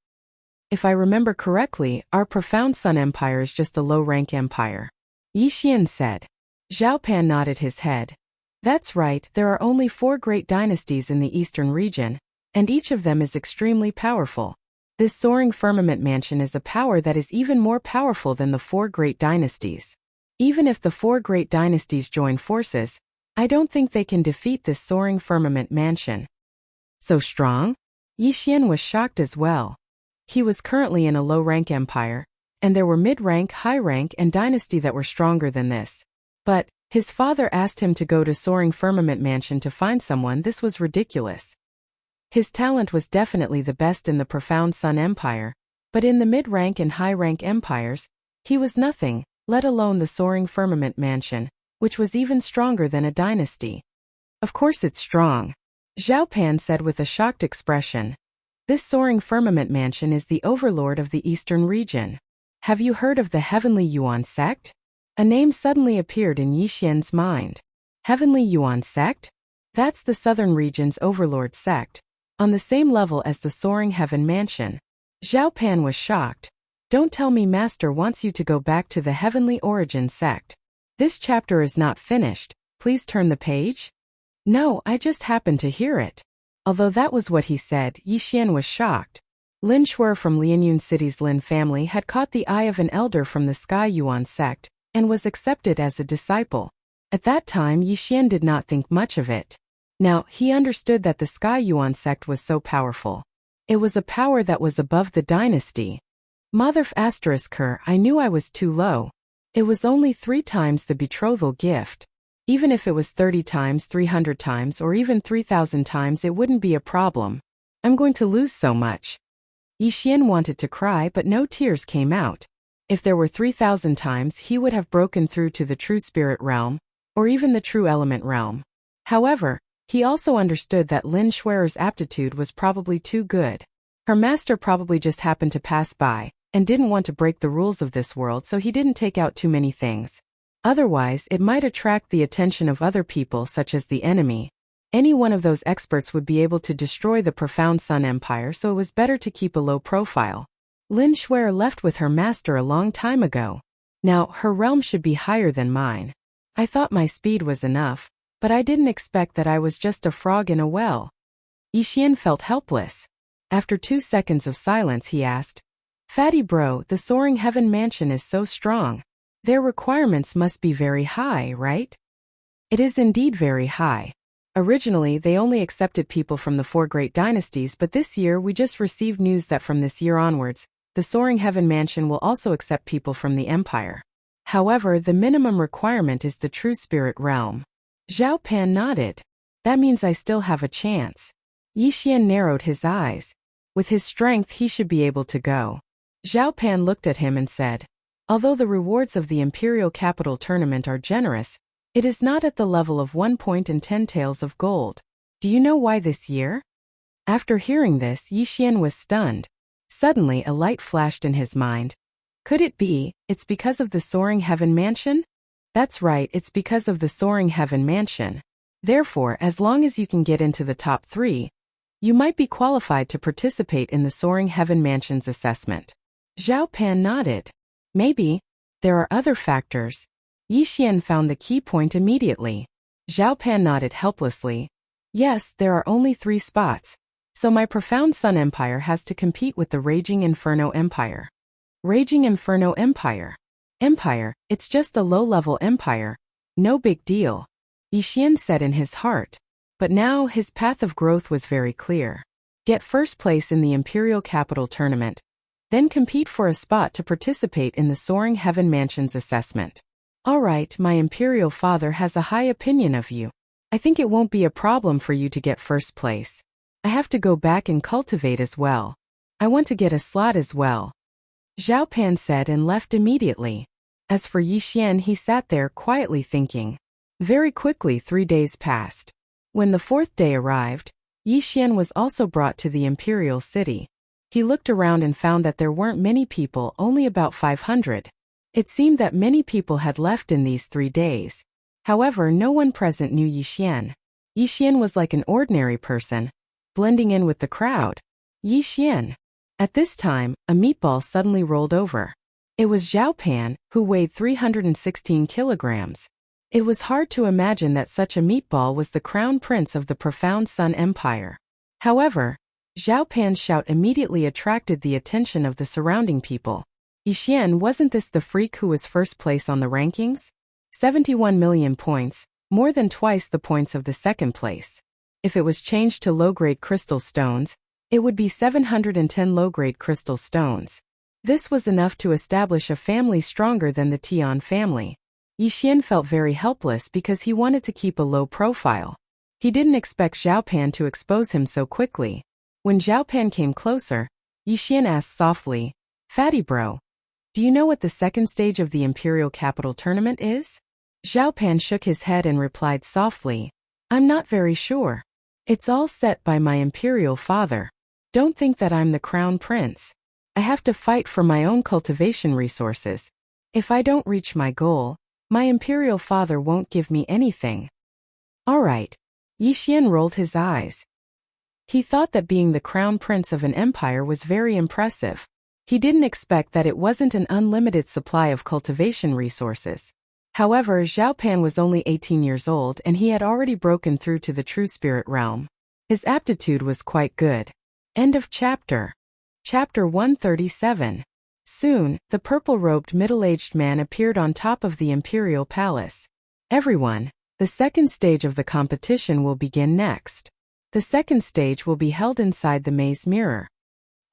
If I remember correctly, our Profound Sun Empire is just a low-rank empire. Yi Xian said. Zhao Pan nodded his head. That's right, there are only 4 great dynasties in the Eastern region, and each of them is extremely powerful. This Soaring Firmament Mansion is a power that is even more powerful than the 4 great dynasties. Even if the 4 great dynasties join forces, I don't think they can defeat this Soaring Firmament Mansion. So strong? Yi Xian was shocked as well. He was currently in a low-rank empire, and there were mid-rank, high-rank, and dynasty that were stronger than this. But his father asked him to go to Soaring Firmament Mansion to find someone. This was ridiculous. His talent was definitely the best in the Profound Sun Empire, but in the mid-rank and high-rank empires, he was nothing, let alone the Soaring Firmament Mansion, which was even stronger than a dynasty. Of course it's strong, Zhao Pan said with a shocked expression. This Soaring Firmament Mansion is the overlord of the Eastern region. Have you heard of the Heavenly Yuan sect? A name suddenly appeared in Yi Xian's mind. Heavenly Yuan sect? That's the Southern region's overlord sect, on the same level as the Soaring Heaven Mansion. Zhao Pan was shocked. Don't tell me Master wants you to go back to the Heavenly Origin sect. This chapter is not finished, please turn the page. No, I just happened to hear it. Although that was what he said, Yi Xian was shocked. Lin Shuer from Lianyun City's Lin family had caught the eye of an elder from the Sky Yuan sect, and was accepted as a disciple. At that time Yi Xian did not think much of it. Now, he understood that the Sky Yuan sect was so powerful. It was a power that was above the dynasty. Motherf **her, I knew I was too low. It was only 3 times the betrothal gift. Even if it was 30 times, 300 times, or even 3,000 times, it wouldn't be a problem. I'm going to lose so much. Yi Xian wanted to cry, but no tears came out. If there were 3,000 times, he would have broken through to the true spirit realm, or even the true element realm. However, he also understood that Lin Shuer's aptitude was probably too good. Her master probably just happened to pass by, and didn't want to break the rules of this world, so he didn't take out too many things. Otherwise, it might attract the attention of other people such as the enemy. Any one of those experts would be able to destroy the Profound Sun Empire, so it was better to keep a low profile. Lin Shuer left with her master a long time ago. Now, her realm should be higher than mine. I thought my speed was enough, but I didn't expect that I was just a frog in a well. Yi Xian felt helpless. After 2 seconds of silence, he asked, Fatty bro, the Soaring Heaven Mansion is so strong. Their requirements must be very high, right? It is indeed very high. Originally, they only accepted people from the 4 great dynasties, but this year we just received news that from this year onwards, the Soaring Heaven Mansion will also accept people from the Empire. However, the minimum requirement is the true spirit realm. Zhao Pan nodded. That means I still have a chance. Yi Xian narrowed his eyes. With his strength, he should be able to go. Zhao Pan looked at him and said, although the rewards of the Imperial Capital Tournament are generous, it is not at the level of 1 point and 10 taels of gold. Do you know why this year? After hearing this, Yi Xian was stunned. Suddenly a light flashed in his mind. Could it be, it's because of the Soaring Heaven Mansion? That's right, it's because of the Soaring Heaven Mansion. Therefore, as long as you can get into the top 3, you might be qualified to participate in the Soaring Heaven Mansion's assessment. Zhao Pan nodded. Maybe. There are other factors. Yi Xian found the key point immediately. Zhao Pan nodded helplessly. Yes, there are only 3 spots. So my Profound Sun Empire has to compete with the Raging Inferno Empire. Raging Inferno Empire. Empire, it's just a low-level empire. No big deal, Yixian said in his heart. But now his path of growth was very clear. Get first place in the Imperial Capital Tournament. Then compete for a spot to participate in the Soaring Heaven Mansion's assessment. Alright, my Imperial father has a high opinion of you. I think it won't be a problem for you to get first place. I have to go back and cultivate as well. I want to get a slot as well, Zhao Pan said and left immediately. As for Yixian, he sat there quietly thinking. Very quickly 3 days passed. When the 4th day arrived, Yixian was also brought to the imperial city. He looked around and found that there weren't many people, only about 500. It seemed that many people had left in these 3 days. However, no one present knew Yixian. Yixian was like an ordinary person, blending in with the crowd. Yixian. At this time, a meatball suddenly rolled over. It was Zhao Pan, who weighed 316 kilograms. It was hard to imagine that such a meatball was the crown prince of the Profound Sun Empire. However, Zhao Pan's shout immediately attracted the attention of the surrounding people. Yixian, wasn't this the freak who was first place on the rankings? 71 million points, more than twice the points of the second place. If it was changed to low-grade crystal stones, it would be 710 low-grade crystal stones. This was enough to establish a family stronger than the Tian family. Yixian felt very helpless because he wanted to keep a low profile. He didn't expect Zhao Pan to expose him so quickly. When Zhao Pan came closer, Yixian asked softly, "Fatty bro, do you know what the second stage of the Imperial Capital Tournament is?" Zhao Pan shook his head and replied softly, "I'm not very sure. It's all set by my Imperial father. Don't think that I'm the crown prince. I have to fight for my own cultivation resources. If I don't reach my goal, my Imperial father won't give me anything." Alright. Yixian rolled his eyes. He thought that being the crown prince of an empire was very impressive. He didn't expect that it wasn't an unlimited supply of cultivation resources. However, Zhao Pan was only 18 years old and he had already broken through to the true spirit realm. His aptitude was quite good. End of chapter. Chapter 137. Soon, the purple-robed middle-aged man appeared on top of the imperial palace. Everyone, the second stage of the competition will begin next. The second stage will be held inside the maze mirror.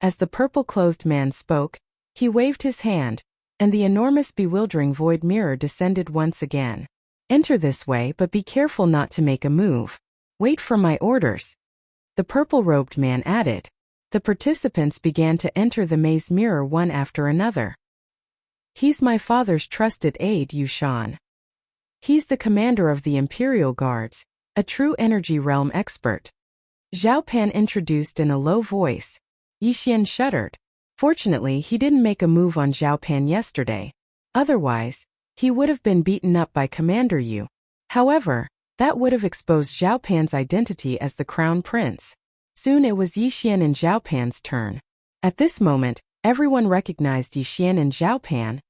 As the purple-clothed man spoke, he waved his hand, and the enormous bewildering void mirror descended once again. Enter this way, but be careful not to make a move. Wait for my orders, the purple-robed man added. The participants began to enter the maze mirror one after another. He's my father's trusted aide, Yushan. He's the commander of the Imperial Guards, a true energy realm expert. Zhao Pan introduced in a low voice. Yixian shuddered. Fortunately, he didn't make a move on Zhao Pan yesterday. Otherwise, he would have been beaten up by Commander Yu. However, that would have exposed Zhao Pan's identity as the crown prince. Soon it was Yixian and Zhao Pan's turn. At this moment, everyone recognized Yixian and Zhao Pan,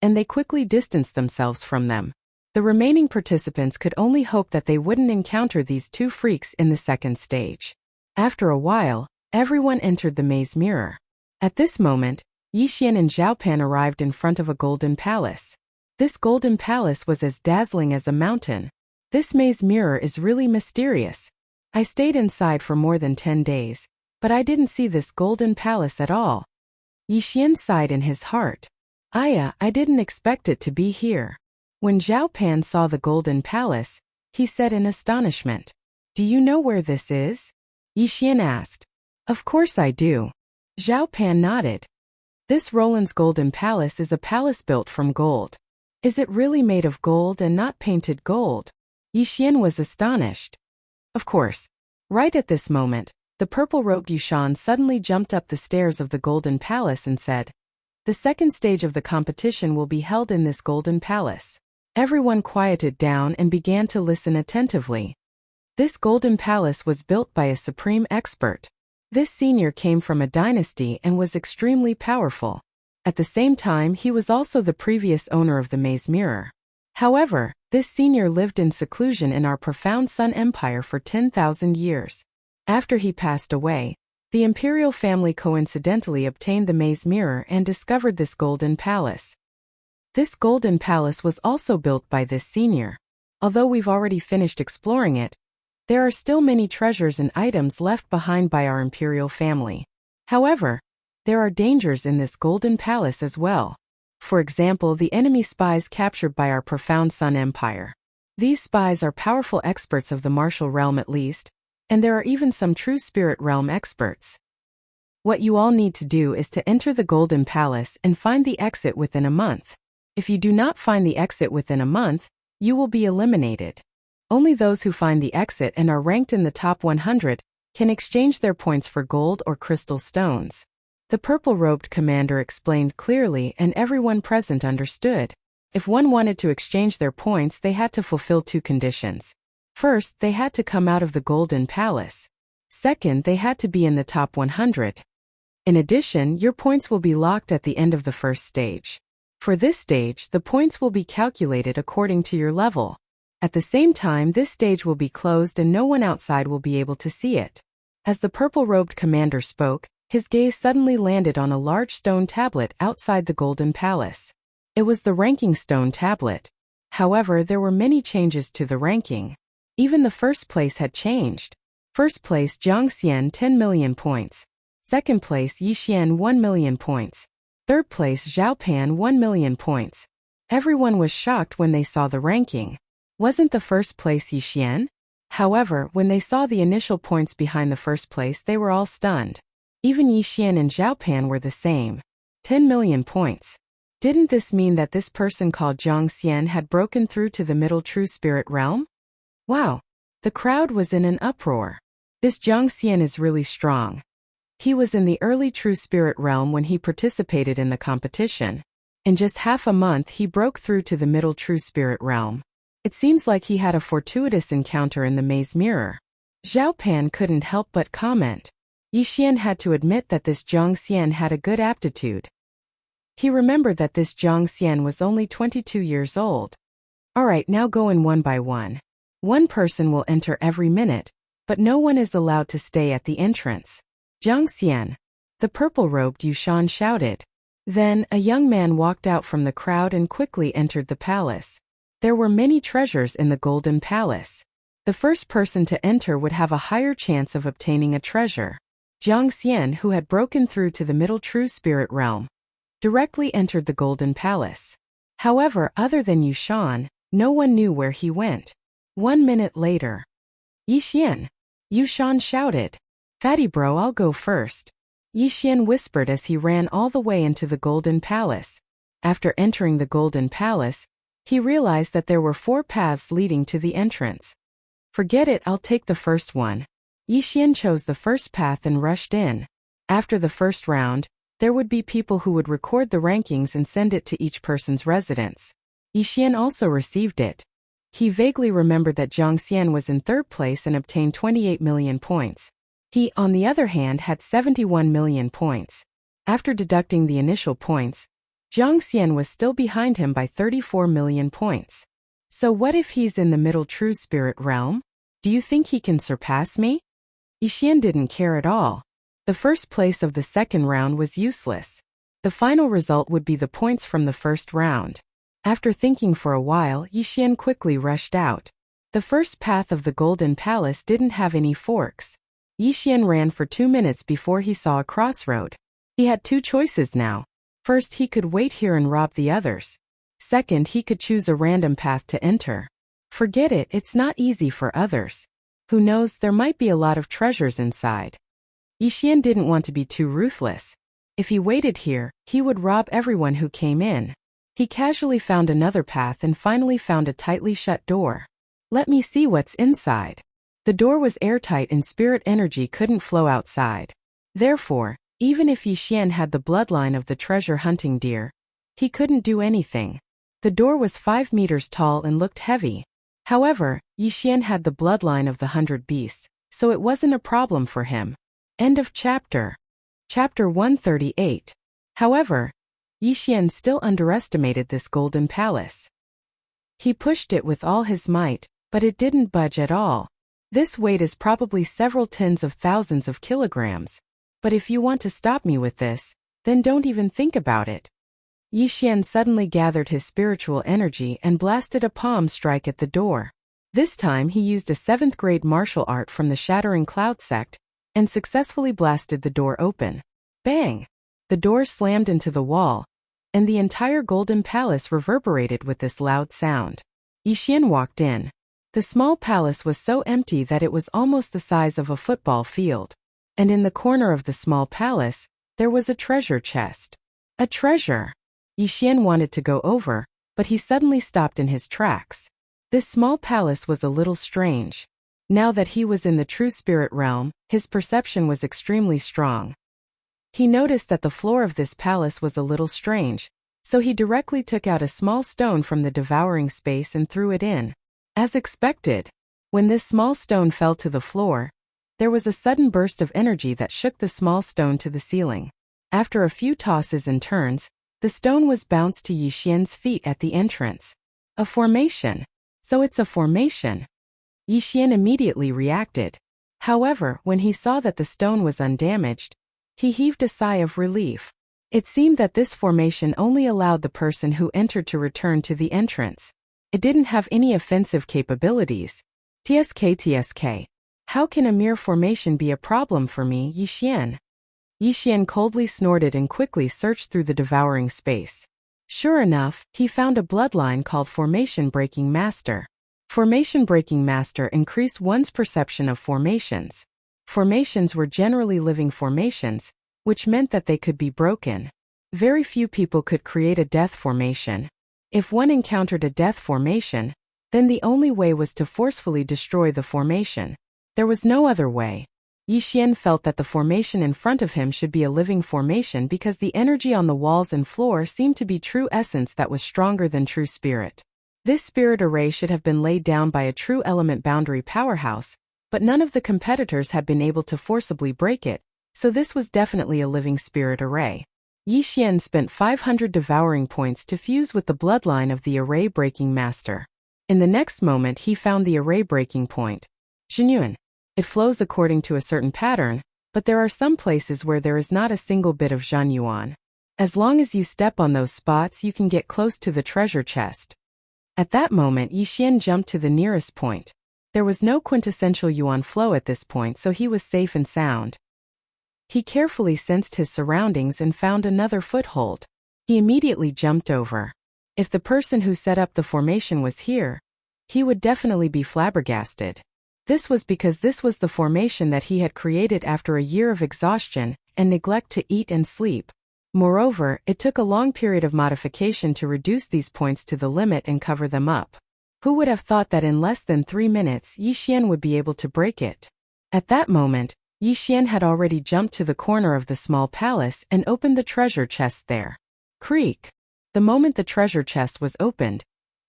and they quickly distanced themselves from them. The remaining participants could only hope that they wouldn't encounter these two freaks in the second stage. After a while, everyone entered the maze mirror. At this moment, Yixian and Zhao Pan arrived in front of a golden palace. This golden palace was as dazzling as a mountain. This maze mirror is really mysterious. I stayed inside for more than 10 days, but I didn't see this golden palace at all. Yixian sighed in his heart. I didn't expect it to be here. When Zhao Pan saw the golden palace, he said in astonishment, "Do you know where this is?" Yixian asked. "Of course I do." Zhao Pan nodded. "This Roland's golden palace is a palace built from gold. Is it really made of gold and not painted gold?" Yixian was astonished. Of course. Right at this moment, the purple-robed Yushan suddenly jumped up the stairs of the golden palace and said, "The second stage of the competition will be held in this golden palace." Everyone quieted down and began to listen attentively. This golden palace was built by a supreme expert. This senior came from a dynasty and was extremely powerful. At the same time, he was also the previous owner of the maze mirror. However, this senior lived in seclusion in our Profound Sun Empire for 10,000 years. After he passed away, the imperial family coincidentally obtained the maze mirror and discovered this golden palace. This golden palace was also built by this senior. Although we've already finished exploring it, there are still many treasures and items left behind by our imperial family. However, there are dangers in this golden palace as well. For example, the enemy spies captured by our profound Sun Empire. These spies are powerful experts of the martial realm at least, and there are even some true spirit realm experts. What you all need to do is to enter the golden palace and find the exit within a month. If you do not find the exit within a month, you will be eliminated. Only those who find the exit and are ranked in the top 100 can exchange their points for gold or crystal stones. The purple-robed commander explained clearly and everyone present understood. If one wanted to exchange their points, they had to fulfill two conditions. First, they had to come out of the golden palace. Second, they had to be in the top 100. In addition, your points will be locked at the end of the first stage. For this stage, the points will be calculated according to your level. At the same time, this stage will be closed and no one outside will be able to see it. As the purple-robed commander spoke, his gaze suddenly landed on a large stone tablet outside the golden palace. It was the ranking stone tablet. However, there were many changes to the ranking. Even the first place had changed. First place Jiang Xian 10 million points. Second place Yi Xian 1 million points. Third place Zhao Pan 1 million points. Everyone was shocked when they saw the ranking. Wasn't the first place Yi Xian? However, when they saw the initial points behind the first place, they were all stunned. Even Yi Xian and Zhao Pan were the same. 10 million points. Didn't this mean that this person called Jiang Xian had broken through to the middle true spirit realm? Wow! The crowd was in an uproar. This Jiang Xian is really strong. He was in the early true spirit realm when he participated in the competition. In just half a month he broke through to the middle true spirit realm. It seems like he had a fortuitous encounter in the maze mirror. Zhao Pan couldn't help but comment. Yi Xian had to admit that this Jiang Xian had a good aptitude. He remembered that this Jiang Xian was only 22 years old. Alright, now go in one by one. One person will enter every minute, but no one is allowed to stay at the entrance. Jiang Xian. The purple-robed Yushan shouted. Then, a young man walked out from the crowd and quickly entered the palace. There were many treasures in the golden palace. The first person to enter would have a higher chance of obtaining a treasure. Jiang Xian, who had broken through to the middle true spirit realm, directly entered the golden palace. However, other than Yushan, no one knew where he went. 1 minute later. Yi Xian. Yushan shouted. Fatty bro, I'll go first. Yi Xian whispered as he ran all the way into the golden palace. After entering the golden palace, he realized that there were 4 paths leading to the entrance. Forget it, I'll take the first one. Yi Xian chose the first path and rushed in. After the first round, there would be people who would record the rankings and send it to each person's residence. Yi Xian also received it. He vaguely remembered that Jiang Xian was in third place and obtained 28 million points. He, on the other hand, had 71 million points. After deducting the initial points, Jiang Xian was still behind him by 34 million points. So what if he's in the middle true spirit realm? Do you think he can surpass me? Yi Xian didn't care at all. The first place of the second round was useless. The final result would be the points from the first round. After thinking for a while, Yi Xian quickly rushed out. The first path of the Golden Palace didn't have any forks. Yi Xian ran for 2 minutes before he saw a crossroad. He had 2 choices now. First, he could wait here and rob the others. Second, he could choose a random path to enter. Forget it, it's not easy for others. Who knows, there might be a lot of treasures inside. Yi Xian didn't want to be too ruthless. If he waited here, he would rob everyone who came in. He casually found another path and finally found a tightly shut door. Let me see what's inside. The door was airtight and spirit energy couldn't flow outside. Therefore, even if Yi Xian had the bloodline of the treasure hunting deer, he couldn't do anything. The door was 5 meters tall and looked heavy. However, Yi Xian had the bloodline of the 100 beasts, so it wasn't a problem for him. End of chapter. Chapter 138. However, Yi Xian still underestimated this golden palace. He pushed it with all his might, but it didn't budge at all. This weight is probably several tens of thousands of kilograms. But if you want to stop me with this, then don't even think about it. Yixian suddenly gathered his spiritual energy and blasted a palm strike at the door. This time he used a 7th grade martial art from the Shattering Cloud sect and successfully blasted the door open. Bang! The door slammed into the wall, and the entire golden palace reverberated with this loud sound. Yixian walked in. The small palace was so empty that it was almost the size of a football field. And in the corner of the small palace, there was a treasure chest. A treasure! Yixian wanted to go over, but he suddenly stopped in his tracks. This small palace was a little strange. Now that he was in the true spirit realm, his perception was extremely strong. He noticed that the floor of this palace was a little strange, so he directly took out a small stone from the devouring space and threw it in. As expected, when this small stone fell to the floor, there was a sudden burst of energy that shook the small stone to the ceiling. After a few tosses and turns, the stone was bounced to Yixian's feet at the entrance. A formation. So it's a formation. Yixian immediately reacted. However, when he saw that the stone was undamaged, he heaved a sigh of relief. It seemed that this formation only allowed the person who entered to return to the entrance. It didn't have any offensive capabilities. TSK. How can a mere formation be a problem for me, Yixian? Yixian coldly snorted and quickly searched through the devouring space. Sure enough, he found a bloodline called Formation Breaking Master. Formation Breaking Master increased one's perception of formations. Formations were generally living formations, which meant that they could be broken. Very few people could create a death formation. If one encountered a death formation, then the only way was to forcefully destroy the formation. There was no other way. Yixian felt that the formation in front of him should be a living formation because the energy on the walls and floor seemed to be true essence that was stronger than true spirit. This spirit array should have been laid down by a true element boundary powerhouse, but none of the competitors had been able to forcibly break it, so this was definitely a living spirit array. Yixian spent 500 devouring points to fuse with the bloodline of the array breaking master. In the next moment he found the array breaking point. Zhenyuan. It flows according to a certain pattern, but there are some places where there is not a single bit of Zhenyuan. As long as you step on those spots you can get close to the treasure chest. At that moment Yixian jumped to the nearest point. There was no quintessential yuan flow at this point, so he was safe and sound. He carefully sensed his surroundings and found another foothold. He immediately jumped over. If the person who set up the formation was here, he would definitely be flabbergasted. This was because this was the formation that he had created after a year of exhaustion and neglect to eat and sleep. Moreover, it took a long period of modification to reduce these points to the limit and cover them up. Who would have thought that in less than 3 minutes Yixian would be able to break it? At that moment, Yixian had already jumped to the corner of the small palace and opened the treasure chest there. Creak! The moment the treasure chest was opened,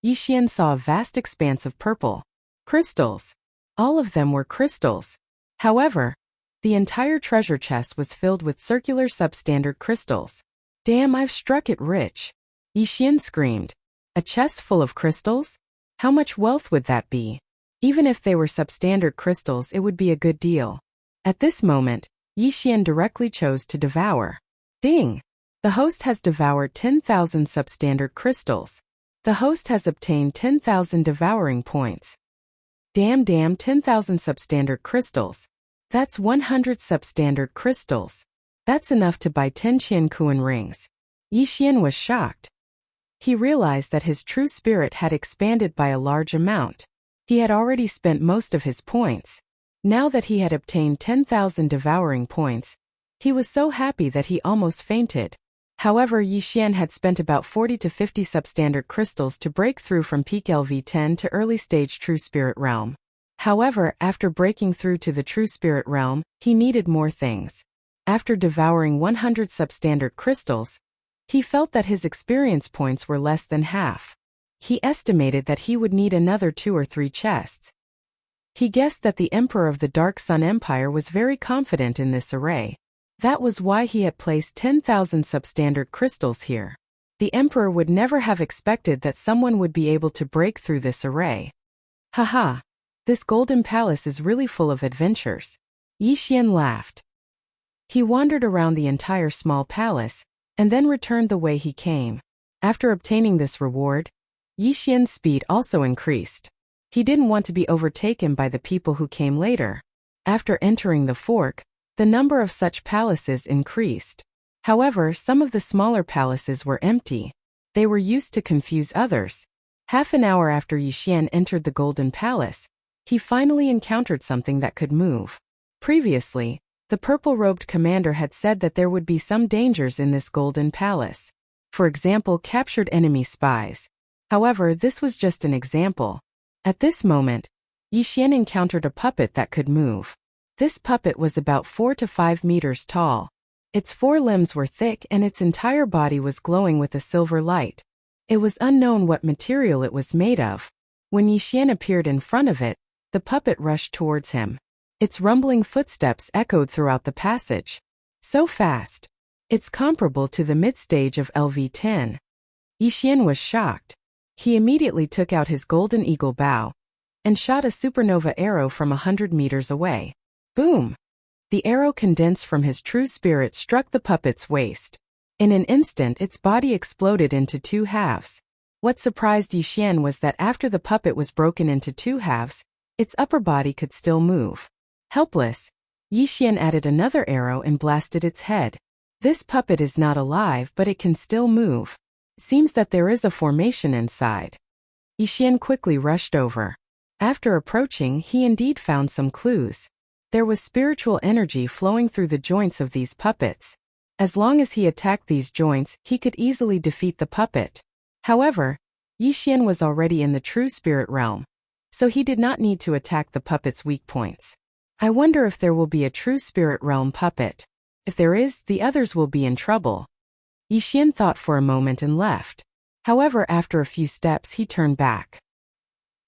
Yixian saw a vast expanse of purple crystals. All of them were crystals. However, the entire treasure chest was filled with circular substandard crystals. Damn, I've struck it rich! Yixian screamed. A chest full of crystals? How much wealth would that be? Even if they were substandard crystals, it would be a good deal. At this moment, Yixian directly chose to devour. Ding! The host has devoured 10,000 substandard crystals. The host has obtained 10,000 devouring points. Damn, 10,000 substandard crystals. That's 100 substandard crystals. That's enough to buy 10 Qiankuan rings. Yixian was shocked. He realized that his true spirit had expanded by a large amount. He had already spent most of his points. Now that he had obtained 10,000 devouring points, he was so happy that he almost fainted. However, Yixian had spent about 40 to 50 substandard crystals to break through from peak LV10 to early stage True Spirit Realm. However, after breaking through to the True Spirit Realm, he needed more things. After devouring 100 substandard crystals, he felt that his experience points were less than half. He estimated that he would need another 2 or 3 chests. He guessed that the Emperor of the Dark Sun Empire was very confident in this array. That was why he had placed 10,000 substandard crystals here. The Emperor would never have expected that someone would be able to break through this array. Haha! This golden palace is really full of adventures. Yixian laughed. He wandered around the entire small palace, and then returned the way he came. After obtaining this reward, Yixian's speed also increased. He didn't want to be overtaken by the people who came later. After entering the fork, the number of such palaces increased. However, some of the smaller palaces were empty. They were used to confuse others. Half an hour after Yixian entered the Golden Palace, he finally encountered something that could move. Previously, the purple-robed commander had said that there would be some dangers in this Golden Palace. For example, captured enemy spies. However, this was just an example. At this moment, Yixian encountered a puppet that could move. This puppet was about 4 to 5 meters tall. Its 4 limbs were thick and its entire body was glowing with a silver light. It was unknown what material it was made of. When Yixian appeared in front of it, the puppet rushed towards him. Its rumbling footsteps echoed throughout the passage. So fast. It's comparable to the mid-stage of LV-10. Yixian was shocked. He immediately took out his golden eagle bow and shot a supernova arrow from 100 meters away. Boom! The arrow condensed from his true spirit struck the puppet's waist. In an instant, its body exploded into 2 halves. What surprised Yixian was that after the puppet was broken into 2 halves, its upper body could still move. Helpless, Yixian added another arrow and blasted its head. This puppet is not alive, but it can still move. Seems that there is a formation inside. Yixian quickly rushed over. After approaching, he indeed found some clues. There was spiritual energy flowing through the joints of these puppets. As long as he attacked these joints, he could easily defeat the puppet. However, Yixian was already in the true spirit realm, so he did not need to attack the puppet's weak points. I wonder if there will be a true spirit realm puppet. If there is, the others will be in trouble. Yixian thought for a moment and left. However, after a few steps he turned back.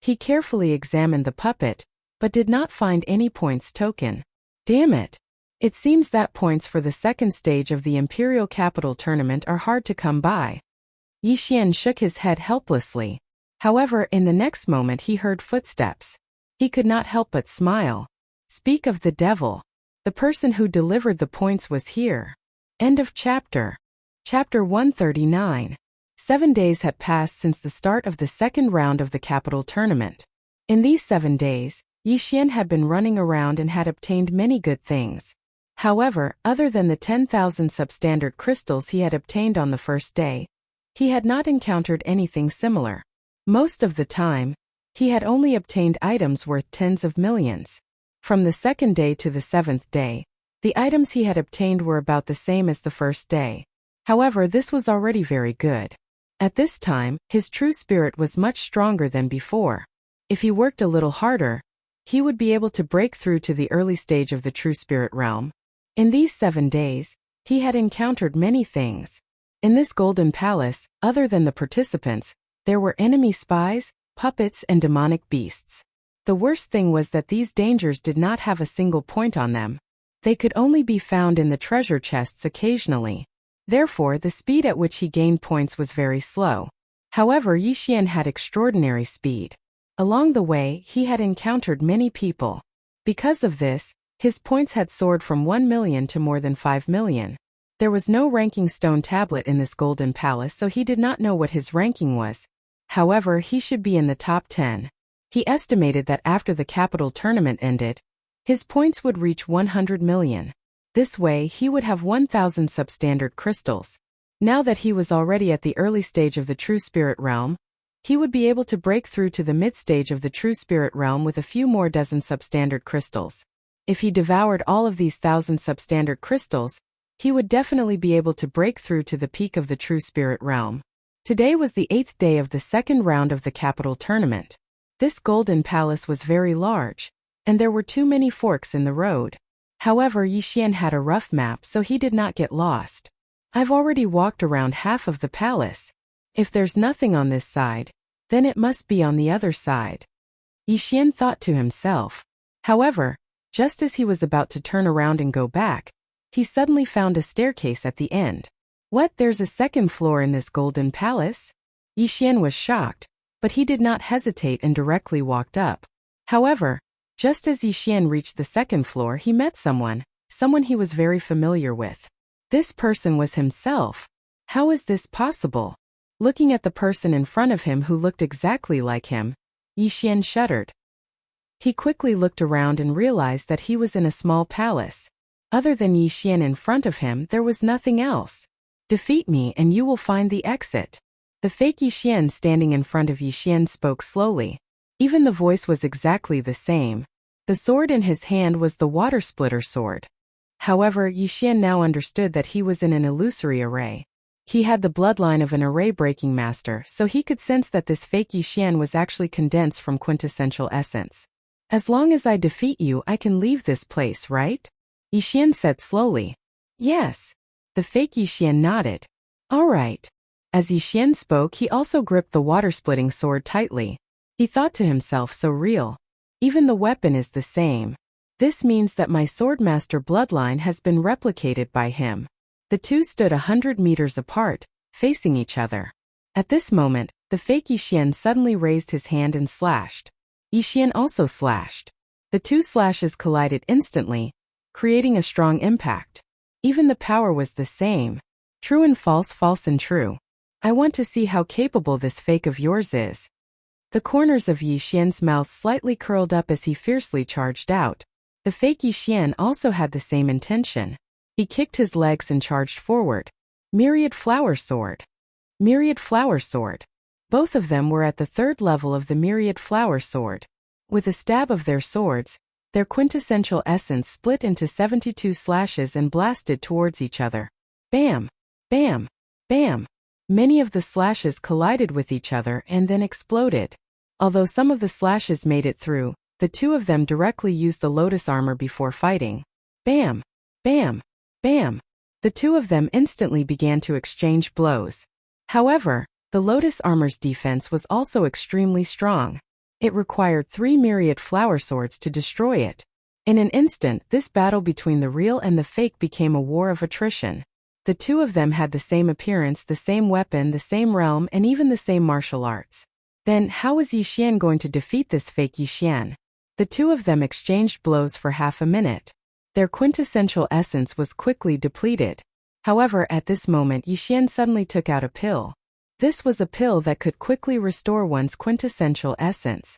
He carefully examined the puppet, but did not find any points token. Damn it! It seems that points for the second stage of the Imperial Capital Tournament are hard to come by. Yixian shook his head helplessly. However, in the next moment he heard footsteps. He could not help but smile. Speak of the devil. The person who delivered the points was here. End of chapter. Chapter 139. 7 days had passed since the start of the second round of the Capital Tournament. In these 7 days, Yixian had been running around and had obtained many good things. However, other than the 10,000 substandard crystals he had obtained on the first day, he had not encountered anything similar. Most of the time, he had only obtained items worth tens of millions. From the second day to the 7th day, the items he had obtained were about the same as the first day. However, this was already very good. At this time, his true spirit was much stronger than before. If he worked a little harder, he would be able to break through to the early stage of the true spirit realm. In these 7 days, he had encountered many things. In this Golden Palace, other than the participants, there were enemy spies, puppets, and demonic beasts. The worst thing was that these dangers did not have a single point on them. They could only be found in the treasure chests occasionally. Therefore, the speed at which he gained points was very slow. However, Yixian had extraordinary speed. Along the way, he had encountered many people. Because of this, his points had soared from 1 million to more than 5 million. There was no ranking stone tablet in this Golden Palace, so he did not know what his ranking was. However, he should be in the top 10. He estimated that after the Capital Tournament ended, his points would reach 100 million. This way, he would have 1,000 substandard crystals. Now that he was already at the early stage of the True Spirit Realm, he would be able to break through to the mid-stage of the True Spirit Realm with a few more dozen substandard crystals. If he devoured all of these 1,000 substandard crystals, he would definitely be able to break through to the peak of the True Spirit Realm. Today was the 8th day of the second round of the Capital Tournament. This Golden Palace was very large, and there were too many forks in the road. However, Yixian had a rough map, so he did not get lost. I've already walked around half of the palace. If there's nothing on this side, then it must be on the other side. Yixian thought to himself. However, just as he was about to turn around and go back, he suddenly found a staircase at the end. What, there's a second floor in this Golden Palace? Yixian was shocked, but he did not hesitate and directly walked up. However, just as Yixian reached the second floor, he met someone he was very familiar with. This person was himself. How is this possible? Looking at the person in front of him who looked exactly like him, Yixian shuddered. He quickly looked around and realized that he was in a small palace. Other than Yixian in front of him, there was nothing else. Defeat me and you will find the exit. The fake Yixian standing in front of Yixian spoke slowly. Even the voice was exactly the same. The sword in his hand was the water splitter sword. However, Yixian now understood that he was in an illusory array. He had the bloodline of an array-breaking master, so he could sense that this fake Yixian was actually condensed from quintessential essence. As long as I defeat you, I can leave this place, right? Yixian said slowly. Yes. The fake Yixian nodded. All right. As Yixian spoke, he also gripped the water-splitting sword tightly. He thought to himself, so real. Even the weapon is the same. This means that my swordmaster bloodline has been replicated by him. The two stood 100 meters apart, facing each other. At this moment, the fake Yixian suddenly raised his hand and slashed. Yixian also slashed. The two slashes collided instantly, creating a strong impact. Even the power was the same. True and false, false and true. I want to see how capable this fake of yours is. The corners of Yixian's mouth slightly curled up as he fiercely charged out. The fake Yixian also had the same intention. He kicked his legs and charged forward. Myriad Flower Sword. Myriad Flower Sword. Both of them were at the third level of the Myriad Flower Sword. With a stab of their swords, their quintessential essence split into 72 slashes and blasted towards each other. Bam! Bam! Bam! Many of the slashes collided with each other and then exploded. Although some of the slashes made it through, the two of them directly used the lotus armor before fighting. Bam! Bam! Bam! The two of them instantly began to exchange blows. However, the lotus armor's defense was also extremely strong. It required 3 myriad flower swords to destroy it. In an instant, this battle between the real and the fake became a war of attrition. The two of them had the same appearance, the same weapon, the same realm, and even the same martial arts. Then, how was Yixian going to defeat this fake Yixian? The two of them exchanged blows for half a minute. Their quintessential essence was quickly depleted. However, at this moment, Yixian suddenly took out a pill. This was a pill that could quickly restore one's quintessential essence.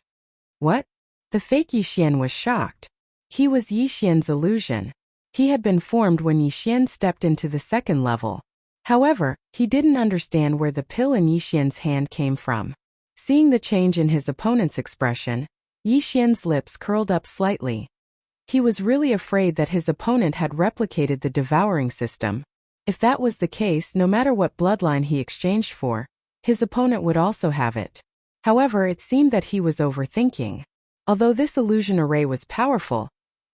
What? The fake Yixian was shocked. He was Yixian's illusion. He had been formed when Yixian stepped into the second level. However, he didn't understand where the pill in Yixian's hand came from. Seeing the change in his opponent's expression, Yixian's lips curled up slightly. He was really afraid that his opponent had replicated the devouring system. If that was the case, no matter what bloodline he exchanged for, his opponent would also have it. However, it seemed that he was overthinking. Although this illusion array was powerful,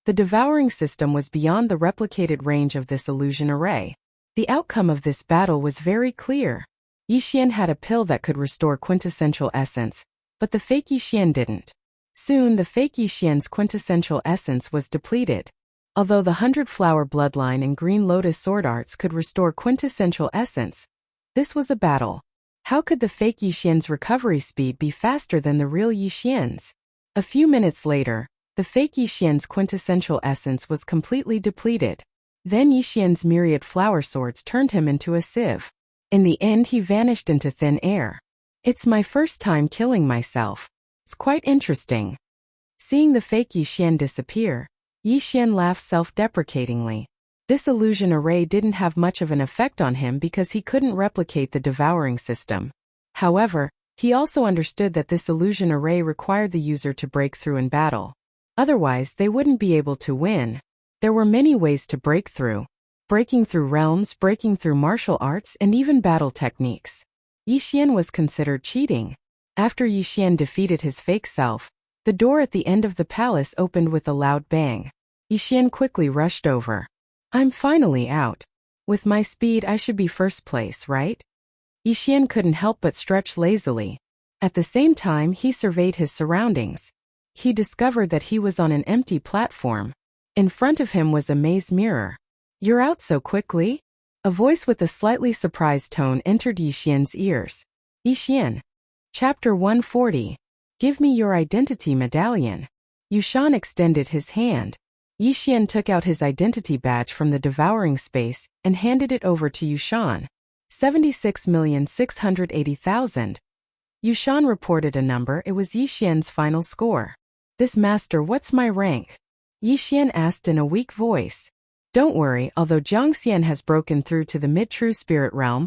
the devouring system was beyond the replicated range of this illusion array. The outcome of this battle was very clear. Yixian had a pill that could restore quintessential essence, but the fake Yixian didn't. Soon, the fake Yixian's quintessential essence was depleted. Although the 100-flower bloodline and green lotus sword arts could restore quintessential essence, this was a battle. How could the fake Yixian's recovery speed be faster than the real Yixian's? A few minutes later, the fake Yixian's quintessential essence was completely depleted. Then Yixian's myriad flower swords turned him into a sieve. In the end, he vanished into thin air. It's my first time killing myself. It's quite interesting. Seeing the fake Yixian disappear, Yixian laughed self-deprecatingly. This illusion array didn't have much of an effect on him because he couldn't replicate the devouring system. However, he also understood that this illusion array required the user to break through in battle. Otherwise, they wouldn't be able to win. There were many ways to break through. Breaking through realms, breaking through martial arts, and even battle techniques. Yixian was considered cheating. After Yixian defeated his fake self, the door at the end of the palace opened with a loud bang. Yixian quickly rushed over. I'm finally out. With my speed, I should be first place, right? Yixian couldn't help but stretch lazily. At the same time, he surveyed his surroundings. He discovered that he was on an empty platform. In front of him was a maze mirror. You're out so quickly? A voice with a slightly surprised tone entered Yixian's ears. Yixian. Chapter 140. Give me your identity medallion. Yushan extended his hand. Yixian took out his identity badge from the devouring space and handed it over to Yushan. 76,680,000. Yushan reported a number. It was Yixian's final score. This master, what's my rank? Yixian asked in a weak voice. Don't worry, although Jiangxian has broken through to the mid-true spirit realm,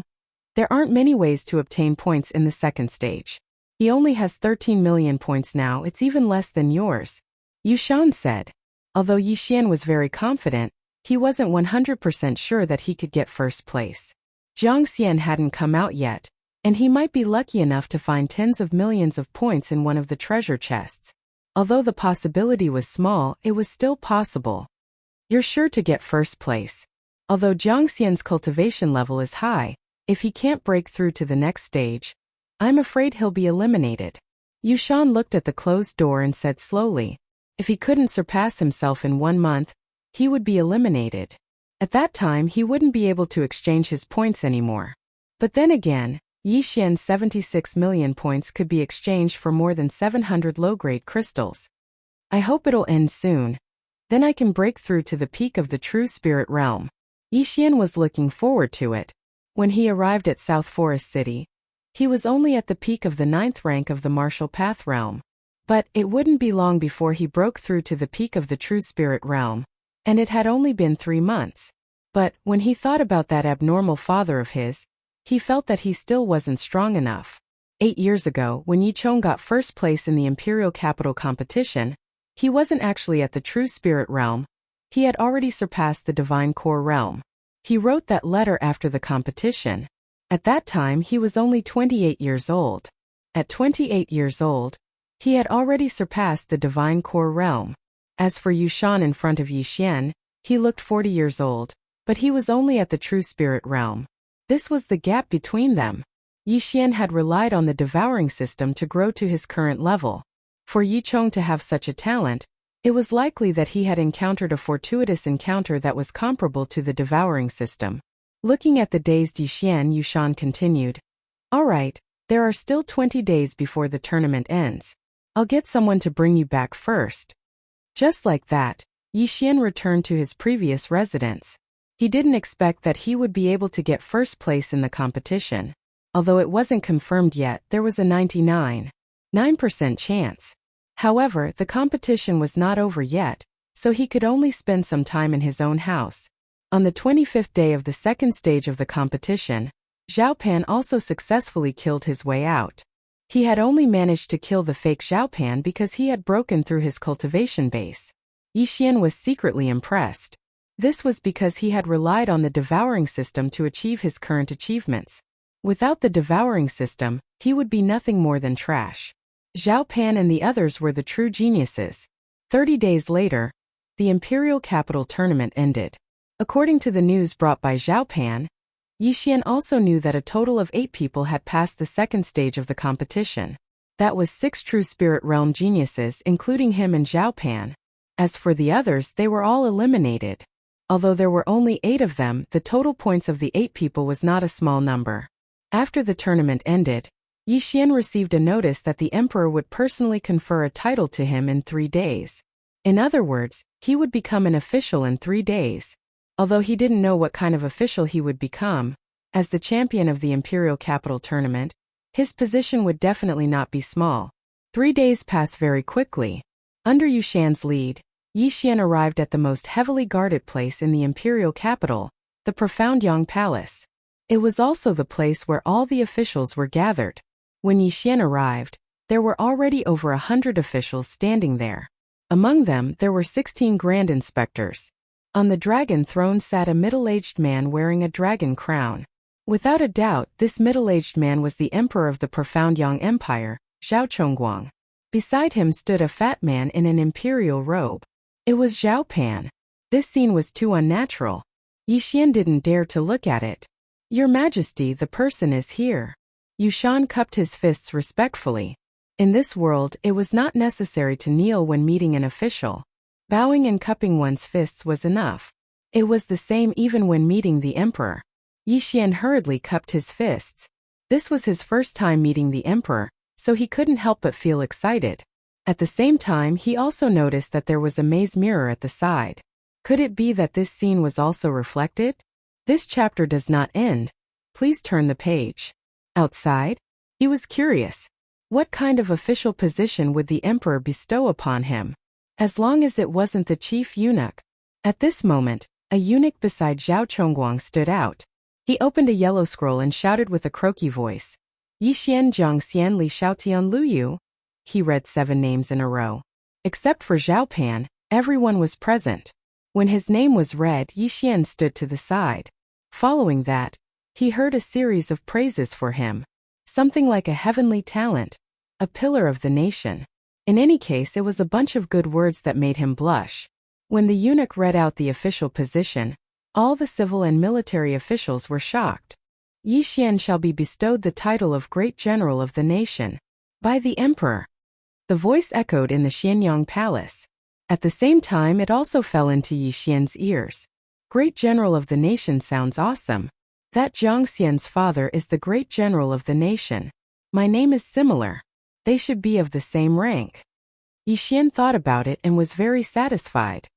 there aren't many ways to obtain points in the second stage. He only has 13 million points now. It's even less than yours, Yushan said. Although Yixian was very confident, he wasn't 100% sure that he could get first place. Jiangxian hadn't come out yet, and he might be lucky enough to find tens of millions of points in one of the treasure chests. Although the possibility was small, it was still possible. You're sure to get first place. Although Jiangxian's cultivation level is high, if he can't break through to the next stage, I'm afraid he'll be eliminated. Yushan looked at the closed door and said slowly, if he couldn't surpass himself in 1 month, he would be eliminated. At that time he wouldn't be able to exchange his points anymore. But then again, Yixian's 76 million points could be exchanged for more than 700 low-grade crystals. I hope it'll end soon. Then I can break through to the peak of the true spirit realm. Yixian was looking forward to it. When he arrived at South Forest City, he was only at the peak of the 9th rank of the martial path realm. But it wouldn't be long before he broke through to the peak of the true spirit realm, and it had only been 3 months. But when he thought about that abnormal father of his, he felt that he still wasn't strong enough. 8 years ago, when Yichong got first place in the Imperial Capital competition, he wasn't actually at the true spirit realm. He had already surpassed the divine core realm. He wrote that letter after the competition. At that time he was only 28 years old. At 28 years old, he had already surpassed the divine core realm. As for Yushan in front of Yixian, he looked 40 years old, but he was only at the true spirit realm. This was the gap between them. Yixian had relied on the devouring system to grow to his current level. For Yichong to have such a talent, it was likely that he had encountered a fortuitous encounter that was comparable to the devouring system. Looking at the dazed Yixian, Yushan continued. All right, there are still 20 days before the tournament ends. I'll get someone to bring you back first. Just like that, Yixian returned to his previous residence. He didn't expect that he would be able to get first place in the competition. Although it wasn't confirmed yet, there was a 99.9% chance. However, the competition was not over yet, so he could only spend some time in his own house. On the 25th day of the second stage of the competition, Zhao Pan also successfully killed his way out. He had only managed to kill the fake Zhao Pan because he had broken through his cultivation base. Yixian was secretly impressed. This was because he had relied on the devouring system to achieve his current achievements. Without the devouring system, he would be nothing more than trash. Zhao Pan and the others were the true geniuses. 30 days later, the Imperial Capital tournament ended. According to the news brought by Zhao Pan, Yixian also knew that a total of 8 people had passed the second stage of the competition. That was 6 true spirit realm geniuses, including him and Zhao Pan. As for the others, they were all eliminated. Although there were only 8 of them, the total points of the 8 people was not a small number. After the tournament ended, Yixian received a notice that the emperor would personally confer a title to him in 3 days. In other words, he would become an official in 3 days. Although he didn't know what kind of official he would become, as the champion of the Imperial Capital tournament, his position would definitely not be small. 3 days passed very quickly. Under Yushan's lead, Yixian arrived at the most heavily guarded place in the Imperial Capital, the Profound Yang Palace. It was also the place where all the officials were gathered. When Yixian arrived, there were already over 100 officials standing there. Among them, there were 16 grand inspectors. On the dragon throne sat a middle-aged man wearing a dragon crown. Without a doubt, this middle-aged man was the emperor of the Profound Yang Empire, Zhao Chongguang. Beside him stood a fat man in an imperial robe. It was Zhao Pan. This scene was too unnatural. Yixian didn't dare to look at it. Your Majesty, the person is here. Yushan cupped his fists respectfully. In this world, it was not necessary to kneel when meeting an official. Bowing and cupping one's fists was enough. It was the same even when meeting the emperor. Yixian hurriedly cupped his fists. This was his first time meeting the emperor, so he couldn't help but feel excited. At the same time, he also noticed that there was a maze mirror at the side. Could it be that this scene was also reflected? This chapter does not end. Please turn the page. Outside? He was curious. What kind of official position would the emperor bestow upon him? As long as it wasn't the chief eunuch. At this moment, a eunuch beside Zhao Chongguang stood out. He opened a yellow scroll and shouted with a croaky voice. Yixian Zhang Xian Li Xiaotian Lu Yu. He read 7 names in a row. Except for Zhao Pan, everyone was present. When his name was read, Yixian stood to the side. Following that, he heard a series of praises for him. Something like a heavenly talent. A pillar of the nation. In any case, it was a bunch of good words that made him blush. When the eunuch read out the official position, all the civil and military officials were shocked. Yixian shall be bestowed the title of Great General of the Nation. By the Emperor. The voice echoed in the Xianyang Palace. At the same time, it also fell into Yixian's ears. Great General of the Nation sounds awesome. That Zhang Xian's father is the Great General of the Nation. My name is similar. They should be of the same rank. Yixian thought about it and was very satisfied.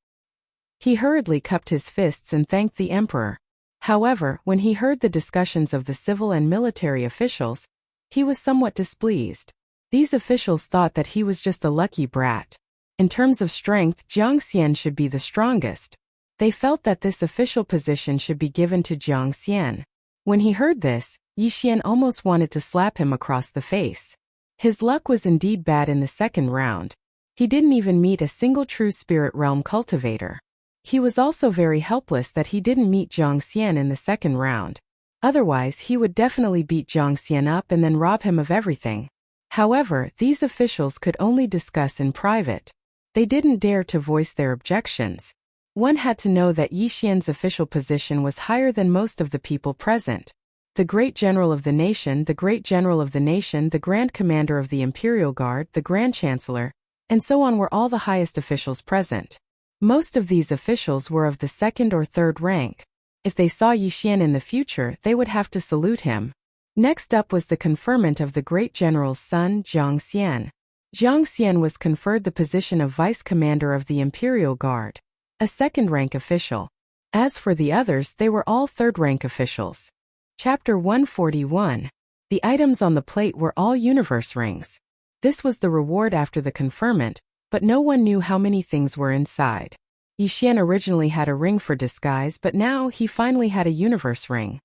He hurriedly cupped his fists and thanked the emperor. However, when he heard the discussions of the civil and military officials, he was somewhat displeased. These officials thought that he was just a lucky brat. In terms of strength, Zhang Xian should be the strongest. They felt that this official position should be given to Zhang Xian. When he heard this, Yixian almost wanted to slap him across the face. His luck was indeed bad in the second round. He didn't even meet a single true spirit realm cultivator. He was also very helpless that he didn't meet Zhang Xian in the second round. Otherwise, he would definitely beat Zhang Xian up and then rob him of everything. However, these officials could only discuss in private. They didn't dare to voice their objections. One had to know that Yixian's official position was higher than most of the people present. The Great General of the Nation, the Great General of the Nation, the Grand Commander of the Imperial Guard, the Grand Chancellor, and so on were all the highest officials present. Most of these officials were of the 2nd or 3rd rank. If they saw Yixian in the future, they would have to salute him. Next up was the conferment of the Great General's son, Zhang Xian. Zhang Xian was conferred the position of Vice Commander of the Imperial Guard, a 2nd-rank official. As for the others, they were all 3rd-rank officials. Chapter 141. The items on the plate were all universe rings. This was the reward after the conferment, but no one knew how many things were inside. Yixian originally had a ring for disguise, but now he finally had a universe ring.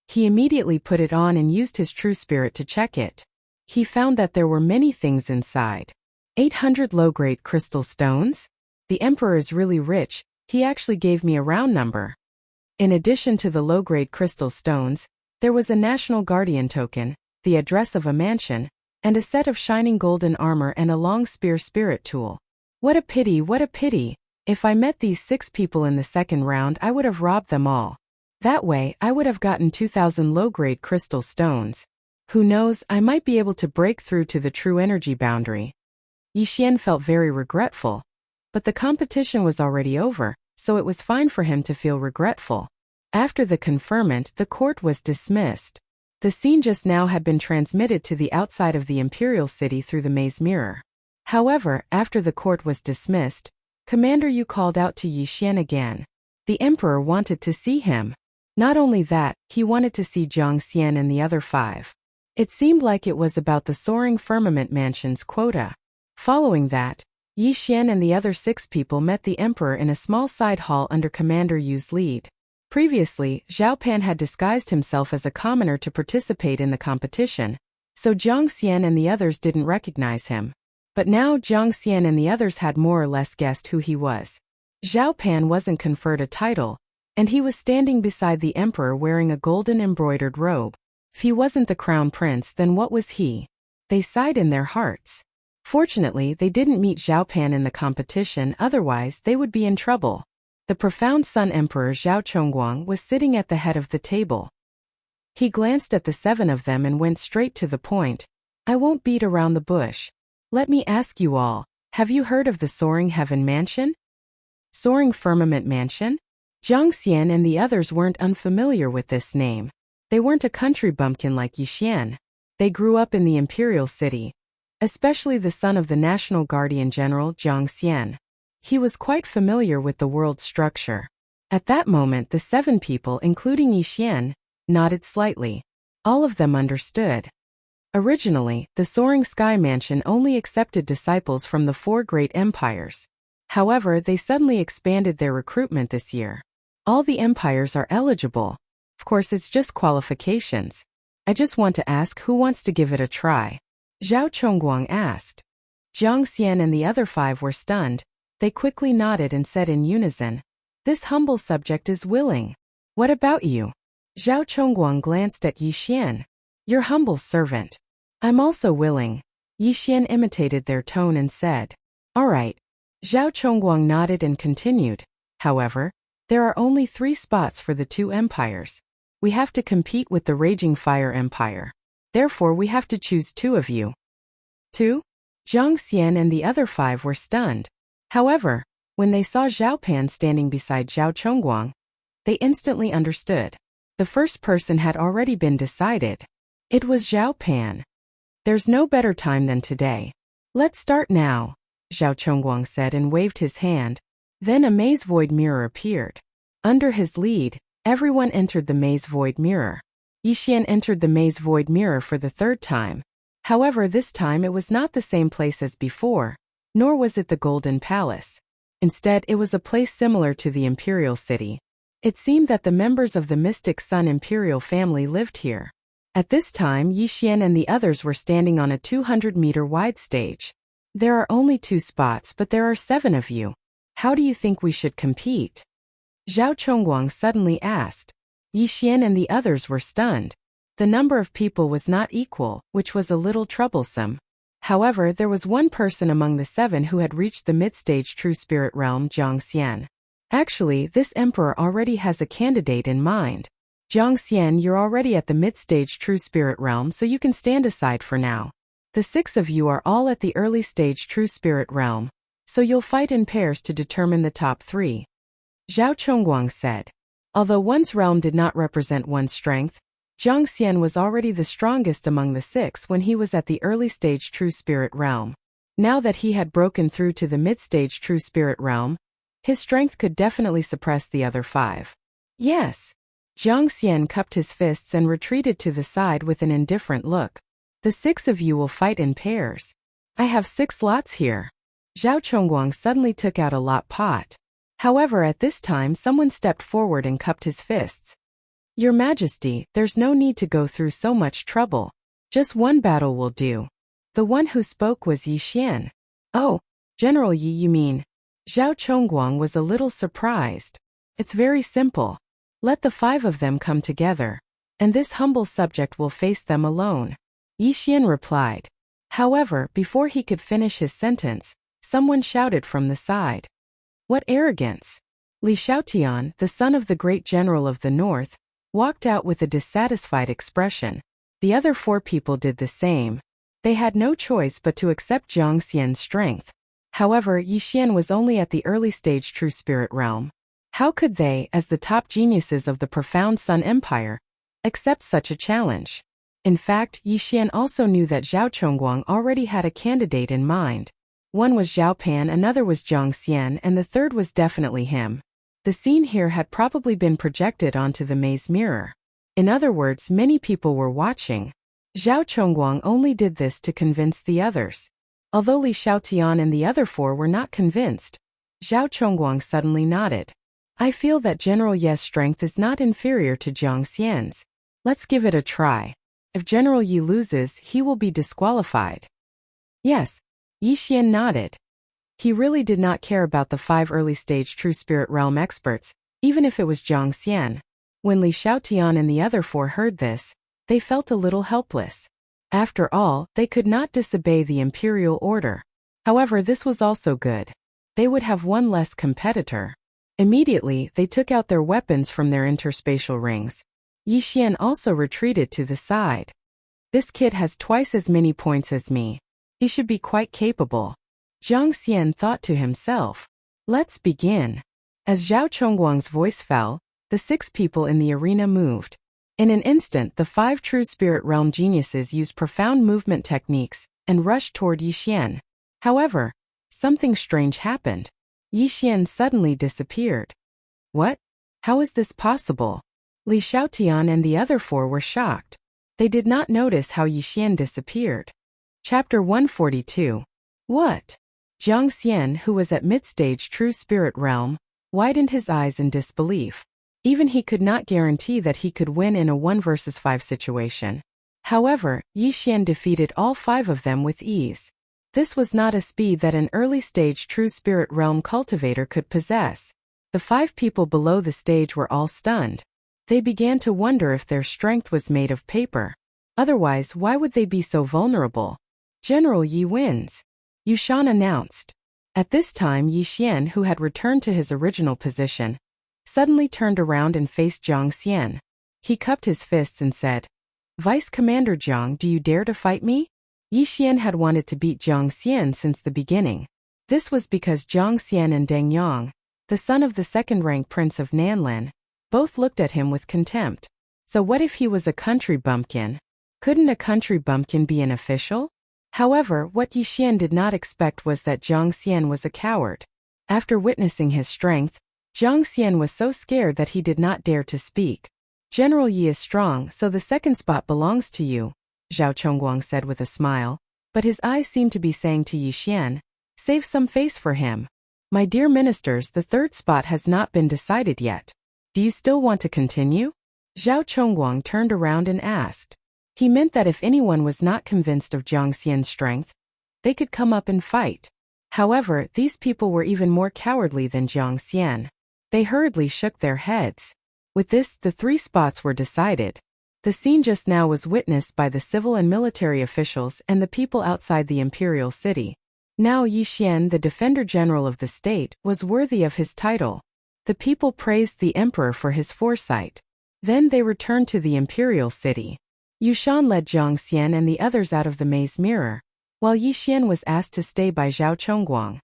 He immediately put it on and used his true spirit to check it. He found that there were many things inside. 800 low-grade crystal stones? The emperor is really rich, he actually gave me a round number. In addition to the low-grade crystal stones, there was a national guardian token, the address of a mansion, and a set of shining golden armor and a long spear spirit tool. What a pity, what a pity! If I met these 6 people in the second round, I would have robbed them all. That way, I would have gotten 2,000 low-grade crystal stones. Who knows, I might be able to break through to the true energy boundary. Yixian felt very regretful. But the competition was already over, so it was fine for him to feel regretful. After the conferment, the court was dismissed. The scene just now had been transmitted to the outside of the imperial city through the maze mirror. However, after the court was dismissed, Commander Yu called out to Yixian again. The emperor wanted to see him. Not only that, he wanted to see Zhang Xian and the other 5. It seemed like it was about the soaring firmament mansion's quota. Following that, Yixian and the other 6 people met the emperor in a small side hall under Commander Yu's lead. Previously, Zhao Pan had disguised himself as a commoner to participate in the competition, so Zhang Xian and the others didn't recognize him. But now Zhang Xian and the others had more or less guessed who he was. Zhao Pan wasn't conferred a title, and he was standing beside the emperor wearing a golden embroidered robe. If he wasn't the crown prince, then what was he? They sighed in their hearts. Fortunately, they didn't meet Zhao Pan in the competition, otherwise they would be in trouble. The profound Sun Emperor Zhao Chongguang was sitting at the head of the table. He glanced at the 7 of them and went straight to the point. I won't beat around the bush. Let me ask you all, have you heard of the Soaring Heaven Mansion? Soaring Firmament Mansion? Zhang Xian and the others weren't unfamiliar with this name. They weren't a country bumpkin like Yixian. They grew up in the imperial city, especially the son of the National Guardian General Zhang Xian. He was quite familiar with the world's structure. At that moment, the 7 people, including Yixian, nodded slightly. All of them understood. Originally, the Soaring Sky Mansion only accepted disciples from the 4 great empires. However, they suddenly expanded their recruitment this year. All the empires are eligible. Of course, it's just qualifications. I just want to ask who wants to give it a try. Zhao Chongguang asked. Jiang Xian and the other 5 were stunned. They quickly nodded and said in unison, "This humble subject is willing. What about you?" Zhao Chongguang glanced at Yi Xian. "Your humble servant." "I'm also willing." Yi Xian imitated their tone and said, "All right." Zhao Chongguang nodded and continued, "However, there are only 3 spots for the 2 empires. We have to compete with the Raging Fire Empire. Therefore, we have to choose 2 of you." 2? Jiang Xian and the other 5 were stunned. However, when they saw Zhao Pan standing beside Zhao Chongguang, they instantly understood. The first person had already been decided. It was Zhao Pan. "There's no better time than today. Let's start now," Zhao Chongguang said and waved his hand. Then a maze void mirror appeared. Under his lead, everyone entered the maze void mirror. Yi Xian entered the maze void mirror for the 3rd time. However, this time it was not the same place as before, nor was it the Golden Palace. Instead, it was a place similar to the Imperial City. It seemed that the members of the Mystic Sun Imperial family lived here. At this time, Yi Xian and the others were standing on a 200-meter wide stage. "There are only 2 spots, but there are 7 of you. How do you think we should compete?" Zhao Chongguang suddenly asked. Yi Xian and the others were stunned. The number of people was not equal, which was a little troublesome. However, there was one person among the 7 who had reached the mid-stage True Spirit Realm, Jiang Xian. Actually, this emperor already has a candidate in mind. "Jiang Xian, you're already at the mid-stage True Spirit Realm, so you can stand aside for now. The 6 of you are all at the early stage True Spirit Realm, so you'll fight in pairs to determine the top 3. Zhao Chongguang said. Although one's realm did not represent one's strength, Jiang Xian was already the strongest among the 6 when he was at the early stage True Spirit Realm. Now that he had broken through to the mid-stage True Spirit Realm, his strength could definitely suppress the other 5. "Yes." Jiang Xian cupped his fists and retreated to the side with an indifferent look. "The 6 of you will fight in pairs. I have 6 lots here." Zhao Chongguang suddenly took out a lot pot. However, at this time someone stepped forward and cupped his fists. "Your Majesty, there's no need to go through so much trouble. Just one battle will do." The one who spoke was Yi Xian. "Oh, General Yi, you mean?" Zhao Chongguang was a little surprised. "It's very simple. Let the 5 of them come together, and this humble subject will face them alone," Yi Xian replied. However, before he could finish his sentence, someone shouted from the side. "What arrogance!" Li Xiaotian, the son of the great general of the north, walked out with a dissatisfied expression. The other 4 people did the same. They had no choice but to accept Jiang Xian's strength. However, Yi Xian was only at the early stage True Spirit Realm. How could they, as the top geniuses of the profound Sun Empire, accept such a challenge? In fact, Yi Xian also knew that Zhao Chongguang already had a candidate in mind. One was Zhao Pan, another was Jiang Xian, and the third was definitely him. The scene here had probably been projected onto the maze mirror. In other words, many people were watching. Zhao Chongguang only did this to convince the others. Although Li Xiaotian and the other 4 were not convinced, Zhao Chongguang suddenly nodded. "I feel that General Ye's strength is not inferior to Jiang Xian's. Let's give it a try. If General Yi loses, he will be disqualified." "Yes." Yi Xian nodded. He really did not care about the 5 early-stage True Spirit Realm experts, even if it was Jiang Xian. When Li Xiaotian and the other 4 heard this, they felt a little helpless. After all, they could not disobey the imperial order. However, this was also good. They would have one less competitor. Immediately, they took out their weapons from their interspatial rings. Yi Xian also retreated to the side. "This kid has twice as many points as me. He should be quite capable." Jiang Xian thought to himself. "Let's begin." As Zhao Chongguang's voice fell, the 6 people in the arena moved. In an instant, the 5 True Spirit Realm geniuses used profound movement techniques and rushed toward Yi Xian. However, something strange happened. Yi Xian suddenly disappeared. "What? How is this possible?" Li Xiaotian and the other four were shocked. They did not notice how Yixian disappeared. Chapter 142. What? Jiang Xian, who was at mid-stage true spirit realm, widened his eyes in disbelief. Even he could not guarantee that he could win in a 1 versus 5 situation. However, Yixian defeated all 5 of them with ease. This was not a speed that an early-stage true spirit realm cultivator could possess. The 5 people below the stage were all stunned. They began to wonder if their strength was made of paper. Otherwise, why would they be so vulnerable? General Yi wins, Yushan announced. At this time, Yixian, who had returned to his original position, suddenly turned around and faced Jiang Xian. He cupped his fists and said, "Vice Commander Jiang, do you dare to fight me?" Yixian had wanted to beat Jiang Xian since the beginning. This was because Jiang Xian and Deng Yang, the son of the second-rank prince of Nanlin, both looked at him with contempt. So what if he was a country bumpkin? Couldn't a country bumpkin be an official? However, what Yixian did not expect was that Jiang Xian was a coward. After witnessing his strength, Jiang Xian was so scared that he did not dare to speak. "General Yi is strong, so the second spot belongs to you," Zhao Chongguang said with a smile, but his eyes seemed to be saying to Yixian, "Save some face for him. My dear ministers, the third spot has not been decided yet. Do you still want to continue?" Zhao Chongguang turned around and asked. He meant that if anyone was not convinced of Jiang Xian's strength, they could come up and fight. However, these people were even more cowardly than Jiang Xian. They hurriedly shook their heads. With this, the 3 spots were decided. The scene just now was witnessed by the civil and military officials and the people outside the imperial city. Now Yixian, the defender general of the state, was worthy of his title. The people praised the emperor for his foresight. Then they returned to the imperial city. Yushan led Jiang Xian and the others out of the maze mirror, while Yixian was asked to stay by Zhao Chongguang.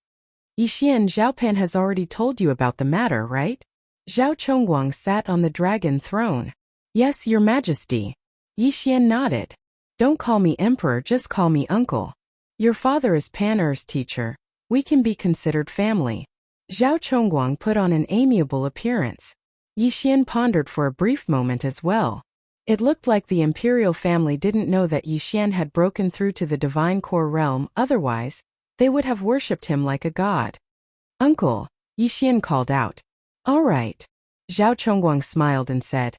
"Yixian, Zhao Pan has already told you about the matter, right?" Zhao Chongguang sat on the dragon throne. "Yes, Your Majesty." Yixian nodded. "Don't call me emperor, just call me uncle. Your father is Pan Er's teacher. We can be considered family." Zhao Chongguang put on an amiable appearance. Yixian pondered for a brief moment as well. It looked like the imperial family didn't know that Yixian had broken through to the divine core realm, otherwise, they would have worshipped him like a god. "Uncle," Yixian called out. "All right." Zhao Chongguang smiled and said,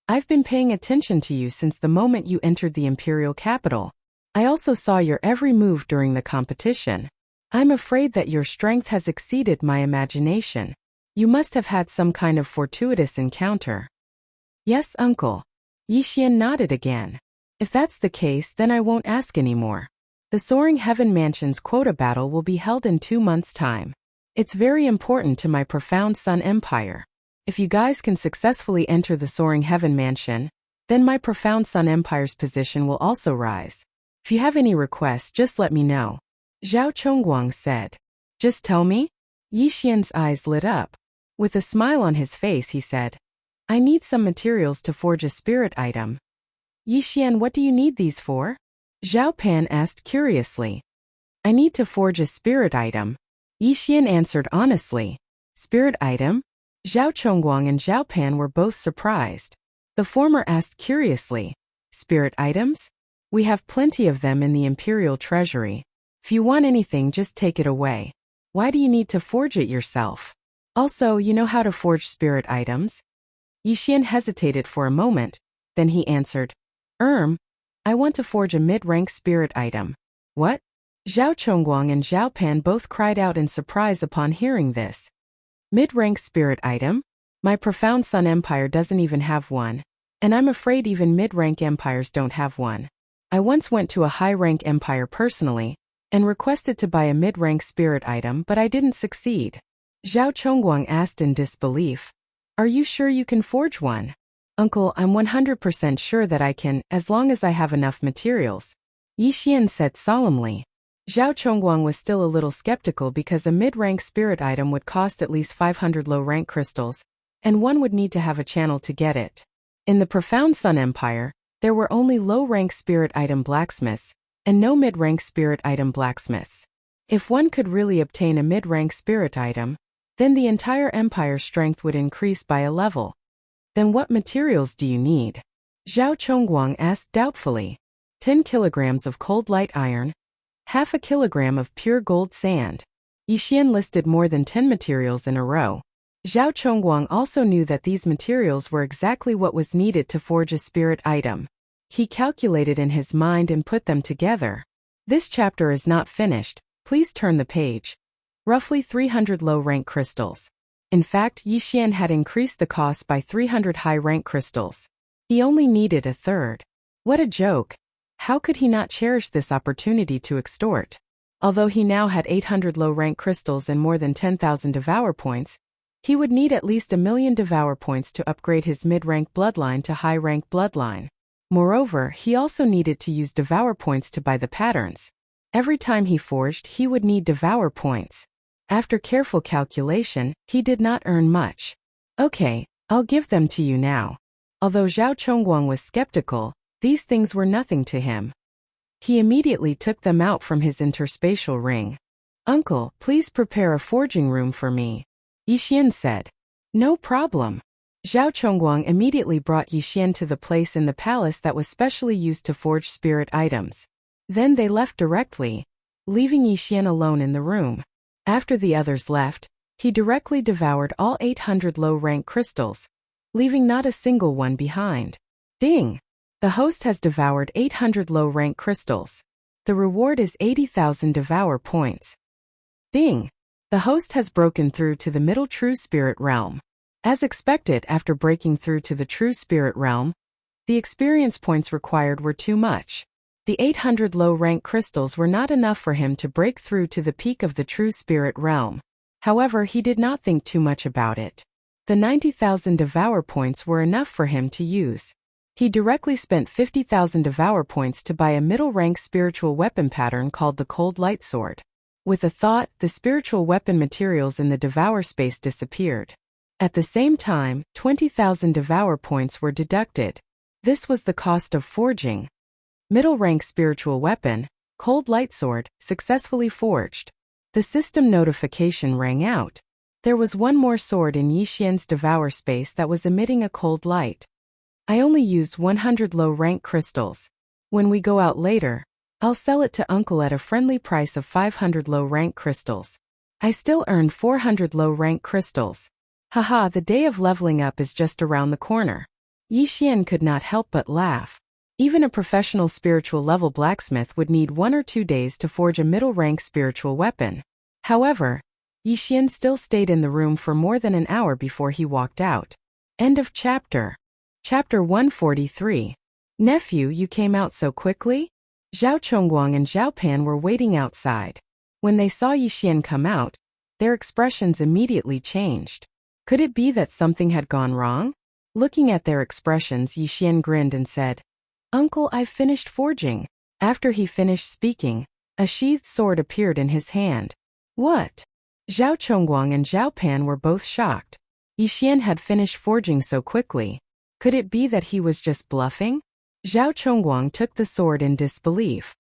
"I've been paying attention to you since the moment you entered the imperial capital. I also saw your every move during the competition. I'm afraid that your strength has exceeded my imagination. You must have had some kind of fortuitous encounter." "Yes, uncle." Yixian nodded again. "If that's the case, then I won't ask anymore. The Soaring Heaven Mansion's quota battle will be held in 2 months' time. It's very important to my Profound Sun Empire. If you guys can successfully enter the Soaring Heaven Mansion, then my Profound Sun Empire's position will also rise. If you have any requests, just let me know," Zhao Chongguang said. "Just tell me?" Yixian's eyes lit up. With a smile on his face, he said, "I need some materials to forge a spirit item." "Yixian, what do you need these for?" Zhao Pan asked curiously. "I need to forge a spirit item," Yixian answered honestly. "Spirit item?" Zhao Chongguang and Zhao Pan were both surprised. The former asked curiously, "Spirit items? We have plenty of them in the imperial treasury. If you want anything, just take it away. Why do you need to forge it yourself? Also, you know how to forge spirit items?" Yixian hesitated for a moment, then he answered, I want to forge a mid-rank spirit item." "What?" Zhao Chongguang and Zhao Pan both cried out in surprise upon hearing this. "Mid-rank spirit item? My Profound Sun Empire doesn't even have one, and I'm afraid even mid-rank empires don't have one. I once went to a high-rank empire personally, and requested to buy a mid-rank spirit item, but I didn't succeed." Zhao Chongguang asked in disbelief, "Are you sure you can forge one?" "Uncle, I'm 100% sure that I can, as long as I have enough materials," Yixian said solemnly. Zhao Chongguang was still a little skeptical because a mid-rank spirit item would cost at least 500 low-rank crystals, and one would need to have a channel to get it. In the Profound Sun Empire, there were only low-rank spirit item blacksmiths, and no mid-rank spirit item blacksmiths. If one could really obtain a mid-rank spirit item, then the entire empire's strength would increase by a level. Then what materials do you need? Zhao Chongguang asked doubtfully. 10 kilograms of cold light iron, half a kilogram of pure gold sand. Yixian listed more than 10 materials in a row. Zhao Chongguang also knew that these materials were exactly what was needed to forge a spirit item. He calculated in his mind and put them together. This chapter is not finished, please turn the page. Roughly 300 low-rank crystals. In fact, Yixian had increased the cost by 300 high-rank crystals. He only needed a third. What a joke! How could he not cherish this opportunity to extort? Although he now had 800 low-rank crystals and more than 10,000 devour points, he would need at least 1,000,000 devour points to upgrade his mid-rank bloodline to high-rank bloodline. Moreover, he also needed to use devour points to buy the patterns. Every time he forged, he would need devour points. After careful calculation, he did not earn much. Okay, I'll give them to you now. Although Zhao Chongguang was skeptical, these things were nothing to him. He immediately took them out from his interspatial ring. Uncle, please prepare a forging room for me, Yixian said. No problem. Zhao Chongguang immediately brought Yixian to the place in the palace that was specially used to forge spirit items. Then they left directly, leaving Yixian alone in the room. After the others left, he directly devoured all 800 low-rank crystals, leaving not a single one behind. Ding! The host has devoured 800 low-rank crystals. The reward is 80,000 devour points. Ding! The host has broken through to the middle true spirit realm. As expected, after breaking through to the true spirit realm, the experience points required were too much. The 800 low-rank crystals were not enough for him to break through to the peak of the true spirit realm. However, he did not think too much about it. The 90,000 devour points were enough for him to use. He directly spent 50,000 devour points to buy a middle-rank spiritual weapon pattern called the Cold Light Sword. With a thought, the spiritual weapon materials in the devour space disappeared. At the same time, 20,000 devour points were deducted. This was the cost of forging. Middle-rank spiritual weapon, Cold Light Sword, successfully forged. The system notification rang out. There was one more sword in Yixian's devour space that was emitting a cold light. I only used 100 low-rank crystals. When we go out later, I'll sell it to Uncle at a friendly price of 500 low-rank crystals. I still earned 400 low-rank crystals. Haha, the day of leveling up is just around the corner. Yixian could not help but laugh. Even a professional spiritual level blacksmith would need 1 or 2 days to forge a middle-rank spiritual weapon. However, Yixian still stayed in the room for more than an hour before he walked out. End of chapter. Chapter 143. Nephew, you came out so quickly? Zhao Chongguang and Zhao Pan were waiting outside. When they saw Yixian come out, their expressions immediately changed. Could it be that something had gone wrong? Looking at their expressions, Yixian grinned and said, Uncle, I've finished forging. After he finished speaking, a sheathed sword appeared in his hand. What? Zhao Chongguang and Zhao Pan were both shocked. Yixian had finished forging so quickly. Could it be that he was just bluffing? Zhao Chongguang took the sword in disbelief.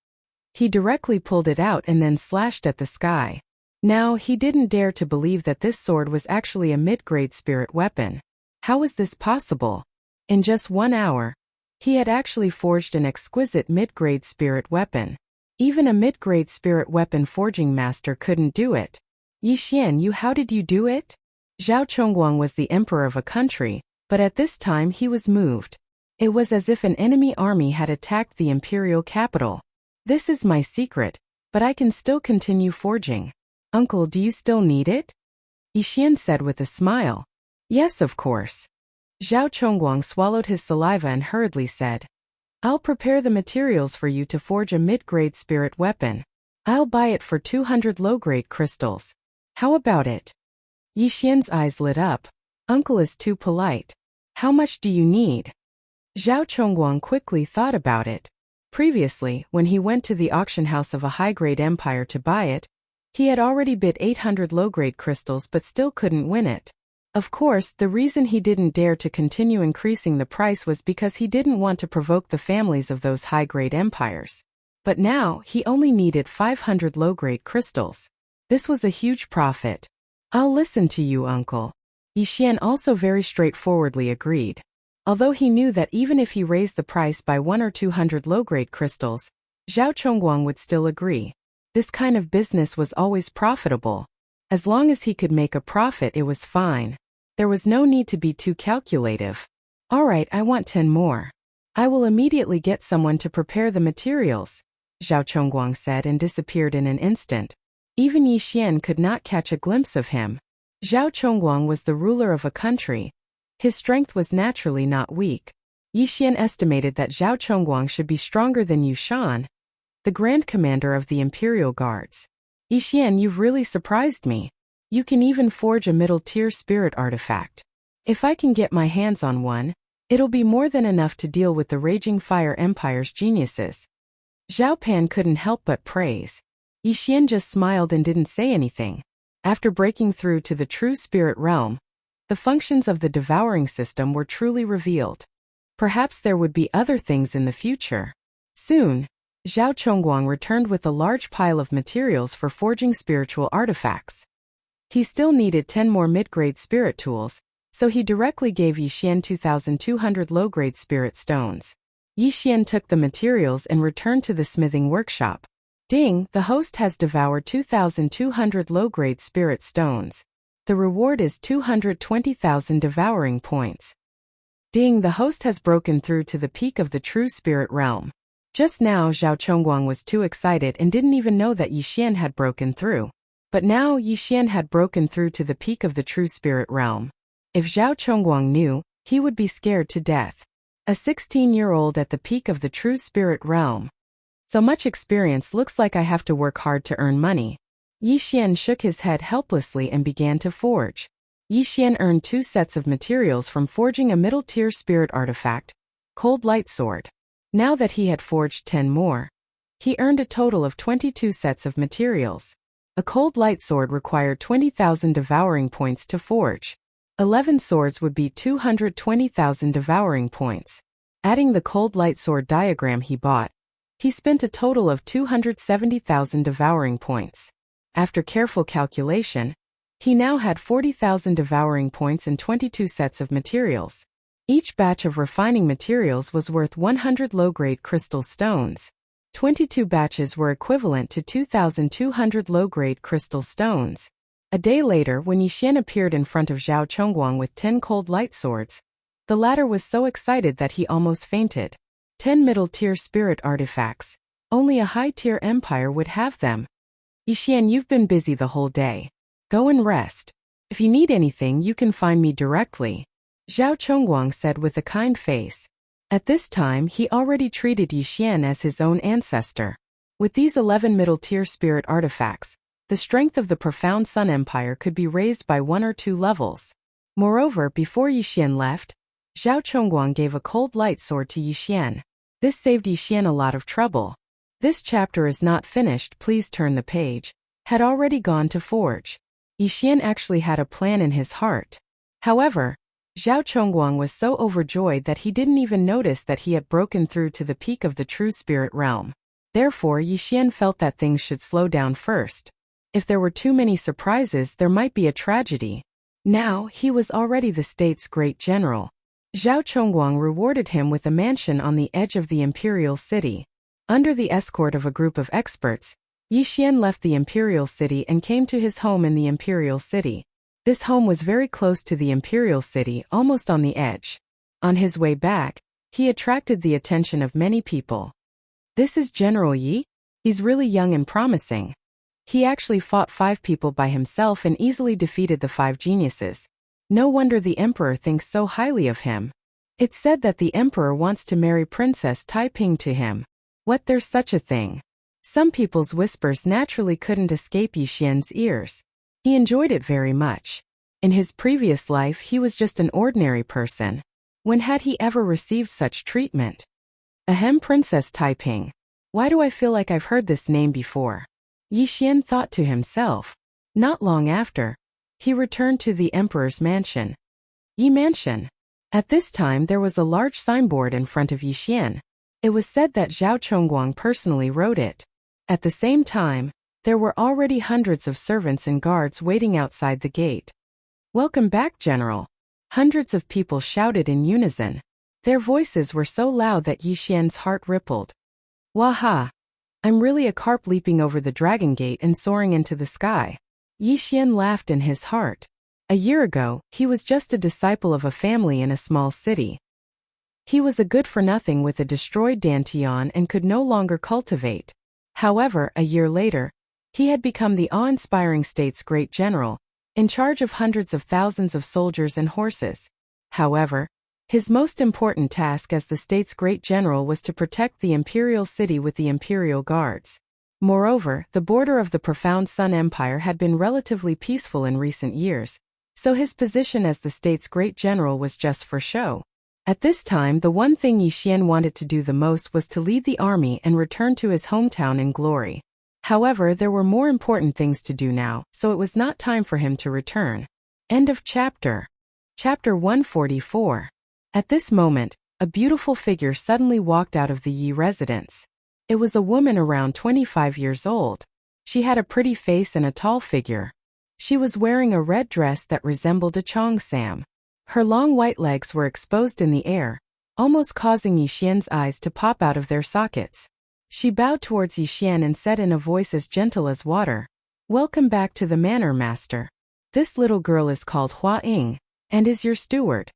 He directly pulled it out and then slashed at the sky. Now, he didn't dare to believe that this sword was actually a mid-grade spirit weapon. How was this possible? In just 1 hour, he had actually forged an exquisite mid-grade spirit weapon. Even a mid-grade spirit weapon forging master couldn't do it. Yixian, how did you do it? Zhao Chongguang was the emperor of a country, but at this time he was moved. It was as if an enemy army had attacked the imperial capital. This is my secret, but I can still continue forging. Uncle, do you still need it? Yixian said with a smile. Yes, of course. Zhao Chongguang swallowed his saliva and hurriedly said, I'll prepare the materials for you to forge a mid-grade spirit weapon. I'll buy it for 200 low-grade crystals. How about it? Yixian's eyes lit up. Uncle is too polite. How much do you need? Zhao Chongguang quickly thought about it. Previously, when he went to the auction house of a high-grade empire to buy it, he had already bid 800 low-grade crystals but still couldn't win it. Of course, the reason he didn't dare to continue increasing the price was because he didn't want to provoke the families of those high-grade empires. But now, he only needed 500 low-grade crystals. This was a huge profit. I'll listen to you, Uncle. Yi Xian also very straightforwardly agreed. Although he knew that even if he raised the price by 1 or 200 low-grade crystals, Zhao Chongguang would still agree. This kind of business was always profitable. As long as he could make a profit, it was fine. There was no need to be too calculative. All right, I want 10 more. I will immediately get someone to prepare the materials, Zhao Chongguang said and disappeared in an instant. Even Yi Xian could not catch a glimpse of him. Zhao Chongguang was the ruler of a country. His strength was naturally not weak. Yi Xian estimated that Zhao Chongguang should be stronger than Yu Shan, the Grand Commander of the Imperial Guards. Yi Xian, you've really surprised me. You can even forge a middle-tier spirit artifact. If I can get my hands on one, it'll be more than enough to deal with the Raging Fire Empire's geniuses. Zhao Pan couldn't help but praise. Yi Xian just smiled and didn't say anything. After breaking through to the true spirit realm, the functions of the devouring system were truly revealed. Perhaps there would be other things in the future. Soon, Zhao Chongguang returned with a large pile of materials for forging spiritual artifacts. He still needed 10 more mid-grade spirit tools, so he directly gave Yi Xian 2,200 low-grade spirit stones. Yi Xian took the materials and returned to the smithing workshop. Ding, the host has devoured 2,200 low-grade spirit stones. The reward is 220,000 devouring points. Ding, the host has broken through to the peak of the true spirit realm. Just now Zhao Chongguang was too excited and didn't even know that Yi Xian had broken through. But now Yi Xian had broken through to the peak of the true spirit realm. If Zhao Chongguang knew, he would be scared to death. A 16-year-old at the peak of the true spirit realm. So much experience, looks like I have to work hard to earn money. Yi Xian shook his head helplessly and began to forge. Yi Xian earned 2 sets of materials from forging a middle-tier spirit artifact, Cold Light Sword. Now that he had forged 10 more, he earned a total of 22 sets of materials. A Cold Light Sword required 20,000 devouring points to forge. 11 swords would be 220,000 devouring points. Adding the Cold Light Sword diagram he bought, he spent a total of 270,000 devouring points. After careful calculation, he now had 40,000 devouring points and 22 sets of materials. Each batch of refining materials was worth 100 low-grade crystal stones. 22 batches were equivalent to 2,200 low-grade crystal stones. A day later, when Yi Xian appeared in front of Zhao Chongguang with 10 cold light swords, the latter was so excited that he almost fainted. 10 middle-tier spirit artifacts. Only a high-tier empire would have them. Yi Xian, you've been busy the whole day. Go and rest. If you need anything, you can find me directly, Zhao Chongguang said with a kind face. At this time, he already treated Yi Xian as his own ancestor. With these 11 middle-tier spirit artifacts, the strength of the profound Sun Empire could be raised by 1 or 2 levels. Moreover, before Yi Xian left, Zhao Chongguang gave a cold light sword to Yi Xian. This saved Yi Xian a lot of trouble. This chapter is not finished, please turn the page. Had already gone to forge. Yi Xian actually had a plan in his heart. However, Zhao Chongguang was so overjoyed that he didn't even notice that he had broken through to the peak of the true spirit realm. Therefore, Yi Xian felt that things should slow down first. If there were too many surprises, there might be a tragedy. Now, he was already the state's great general. Zhao Chongguang rewarded him with a mansion on the edge of the imperial city. Under the escort of a group of experts, Yi Xian left the imperial city and came to his home in the imperial city. This home was very close to the imperial city, almost on the edge. On his way back, he attracted the attention of many people. This is General Yi? He's really young and promising. He actually fought 5 people by himself and easily defeated the 5 geniuses. No wonder the emperor thinks so highly of him. It's said that the emperor wants to marry Princess Taiping to him. What, there's such a thing? Some people's whispers naturally couldn't escape Yi Xian's ears. He enjoyed it very much. In his previous life, he was just an ordinary person. When had he ever received such treatment? Ahem, Princess Taiping. Why do I feel like I've heard this name before? Yi Xian thought to himself. Not long after, he returned to the emperor's mansion. Yi Mansion. At this time, there was a large signboard in front of Yi Xian. It was said that Zhao Chongguang personally wrote it. At the same time, there were already hundreds of servants and guards waiting outside the gate. Welcome back, General. Hundreds of people shouted in unison. Their voices were so loud that Yi Xian's heart rippled. Waha! I'm really a carp leaping over the dragon gate and soaring into the sky. Yi Xian laughed in his heart. A year ago, he was just a disciple of a family in a small city. He was a good-for-nothing with a destroyed Dantian and could no longer cultivate. However, a year later, he had become the awe-inspiring state's great general, in charge of hundreds of thousands of soldiers and horses. However, his most important task as the state's great general was to protect the imperial city with the imperial guards. Moreover, the border of the profound Sun Empire had been relatively peaceful in recent years, so his position as the state's great general was just for show. At this time, the one thing Yi Xian wanted to do the most was to lead the army and return to his hometown in glory. However, there were more important things to do now, so it was not time for him to return. End of chapter. Chapter 144. At this moment, a beautiful figure suddenly walked out of the Yi residence. It was a woman around 25 years old. She had a pretty face and a tall figure. She was wearing a red dress that resembled a cheongsam. Her long white legs were exposed in the air, almost causing Yi Xian's eyes to pop out of their sockets. She bowed towards Yi Xian and said in a voice as gentle as water, "Welcome back to the manor, master. This little girl is called Hua Ying, and is your steward."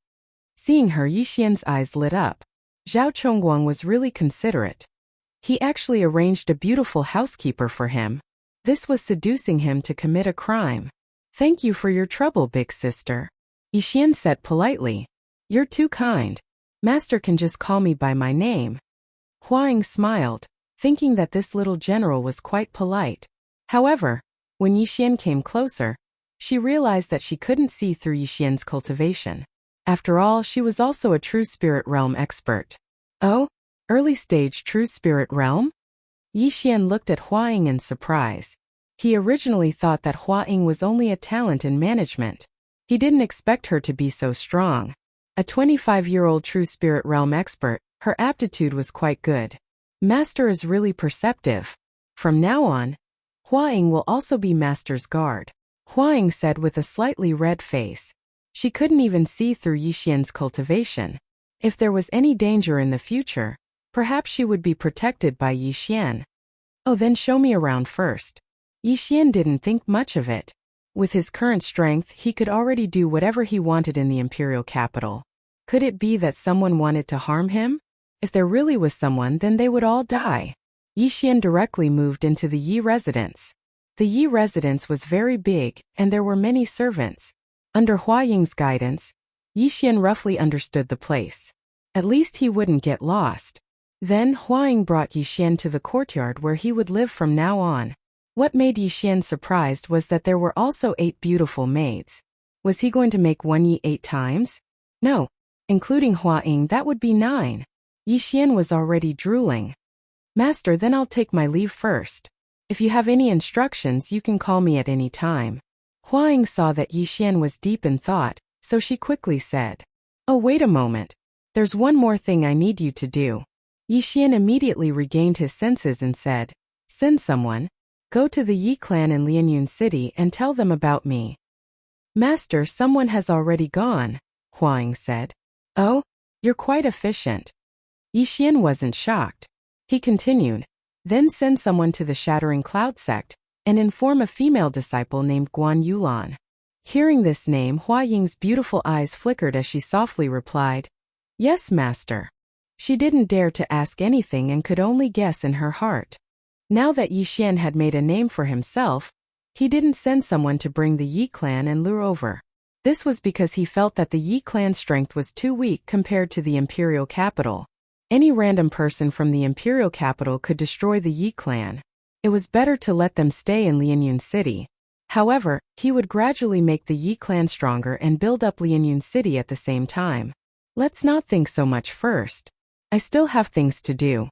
Seeing her, Yi Xian's eyes lit up. Zhao Chongguang was really considerate. He actually arranged a beautiful housekeeper for him. This was seducing him to commit a crime. "Thank you for your trouble, big sister," Yi Xian said politely. "You're too kind. Master can just call me by my name." Hua Ying smiled, thinking that this little general was quite polite. However, when Yi Xian came closer, she realized that she couldn't see through Yi Xian's cultivation. After all, she was also a true spirit realm expert. Oh, early stage true spirit realm? Yi Xian looked at Hua Ying in surprise. He originally thought that Hua Ying was only a talent in management. He didn't expect her to be so strong. A 25-year-old true spirit realm expert, her aptitude was quite good. Master is really perceptive. From now on, Hua Ying will also be Master's guard, Hua Ying said with a slightly red face. She couldn't even see through Yi Xian's cultivation. If there was any danger in the future, perhaps she would be protected by Yi Xian. "Oh, then show me around first." Yi Xian didn't think much of it. With his current strength, he could already do whatever he wanted in the imperial capital. Could it be that someone wanted to harm him? If there really was someone, then they would all die. Yi Xian directly moved into the Yi residence. The Yi residence was very big, and there were many servants. Under Hua Ying's guidance, Yi Xian roughly understood the place. At least he wouldn't get lost. Then Hua Ying brought Yi Xian to the courtyard where he would live from now on. What made Yi Xian surprised was that there were also 8 beautiful maids. Was he going to make one Yi 8 times? No. Including Hua Ying, that would be 9. Yi Xian was already drooling. "Master, then I'll take my leave first. If you have any instructions, you can call me at any time." Hua Ying saw that Yi Xian was deep in thought, so she quickly said, "Oh, wait a moment. There's one more thing I need you to do." Yi Xian immediately regained his senses and said, "Send someone. Go to the Yi clan in Lianyun City and tell them about me." "Master, someone has already gone," Hua Ying said. "Oh, you're quite efficient." Yi Xian wasn't shocked. He continued, "Then send someone to the Shattering Cloud sect, and inform a female disciple named Guan Yulan." Hearing this name, Hua Ying's beautiful eyes flickered as she softly replied, "Yes, master." She didn't dare to ask anything and could only guess in her heart. Now that Yi Xian had made a name for himself, he didn't send someone to bring the Yi clan and lure over. This was because he felt that the Yi clan's strength was too weak compared to the imperial capital. Any random person from the imperial capital could destroy the Yi clan. It was better to let them stay in Lianyun City. However, he would gradually make the Yi clan stronger and build up Lianyun City at the same time. "Let's not think so much first. I still have things to do."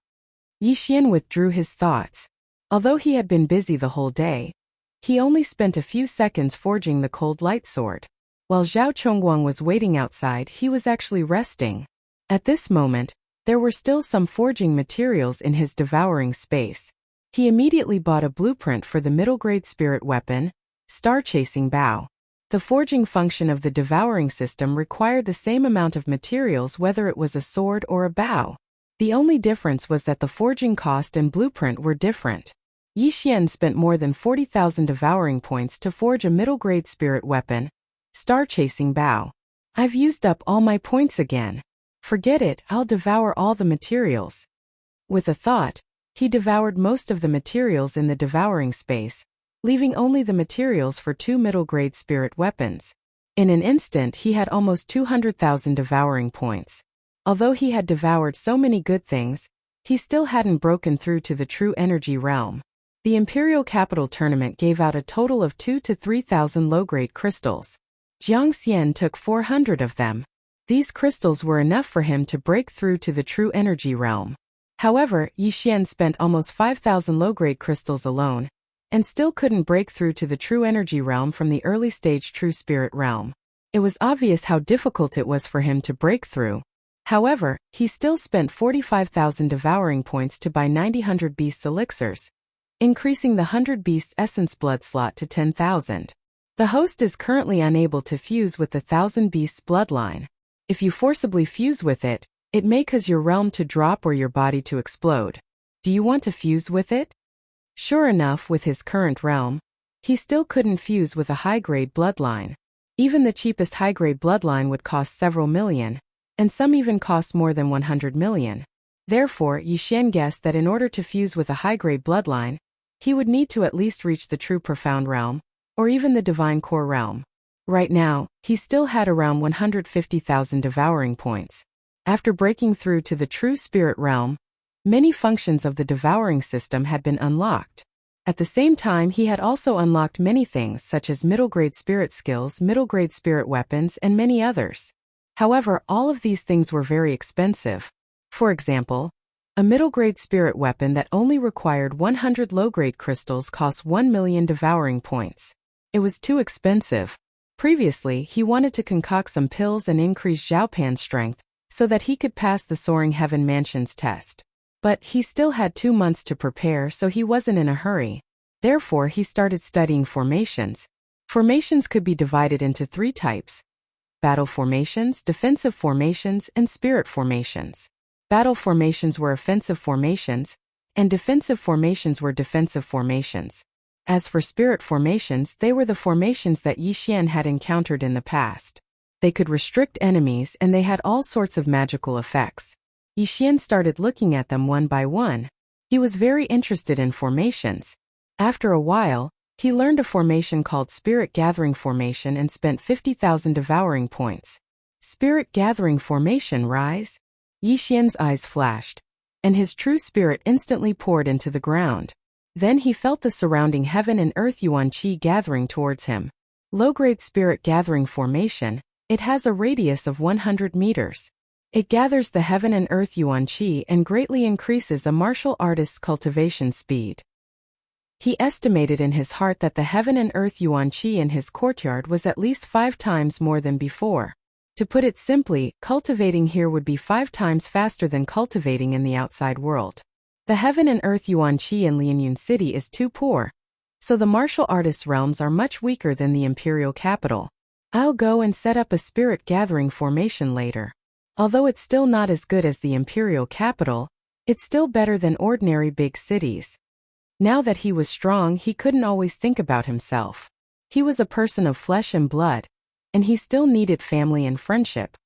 Yi Xian withdrew his thoughts. Although he had been busy the whole day, he only spent a few seconds forging the cold light sword. While Zhao Chongguang was waiting outside, he was actually resting. At this moment, there were still some forging materials in his devouring space. He immediately bought a blueprint for the middle-grade spirit weapon, Star Chasing Bow. The forging function of the devouring system required the same amount of materials whether it was a sword or a bow. The only difference was that the forging cost and blueprint were different. Yi Xian spent more than 40,000 devouring points to forge a middle-grade spirit weapon, star-chasing bow. I've used up all my points again. Forget it, I'll devour all the materials. With a thought, he devoured most of the materials in the devouring space, leaving only the materials for 2 middle-grade spirit weapons. In an instant he had almost 200,000 devouring points. Although he had devoured so many good things, he still hadn't broken through to the true energy realm. The Imperial Capital Tournament gave out a total of 2,000 to 3,000 low-grade crystals. Jiang Xian took 400 of them. These crystals were enough for him to break through to the true energy realm. However, Yi Xian spent almost 5,000 low-grade crystals alone, and still couldn't break through to the true energy realm from the early-stage true spirit realm. It was obvious how difficult it was for him to break through. However, he still spent 45,000 devouring points to buy 90 beasts elixirs, increasing the 100 beasts essence blood slot to 10,000. The host is currently unable to fuse with the 1,000 beasts bloodline. If you forcibly fuse with it, it may cause your realm to drop or your body to explode. Do you want to fuse with it? Sure enough, with his current realm, he still couldn't fuse with a high-grade bloodline. Even the cheapest high-grade bloodline would cost several million, and some even cost more than 100 million. Therefore, Yi Xian guessed that in order to fuse with a high-grade bloodline, he would need to at least reach the true profound realm, or even the divine core realm. Right now, he still had around 150,000 devouring points. After breaking through to the true spirit realm, many functions of the devouring system had been unlocked. At the same time, he had also unlocked many things such as middle-grade spirit skills, middle-grade spirit weapons, and many others. However, all of these things were very expensive. For example, a middle-grade spirit weapon that only required 100 low-grade crystals cost 1 million devouring points. It was too expensive. Previously, he wanted to concoct some pills and increase Zhao Pan's strength so that he could pass the Soaring Heaven Mansion's test. But he still had 2 months to prepare, so he wasn't in a hurry. Therefore, he started studying formations. Formations could be divided into 3 types: battle formations, defensive formations, and spirit formations. Battle formations were offensive formations, and defensive formations were defensive formations. As for spirit formations, they were the formations that Yi Xian had encountered in the past. They could restrict enemies and they had all sorts of magical effects. Yi Xian started looking at them one by one. He was very interested in formations. After a while, he learned a formation called Spirit Gathering Formation and spent 50,000 devouring points. Spirit Gathering Formation, rise? Yi Xian's eyes flashed, and his true spirit instantly poured into the ground. Then he felt the surrounding heaven and earth yuan qi gathering towards him. Low-grade Spirit Gathering Formation, it has a radius of 100 meters. It gathers the heaven and earth yuan qi and greatly increases a martial artist's cultivation speed. He estimated in his heart that the heaven and earth yuan qi in his courtyard was at least 5 times more than before. To put it simply, cultivating here would be 5 times faster than cultivating in the outside world. The heaven and earth yuan qi in Lianyun City is too poor, so the martial artist's realms are much weaker than the imperial capital. I'll go and set up a spirit gathering formation later. Although it's still not as good as the imperial capital, it's still better than ordinary big cities. Now that he was strong, he couldn't always think about himself. He was a person of flesh and blood, and he still needed family and friendship.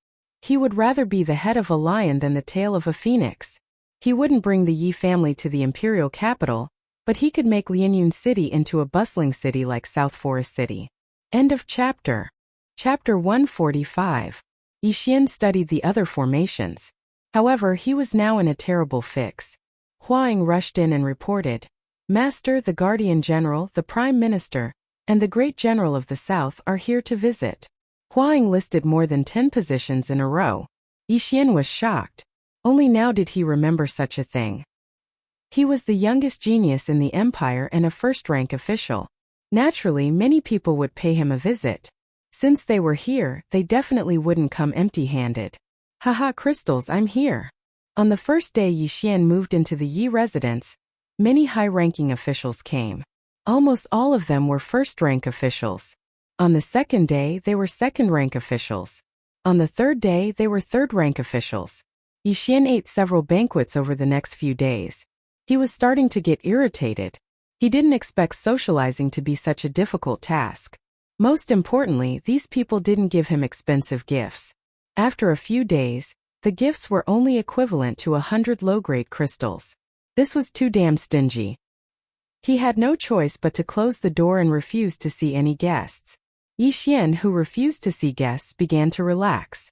He would rather be the head of a lion than the tail of a phoenix. He wouldn't bring the Yi family to the imperial capital, but he could make Lianyun City into a bustling city like South Forest City. End of chapter. Chapter 145. Yi Xian studied the other formations. However, he was now in a terrible fix. Huang rushed in and reported, "Master, the Guardian General, the Prime Minister, and the Great General of the South are here to visit." Huang listed more than 10 positions in a row. Yi Xian was shocked. Only now did he remember such a thing. He was the youngest genius in the empire and a first-rank official. Naturally, many people would pay him a visit. Since they were here, they definitely wouldn't come empty-handed. "Haha, crystals, I'm here." On the first day Yi Xian moved into the Yi residence, many high-ranking officials came. Almost all of them were first-rank officials. On the second day, they were second-rank officials. On the third day, they were third-rank officials. Yi Xian ate several banquets over the next few days. He was starting to get irritated. He didn't expect socializing to be such a difficult task. Most importantly, these people didn't give him expensive gifts. After a few days, the gifts were only equivalent to 100 low-grade crystals. This was too damn stingy. He had no choice but to close the door and refuse to see any guests. Yi Xian, who refused to see guests, began to relax.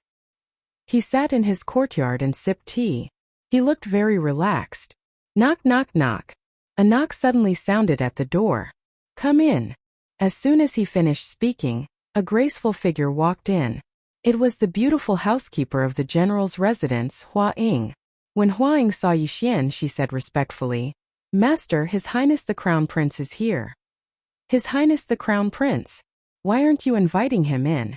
He sat in his courtyard and sipped tea. He looked very relaxed. Knock, knock, knock. A knock suddenly sounded at the door. Come in. As soon as he finished speaking, a graceful figure walked in. It was the beautiful housekeeper of the general's residence, Hua Ying. When Hua Ying saw Yi Xian, she said respectfully, Master, His Highness the Crown Prince is here. His Highness the Crown Prince. Why aren't you inviting him in?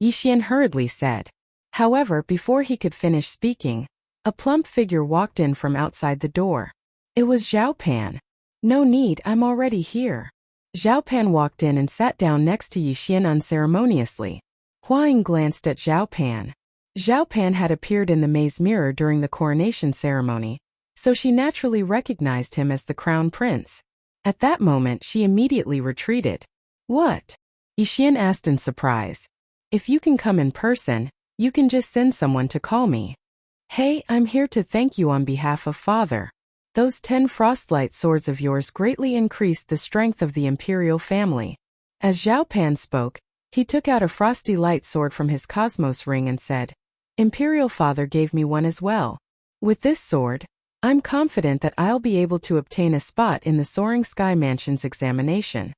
Yi Xian hurriedly said. However, before he could finish speaking, a plump figure walked in from outside the door. It was Zhao Pan. No need, I'm already here. Zhao Pan walked in and sat down next to Yi Xian unceremoniously. Hua Ying glanced at Zhao Pan. Zhao Pan had appeared in the maze mirror during the coronation ceremony, so she naturally recognized him as the crown prince. At that moment, she immediately retreated. What? Yi Xian asked in surprise. If you can come in person, you can just send someone to call me. Hey, I'm here to thank you on behalf of Father. Those 10 frostlight swords of yours greatly increased the strength of the imperial family. As Zhao Pan spoke, he took out a frosty light sword from his cosmos ring and said, Imperial Father gave me one as well. With this sword, I'm confident that I'll be able to obtain a spot in the Soaring Sky Mansion's examination.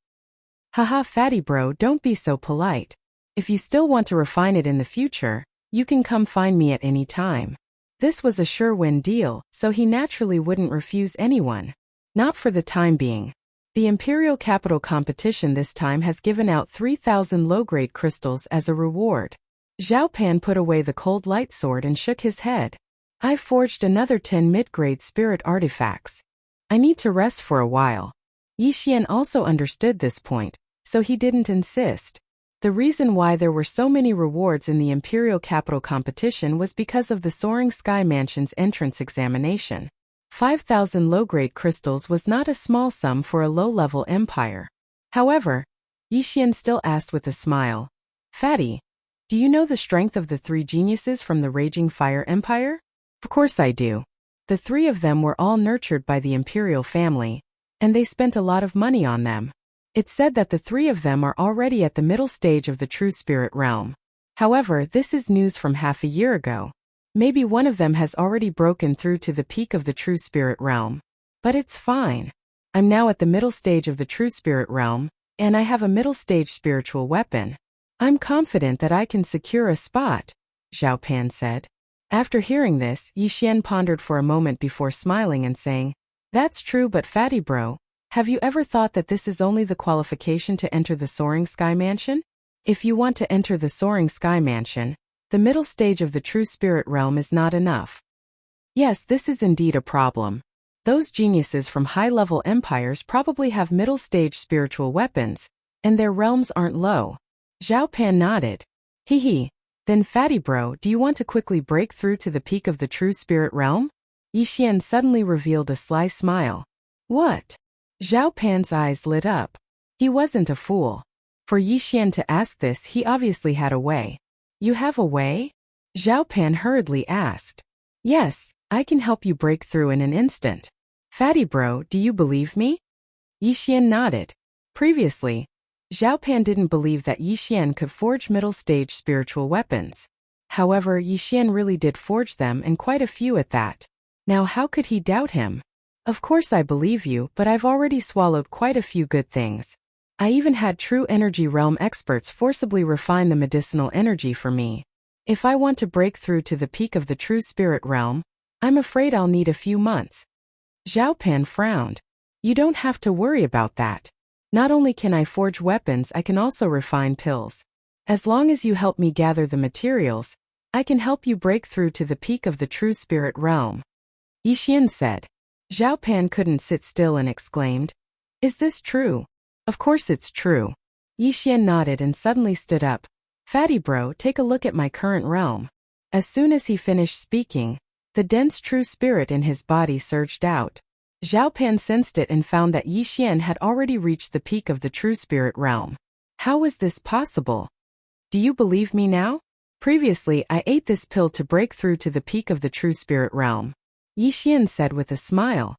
Haha, fatty bro, don't be so polite. If you still want to refine it in the future, you can come find me at any time. This was a sure-win deal, so he naturally wouldn't refuse anyone. Not for the time being. The Imperial Capital competition this time has given out 3,000 low-grade crystals as a reward. Zhao Pan put away the cold light sword and shook his head. I've forged another 10 mid-grade spirit artifacts. I need to rest for a while. Yi Xian also understood this point, so he didn't insist. The reason why there were so many rewards in the Imperial Capital competition was because of the Soaring Sky Mansion's entrance examination. 5,000 low-grade crystals was not a small sum for a low-level empire. However, Yi Xian still asked with a smile, Fatty, do you know the strength of the 3 geniuses from the Raging Fire Empire? Of course I do. The 3 of them were all nurtured by the imperial family, and they spent a lot of money on them. It's said that the 3 of them are already at the middle stage of the true spirit realm. However, this is news from half a year ago. Maybe one of them has already broken through to the peak of the true spirit realm. But it's fine. I'm now at the middle stage of the true spirit realm, and I have a middle stage spiritual weapon. I'm confident that I can secure a spot, Zhao Pan said. After hearing this, Yi Xian pondered for a moment before smiling and saying, That's true, but fatty bro, have you ever thought that this is only the qualification to enter the Soaring Sky Mansion? If you want to enter the Soaring Sky Mansion, the middle stage of the true spirit realm is not enough. Yes, this is indeed a problem. Those geniuses from high-level empires probably have middle-stage spiritual weapons, and their realms aren't low. Zhao Pan nodded. Hee. Then fatty bro, do you want to quickly break through to the peak of the true spirit realm? Yi Xian suddenly revealed a sly smile. What? Zhao Pan's eyes lit up. He wasn't a fool. For Yi Xian to ask this, he obviously had a way. You have a way? Zhao Pan hurriedly asked. Yes, I can help you break through in an instant. Fatty bro, do you believe me? Yi Xian nodded. Previously, Zhao Pan didn't believe that Yi Xian could forge middle-stage spiritual weapons. However, Yi Xian really did forge them, and quite a few at that. Now how could he doubt him? Of course I believe you, but I've already swallowed quite a few good things. I even had true energy realm experts forcibly refine the medicinal energy for me. If I want to break through to the peak of the true spirit realm, I'm afraid I'll need a few months. Zhao Pan frowned. You don't have to worry about that. Not only can I forge weapons, I can also refine pills. As long as you help me gather the materials, I can help you break through to the peak of the true spirit realm. Yi Xian said. Zhao Pan couldn't sit still and exclaimed, Is this true? Of course it's true. Yixian nodded and suddenly stood up. Fatty bro, take a look at my current realm. As soon as he finished speaking, the dense true spirit in his body surged out. Zhao Pan sensed it and found that Yixian had already reached the peak of the true spirit realm. How was this possible? Do you believe me now? Previously, I ate this pill to break through to the peak of the true spirit realm. Yixian said with a smile.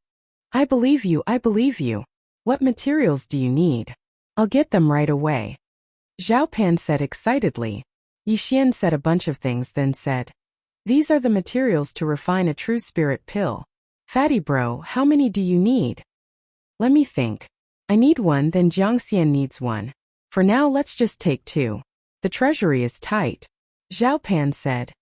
I believe you, I believe you. What materials do you need? I'll get them right away. Zhao Pan said excitedly. Yixian said a bunch of things then said, these are the materials to refine a true spirit pill. Fatty bro, how many do you need? Let me think. I need one, then Jiangxian needs one. For now let's just take 2. The treasury is tight. Zhao Pan said.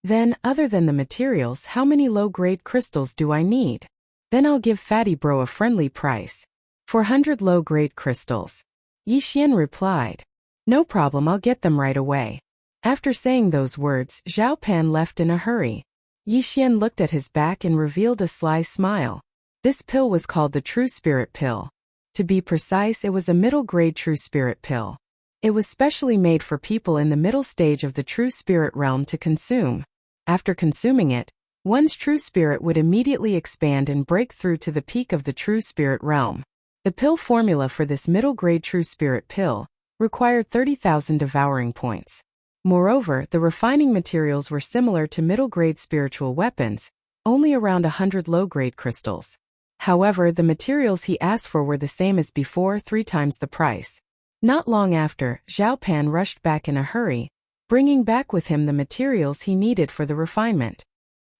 Then, other than the materials, how many low-grade crystals do I need? Then I'll give Fatty bro a friendly price. 400 low-grade crystals. Yixian replied. No problem, I'll get them right away. After saying those words, Zhao Pan left in a hurry. Yixian looked at his back and revealed a sly smile. This pill was called the True Spirit Pill. To be precise, it was a middle-grade True Spirit Pill. It was specially made for people in the middle stage of the True Spirit realm to consume. After consuming it, one's true spirit would immediately expand and break through to the peak of the True Spirit realm. The pill formula for this middle-grade True Spirit Pill required 30,000 devouring points. Moreover, the refining materials were similar to middle-grade spiritual weapons, only around 100 low-grade crystals. However, the materials he asked for were the same as before, 3 times the price. Not long after, Zhao Pan rushed back in a hurry, bringing back with him the materials he needed for the refinement.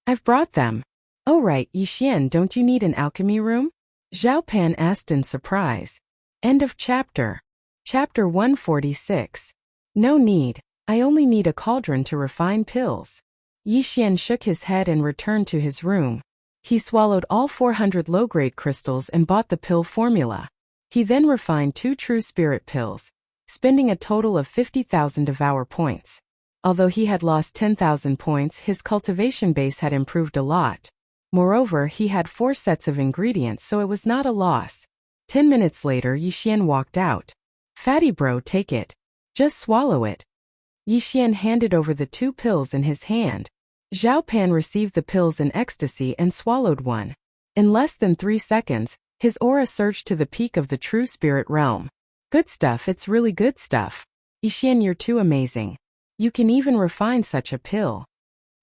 I've brought them. Oh right, Yixian, don't you need an alchemy room? Zhao Pan asked in surprise. End of chapter. Chapter 146. No need. I only need a cauldron to refine pills. Yixian shook his head and returned to his room. He swallowed all 400 low-grade crystals and bought the pill formula. He then refined 2 true spirit pills, spending a total of 50,000 devour points. Although he had lost 10,000 points, his cultivation base had improved a lot. Moreover, he had 4 sets of ingredients, so it was not a loss. 10 minutes later, Yixian walked out. Fatty bro, take it. Just swallow it. Yixian handed over the 2 pills in his hand. Zhao Pan received the pills in ecstasy and swallowed one. In less than 3 seconds, his aura surged to the peak of the true spirit realm. Good stuff, it's really good stuff. Yixian, you're too amazing. You can even refine such a pill.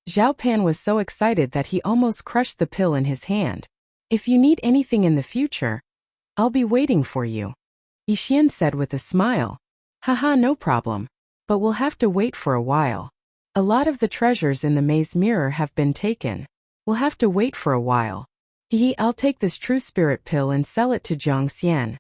Zhao Pan was so excited that he almost crushed the pill in his hand. If you need anything in the future, I'll be waiting for you. Yixian said with a smile. Haha, no problem. But we'll have to wait for a while. A lot of the treasures in the maze mirror have been taken. We'll have to wait for a while. I'll take this true spirit pill and sell it to Jiangxian.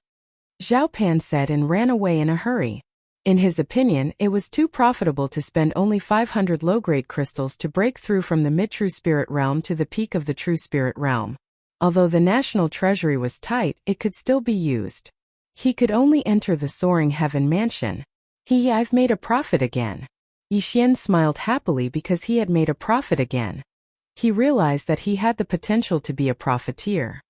Zhao Pan said and ran away in a hurry. In his opinion, it was too profitable to spend only 500 low-grade crystals to break through from the mid-true spirit realm to the peak of the true spirit realm. Although the national treasury was tight, it could still be used. He could only enter the soaring heaven mansion. I've made a profit again. Yixian smiled happily because he had made a profit again. He realized that he had the potential to be a profiteer.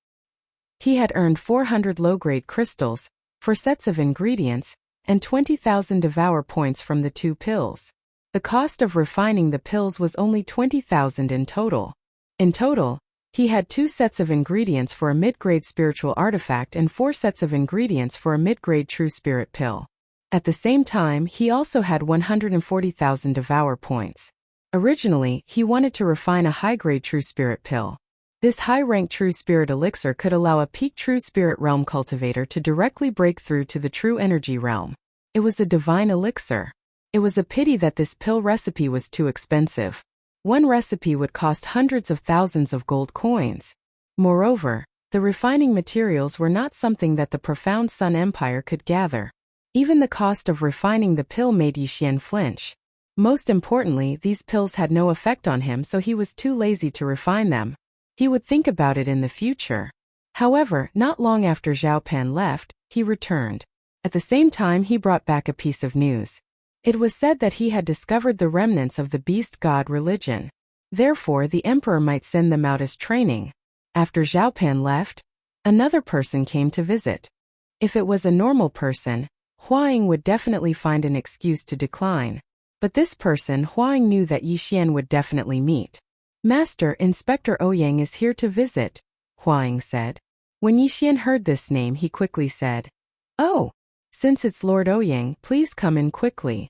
He had earned 400 low-grade crystals, 4 sets of ingredients, and 20,000 devour points from the 2 pills. The cost of refining the pills was only 20,000 in total. In total, he had 2 sets of ingredients for a mid-grade spiritual artifact and 4 sets of ingredients for a mid-grade true spirit pill. At the same time, he also had 140,000 devour points. Originally, he wanted to refine a high-grade true spirit pill. This high-rank true spirit elixir could allow a peak true spirit realm cultivator to directly break through to the true energy realm. It was a divine elixir. It was a pity that this pill recipe was too expensive. One recipe would cost hundreds of thousands of gold coins. Moreover, the refining materials were not something that the profound Sun Empire could gather. Even the cost of refining the pill made Yixian flinch. Most importantly, these pills had no effect on him, so he was too lazy to refine them. He would think about it in the future. However, not long after Zhao Pan left, he returned. At the same time, he brought back a piece of news. It was said that he had discovered the remnants of the beast god religion. Therefore, the emperor might send them out as training. After Zhao Pan left, another person came to visit. If it was a normal person, Huang would definitely find an excuse to decline. But this person Huang knew that Yixian would definitely meet. Master, Inspector Ouyang is here to visit, Huang said. When Yixian heard this name he quickly said, "Oh, since it's Lord Ouyang, please come in quickly."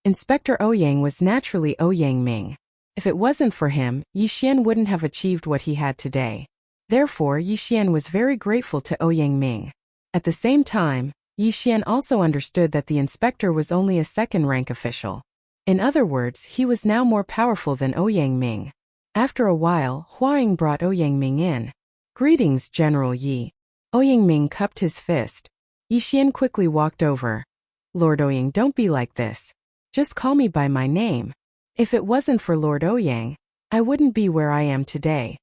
Inspector Ouyang was naturally Ouyang Ming. If it wasn't for him, Yixian wouldn't have achieved what he had today. Therefore Yixian was very grateful to Ouyang Ming. At the same time, Yixian also understood that the inspector was only a second-rank official. In other words, he was now more powerful than Ouyang Ming. After a while, Huang brought Ouyang Ming in. "Greetings, General Yi." Ouyang Ming cupped his fist. Yixian quickly walked over. "Lord Ouyang, don't be like this. Just call me by my name. If it wasn't for Lord Ouyang, I wouldn't be where I am today."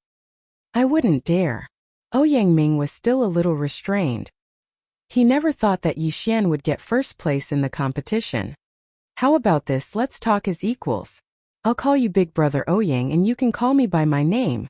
"I wouldn't dare." Ouyang Ming was still a little restrained. He never thought that Yixian would get first place in the competition. "How about this, let's talk as equals. I'll call you Big Brother Ouyang and you can call me by my name,"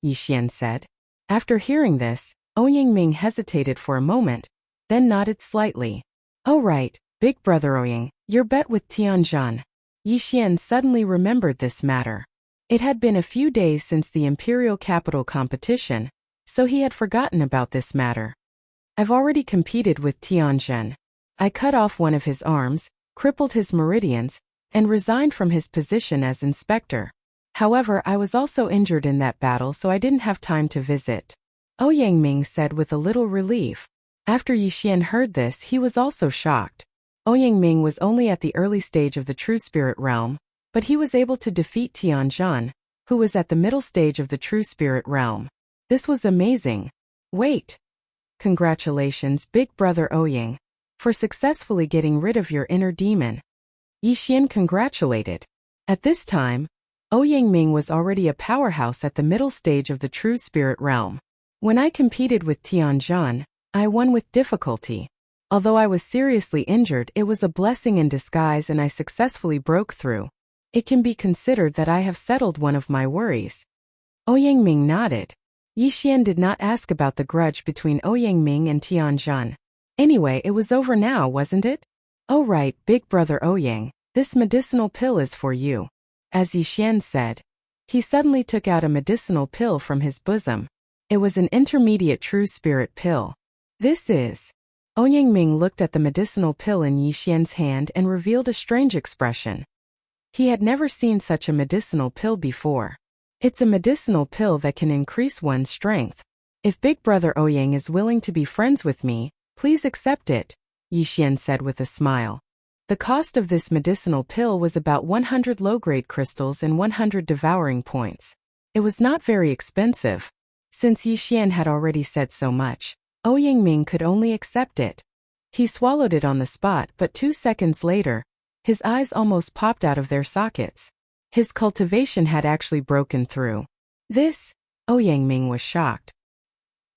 Yixian said. After hearing this, Ouyang Ming hesitated for a moment, then nodded slightly. "Oh right, Big Brother Ouyang, your bet with Tianjin." Yixian suddenly remembered this matter. It had been a few days since the Imperial Capital competition, so he had forgotten about this matter. "I've already competed with Tianjin. I cut off one of his arms, crippled his meridians, and resigned from his position as inspector. However, I was also injured in that battle, so I didn't have time to visit," Ouyang Ming said with a little relief. After Yixian heard this, he was also shocked. Ouyang Ming was only at the early stage of the True Spirit realm, but he was able to defeat Tianjin, who was at the middle stage of the True Spirit realm. This was amazing. "Wait. Congratulations, Big Brother Ouyang, for successfully getting rid of your inner demon," Yixian congratulated. At this time, Ouyang Ming was already a powerhouse at the middle stage of the True Spirit realm. "When I competed with Tianjin, I won with difficulty. Although I was seriously injured, it was a blessing in disguise and I successfully broke through. It can be considered that I have settled one of my worries." Ouyang Ming nodded. Yixian did not ask about the grudge between Ouyang Ming and Tianjin. Anyway, it was over now, wasn't it? "Oh right, Big Brother Ouyang, this medicinal pill is for you," as Yixian said. He suddenly took out a medicinal pill from his bosom. It was an intermediate True Spirit pill. "This is..." Ouyang Ming looked at the medicinal pill in Yixian's hand and revealed a strange expression. He had never seen such a medicinal pill before. "It's a medicinal pill that can increase one's strength. If Big Brother Ouyang is willing to be friends with me, please accept it," Yixian said with a smile. The cost of this medicinal pill was about 100 low-grade crystals and 100 devouring points. It was not very expensive. Since Yixian had already said so much, Ouyang Ming could only accept it. He swallowed it on the spot, but 2 seconds later, his eyes almost popped out of their sockets. His cultivation had actually broken through. This, Ouyang Ming was shocked.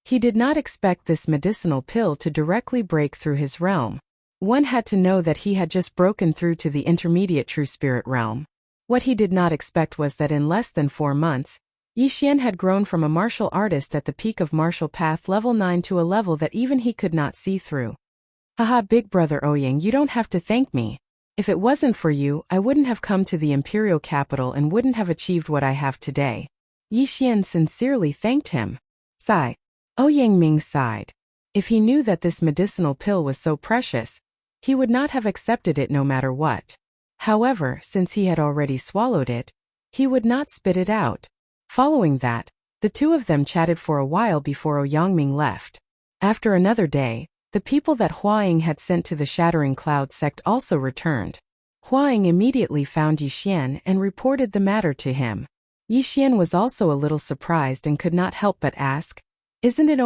He did not expect this medicinal pill to directly break through his realm. One had to know that he had just broken through to the intermediate True Spirit realm. What he did not expect was that in less than 4 months, Yixian had grown from a martial artist at the peak of martial path level 9 to a level that even he could not see through. "Haha, Big Brother Ouyang, you don't have to thank me. If it wasn't for you, I wouldn't have come to the Imperial Capital and wouldn't have achieved what I have today." Yixian sincerely thanked him. Sigh. Ouyang Ming sighed. If he knew that this medicinal pill was so precious, he would not have accepted it no matter what. However, since he had already swallowed it, he would not spit it out. Following that, the two of them chatted for a while before Ouyang Ming left. After another day, the people that Huang had sent to the Shattering Cloud sect also returned. Huang immediately found Yixian and reported the matter to him. Yixian was also a little surprised and could not help but ask, "Isn't it